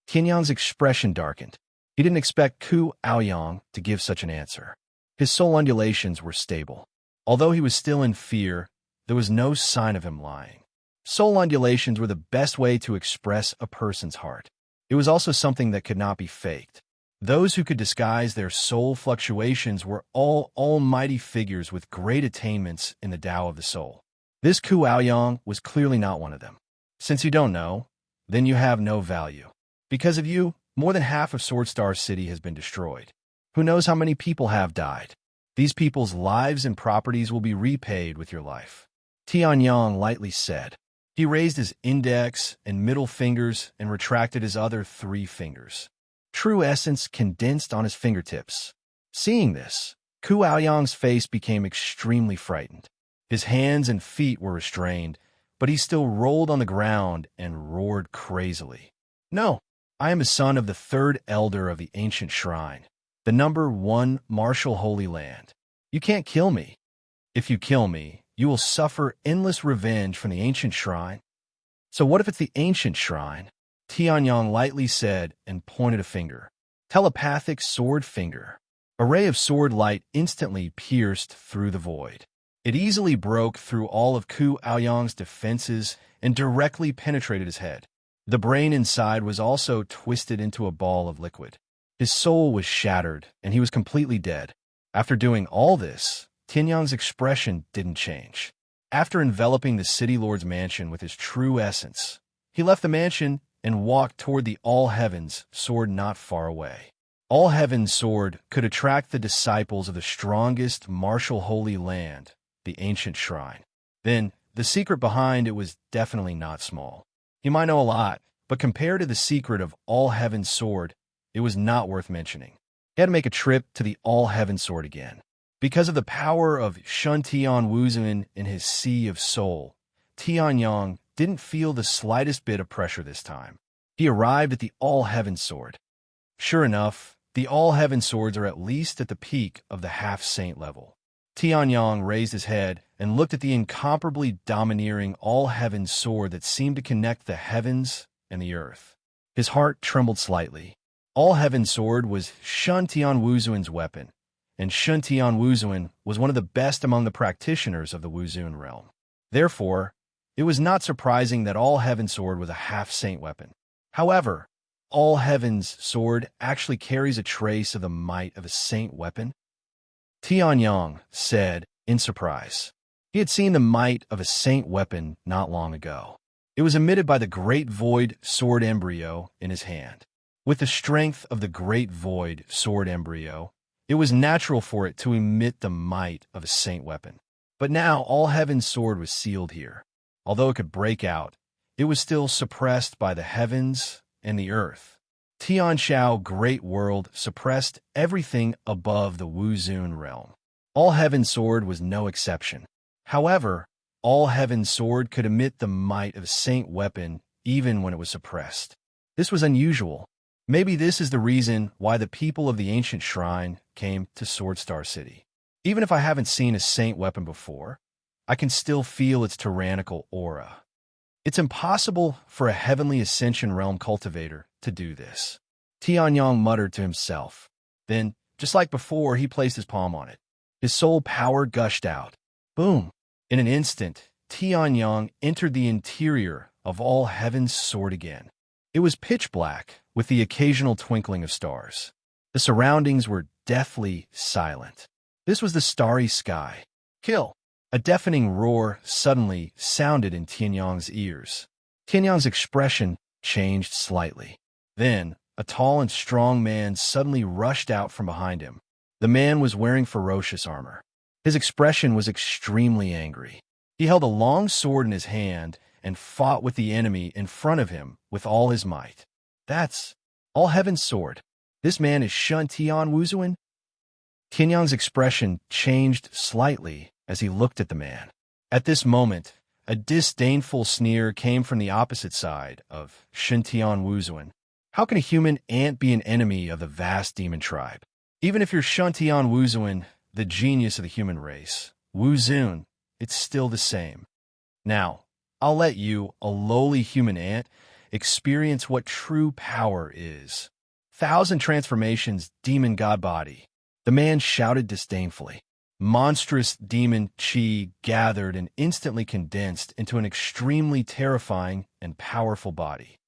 Tianyang's expression darkened. He didn't expect Ku Aoyang to give such an answer. His soul undulations were stable. Although he was still in fear, there was no sign of him lying. Soul undulations were the best way to express a person's heart. It was also something that could not be faked. Those who could disguise their soul fluctuations were all almighty figures with great attainments in the Tao of the soul. This Ku Aoyang was clearly not one of them. Since you don't know, then you have no value. Because of you, more than half of Sword Star City has been destroyed. Who knows how many people have died? These people's lives and properties will be repaid with your life. Tianyang lightly said. He raised his index and middle fingers and retracted his other 3 fingers. True essence condensed on his fingertips. Seeing this, Ku Aoyang's face became extremely frightened. His hands and feet were restrained, but he still rolled on the ground and roared crazily. "No, I am a son of the 3rd elder of the ancient shrine, the number 1 martial holy land. You can't kill me. If you kill me, you will suffer endless revenge from the ancient shrine." "So what if it's the ancient shrine?" Tianyang lightly said and pointed a finger. Telepathic sword finger. A ray of sword light instantly pierced through the void. It easily broke through all of Ku Aoyang's defenses and directly penetrated his head. The brain inside was also twisted into a ball of liquid. His soul was shattered, and he was completely dead. After doing all this, Tianyang's expression didn't change. After enveloping the city lord's mansion with his true essence, he left the mansion and walked toward the All Heavens sword not far away. All Heavens sword could attract the disciples of the strongest martial holy land, the ancient shrine. Then, the secret behind it was definitely not small. He might know a lot, but compared to the secret of All Heavens sword, it was not worth mentioning. He had to make a trip to the All Heavens sword again. Because of the power of Shun Tian Wuzun in his sea of soul, Tianyang didn't feel the slightest bit of pressure this time. He arrived at the All Heavens sword. Sure enough, the All Heavens swords are at least at the peak of the half-saint level. Tianyang raised his head and looked at the incomparably domineering All Heavens sword that seemed to connect the heavens and the earth. His heart trembled slightly. All Heavens sword was Shun Tian Wuzun's weapon, and Shun Tian Wuzun was one of the best among the practitioners of the Wuzun realm. Therefore, it was not surprising that All Heaven's sword was a half-saint weapon. However, All Heaven's sword actually carries a trace of the might of a saint weapon. Tianyang said in surprise. He had seen the might of a saint weapon not long ago. It was emitted by the Great Void sword embryo in his hand. With the strength of the Great Void sword embryo, it was natural for it to emit the might of a saint weapon. But now All Heaven's sword was sealed here. Although it could break out, it was still suppressed by the heavens and the earth. Tianshao Great World suppressed everything above the Wuzun realm. All Heaven's sword was no exception. However, All Heaven's sword could emit the might of a saint weapon even when it was suppressed. This was unusual. Maybe this is the reason why the people of the ancient shrine came to Sword Star City. Even if I haven't seen a saint weapon before, I can still feel its tyrannical aura. It's impossible for a heavenly ascension realm cultivator to do this. Tianyang muttered to himself. Then, just like before, he placed his palm on it. His soul power gushed out. Boom! In an instant, Tianyang entered the interior of All Heaven's sword again. It was pitch black, with the occasional twinkling of stars. The surroundings were deathly silent. This was the starry sky. Kill! A deafening roar suddenly sounded in Tianyang's ears. Tianyang's expression changed slightly. Then, a tall and strong man suddenly rushed out from behind him. The man was wearing ferocious armor. His expression was extremely angry. He held a long sword in his hand and fought with the enemy in front of him with all his might. That's all heaven's sword. This man is Shun Tian Wuzuan? Tianyang's expression changed slightly as he looked at the man. At this moment, a disdainful sneer came from the opposite side of Shun Tian Wuzuan. How can a human ant be an enemy of the vast demon tribe? Even if you're Shun Tian Wuzuan, the genius of the human race, Wuzun, it's still the same. Now, I'll let you, a lowly human ant, experience what true power is. 1,000 transformations, demon god body. The man shouted disdainfully. Monstrous demon chi gathered and instantly condensed into an extremely terrifying and powerful body.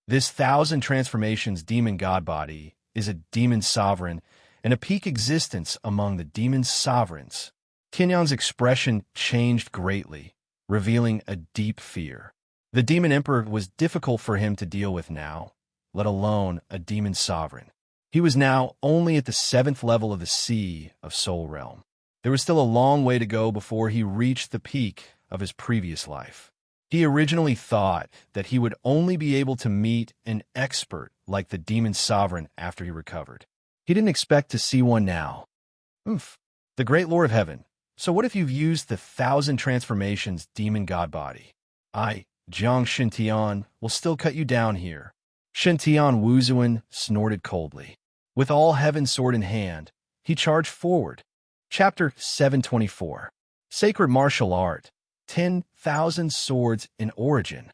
This 1,000 transformations demon god body is a demon sovereign and a peak existence among the demon sovereigns. Tianyang's expression changed greatly, revealing a deep fear. The demon emperor was difficult for him to deal with now, let alone a demon sovereign. He was now only at the 7th level of the sea of Soul Realm. There was still a long way to go before he reached the peak of his previous life. He originally thought that he would only be able to meet an expert like the demon sovereign after he recovered. He didn't expect to see one now. The great Lord of Heaven. So what if you've used the 1,000 transformations demon god body? I, Jiang Shintian, will still cut you down here. Shintian Wuzuan snorted coldly. With all heaven's sword in hand, he charged forward. Chapter 724. Sacred Martial Art. 10,000 Swords in Origin.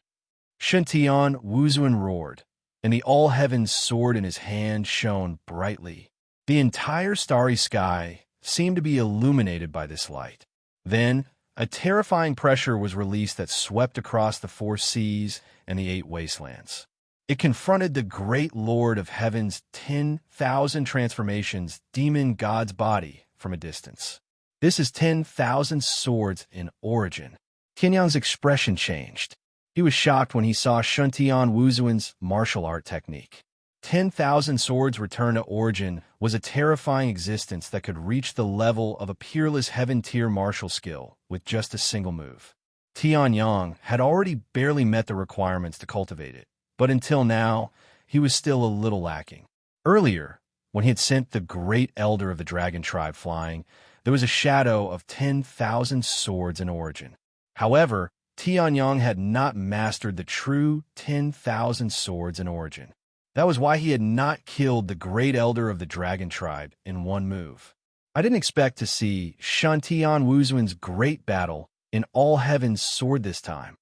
Shintian Wuzuan roared, and the all-heaven's sword in his hand shone brightly. The entire starry sky seemed to be illuminated by this light. Then, a terrifying pressure was released that swept across the 4 seas and the 8 wastelands. It confronted the great Lord of Heaven's 10,000 transformations demon god's body from a distance. This is 10,000 swords in origin. Tianyang's expression changed. He was shocked when he saw Shuntian Wuzuan's martial art technique. 10,000 swords return to origin was a terrifying existence that could reach the level of a peerless heaven-tier martial skill with just a single move. Tianyang had already barely met the requirements to cultivate it, but until now, he was still a little lacking. Earlier, when he had sent the great elder of the dragon tribe flying, there was a shadow of 10,000 swords in origin. However, Tianyang had not mastered the true 10,000 swords in origin. That was why he had not killed the great elder of the dragon tribe in one move. I didn't expect to see Shantian Wuzuan's great battle in all heaven's sword this time.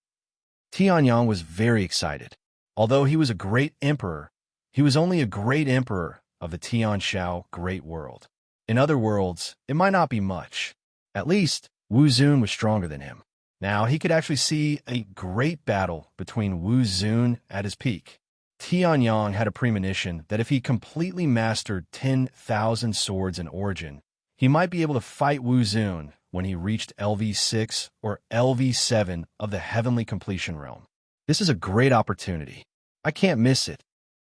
Tianyang was very excited. Although he was a great emperor, he was only a great emperor of the Tianshao great world. In other worlds, it might not be much. At least, Wuzun was stronger than him. Now he could actually see a great battle between Wuzun at his peak. Tianyang had a premonition that if he completely mastered 10,000 swords in origin, he might be able to fight Wuzun when he reached LV6 or LV7 of the heavenly completion realm. This is a great opportunity. I can't miss it.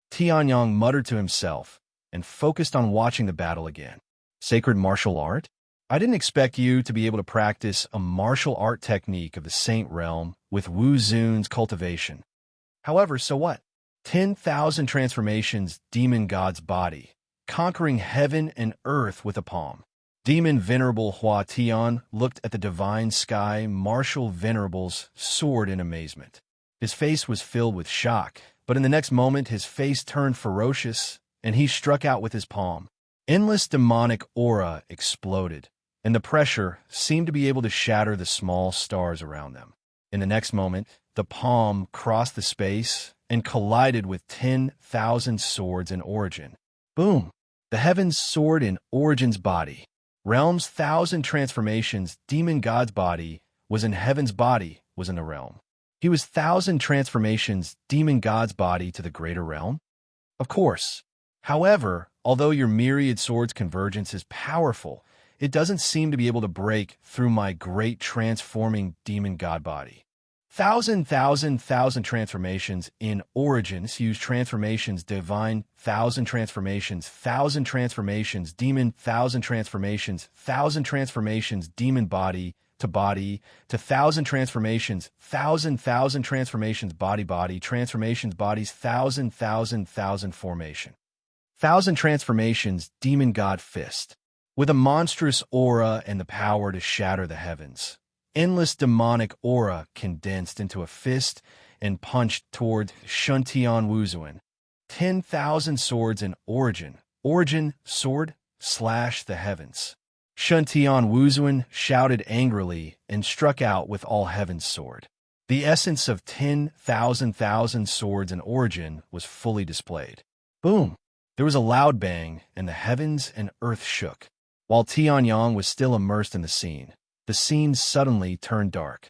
Tianyang muttered to himself and focused on watching the battle again. Sacred martial art? I didn't expect you to be able to practice a martial art technique of the Saint Realm with Wuzun's cultivation. However, so what? 10,000 transformations demon god's body, conquering heaven and earth with a palm. Demon Venerable Hua Tian looked at the divine sky martial venerable's sword in amazement. His face was filled with shock, but in the next moment his face turned ferocious, and he struck out with his palm. Endless demonic aura exploded, and the pressure seemed to be able to shatter the small stars around them. In the next moment, the palm crossed the space and collided with 10,000 swords in origin. Boom! The heaven's sword in origin's body. Realm's 1,000 transformations demon god's body was in heaven's body was in the realm. He was 1,000 transformations demon god's body to the greater realm? Of course. However, although your myriad swords convergence is powerful, it doesn't seem to be able to break through my great transforming demon god body. 1,000 transformations in origins use transformations divine, 1,000 transformations demon, 1,000 transformations demon body to body, to thousand transformations, thousand transformations, body, transformations, bodies, thousand formation. Thousand transformations, demon god fist. With a monstrous aura and the power to shatter the heavens. Endless demonic aura condensed into a fist and punched toward Shuntian Wuzuan. 10,000 swords in origin. Origin, sword, slash the heavens. Shuntian Wuzuan shouted angrily and struck out with all heaven's sword. The essence of 10,000 swords in origin was fully displayed. Boom! There was a loud bang, and the heavens and earth shook. While Tianyang was still immersed in the scene suddenly turned dark.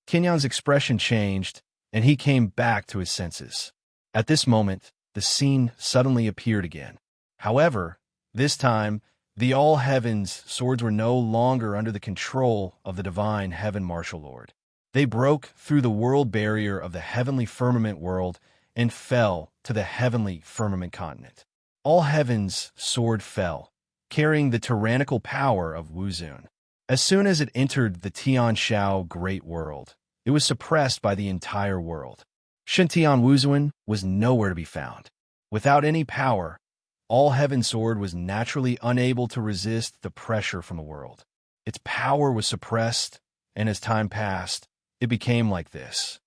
Tianyang's expression changed, and he came back to his senses. At this moment, the scene suddenly appeared again. However, this time, the all-heavens swords were no longer under the control of the divine heaven martial lord. They broke through the world barrier of the heavenly firmament world and fell to the heavenly firmament continent. All heaven's sword fell, carrying the tyrannical power of Wuzun. As soon as it entered the Tianshao Great World, it was suppressed by the entire world. Shintian Wuzuan was nowhere to be found. Without any power, all heaven's sword was naturally unable to resist the pressure from the world. Its power was suppressed, and as time passed, it became like this.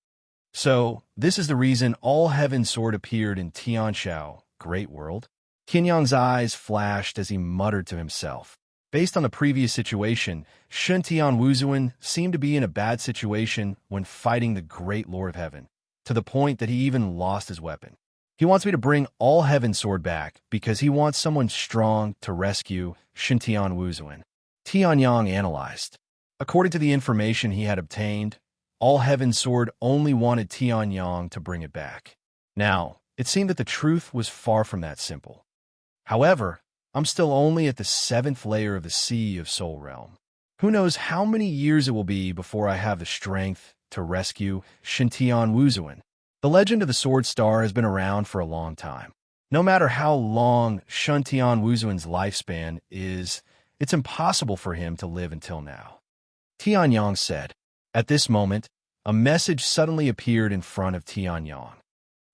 So, this is the reason all heaven's sword appeared in Tianshao Great World. Tianyang's eyes flashed as he muttered to himself. Based on the previous situation, Shuntian Wuzuan seemed to be in a bad situation when fighting the Great Lord of Heaven, to the point that he even lost his weapon. He wants me to bring all heaven's sword back because he wants someone strong to rescue Shuntian Wuzuan. Tianyang analyzed. According to the information he had obtained, all heaven's sword only wanted Tianyang to bring it back. Now, it seemed that the truth was far from that simple. However, I'm still only at the 7th layer of the Sea of Soul Realm. Who knows how many years it will be before I have the strength to rescue Shuntian Wuzuan. The legend of the Sword Star has been around for a long time. No matter how long Shuntian Wuzuan's lifespan is, it's impossible for him to live until now. Tianyang said. At this moment, a message suddenly appeared in front of Tianyang.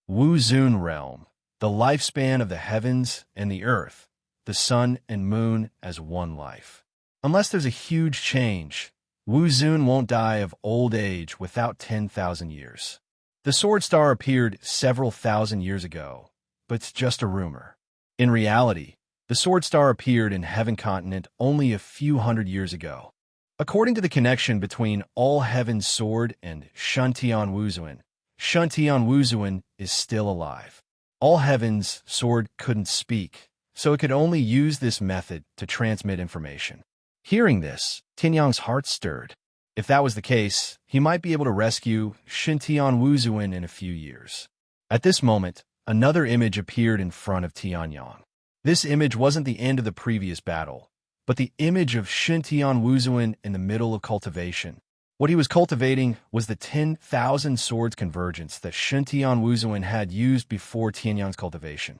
Wuzun Realm, the lifespan of the heavens and the earth, the sun and moon as one life. Unless there's a huge change, Wuzun won't die of old age without 10,000 years. The Sword Star appeared several thousand years ago, but it's just a rumor. In reality, the Sword Star appeared in Heaven Continent only a few hundred years ago. According to the connection between All Heaven's Sword and Shuntian Wuzuan is still alive. All Heaven's Sword couldn't speak, so it could only use this method to transmit information. Hearing this, Tianyang's heart stirred. If that was the case, he might be able to rescue Shuntian Wuzuan in a few years. At this moment, another image appeared in front of Tianyang. This image wasn't the end of the previous battle, but the image of Shuntian Wuzuan in the middle of cultivation. What he was cultivating was the 10,000 swords convergence that Shuntian Wuzuan had used before Tianyang's cultivation.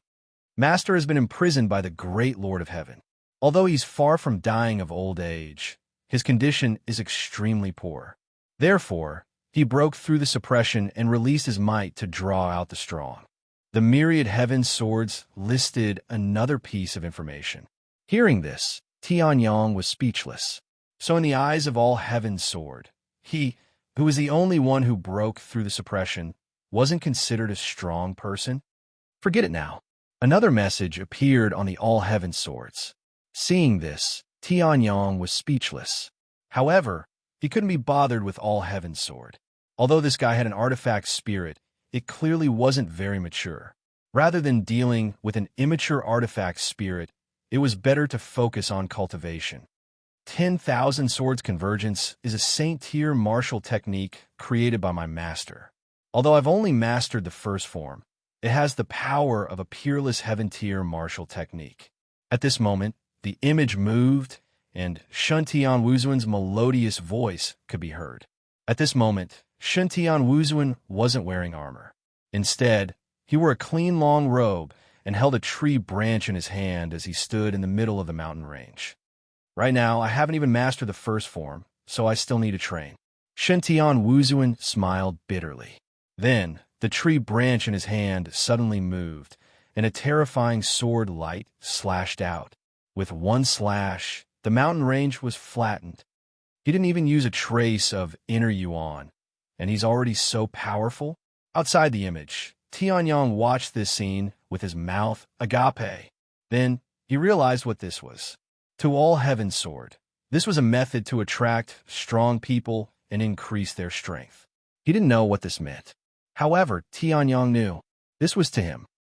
Master has been imprisoned by the Great Lord of Heaven. Although he's far from dying of old age, his condition is extremely poor. Therefore, he broke through the suppression and released his might to draw out the strong. The myriad heaven swords listed another piece of information. Hearing this, Tianyang was speechless. So in the eyes of all heaven's sword, he, who was the only one who broke through the suppression, wasn't considered a strong person? Forget it now. Another message appeared on the all heaven swords. Seeing this, Tianyang was speechless. However, he couldn't be bothered with all heaven's sword. Although this guy had an artifact spirit, it clearly wasn't very mature. Rather than dealing with an immature artifact spirit, it was better to focus on cultivation. 10,000 swords convergence is a saint-tier martial technique created by my master. Although I've only mastered the first form, it has the power of a peerless heaven-tier martial technique. At this moment, the image moved, and Shuntian Wuzuan's melodious voice could be heard. At this moment, Shuntian Wuzuan wasn't wearing armor. Instead, he wore a clean long robe and held a tree branch in his hand as he stood in the middle of the mountain range. Right now, I haven't even mastered the first form, so I still need to train. Shintian Wuzuan smiled bitterly. Then, the tree branch in his hand suddenly moved, and a terrifying sword light slashed out. With one slash, the mountain range was flattened. He didn't even use a trace of inner yuan, and he's already so powerful. Outside the image, Tianyang watched this scene with his mouth agape. Then, he realized what this was. To all heaven sword. This was a method to attract strong people and increase their strength. He didn't know what this meant. However, Tianyang knew. This was to him.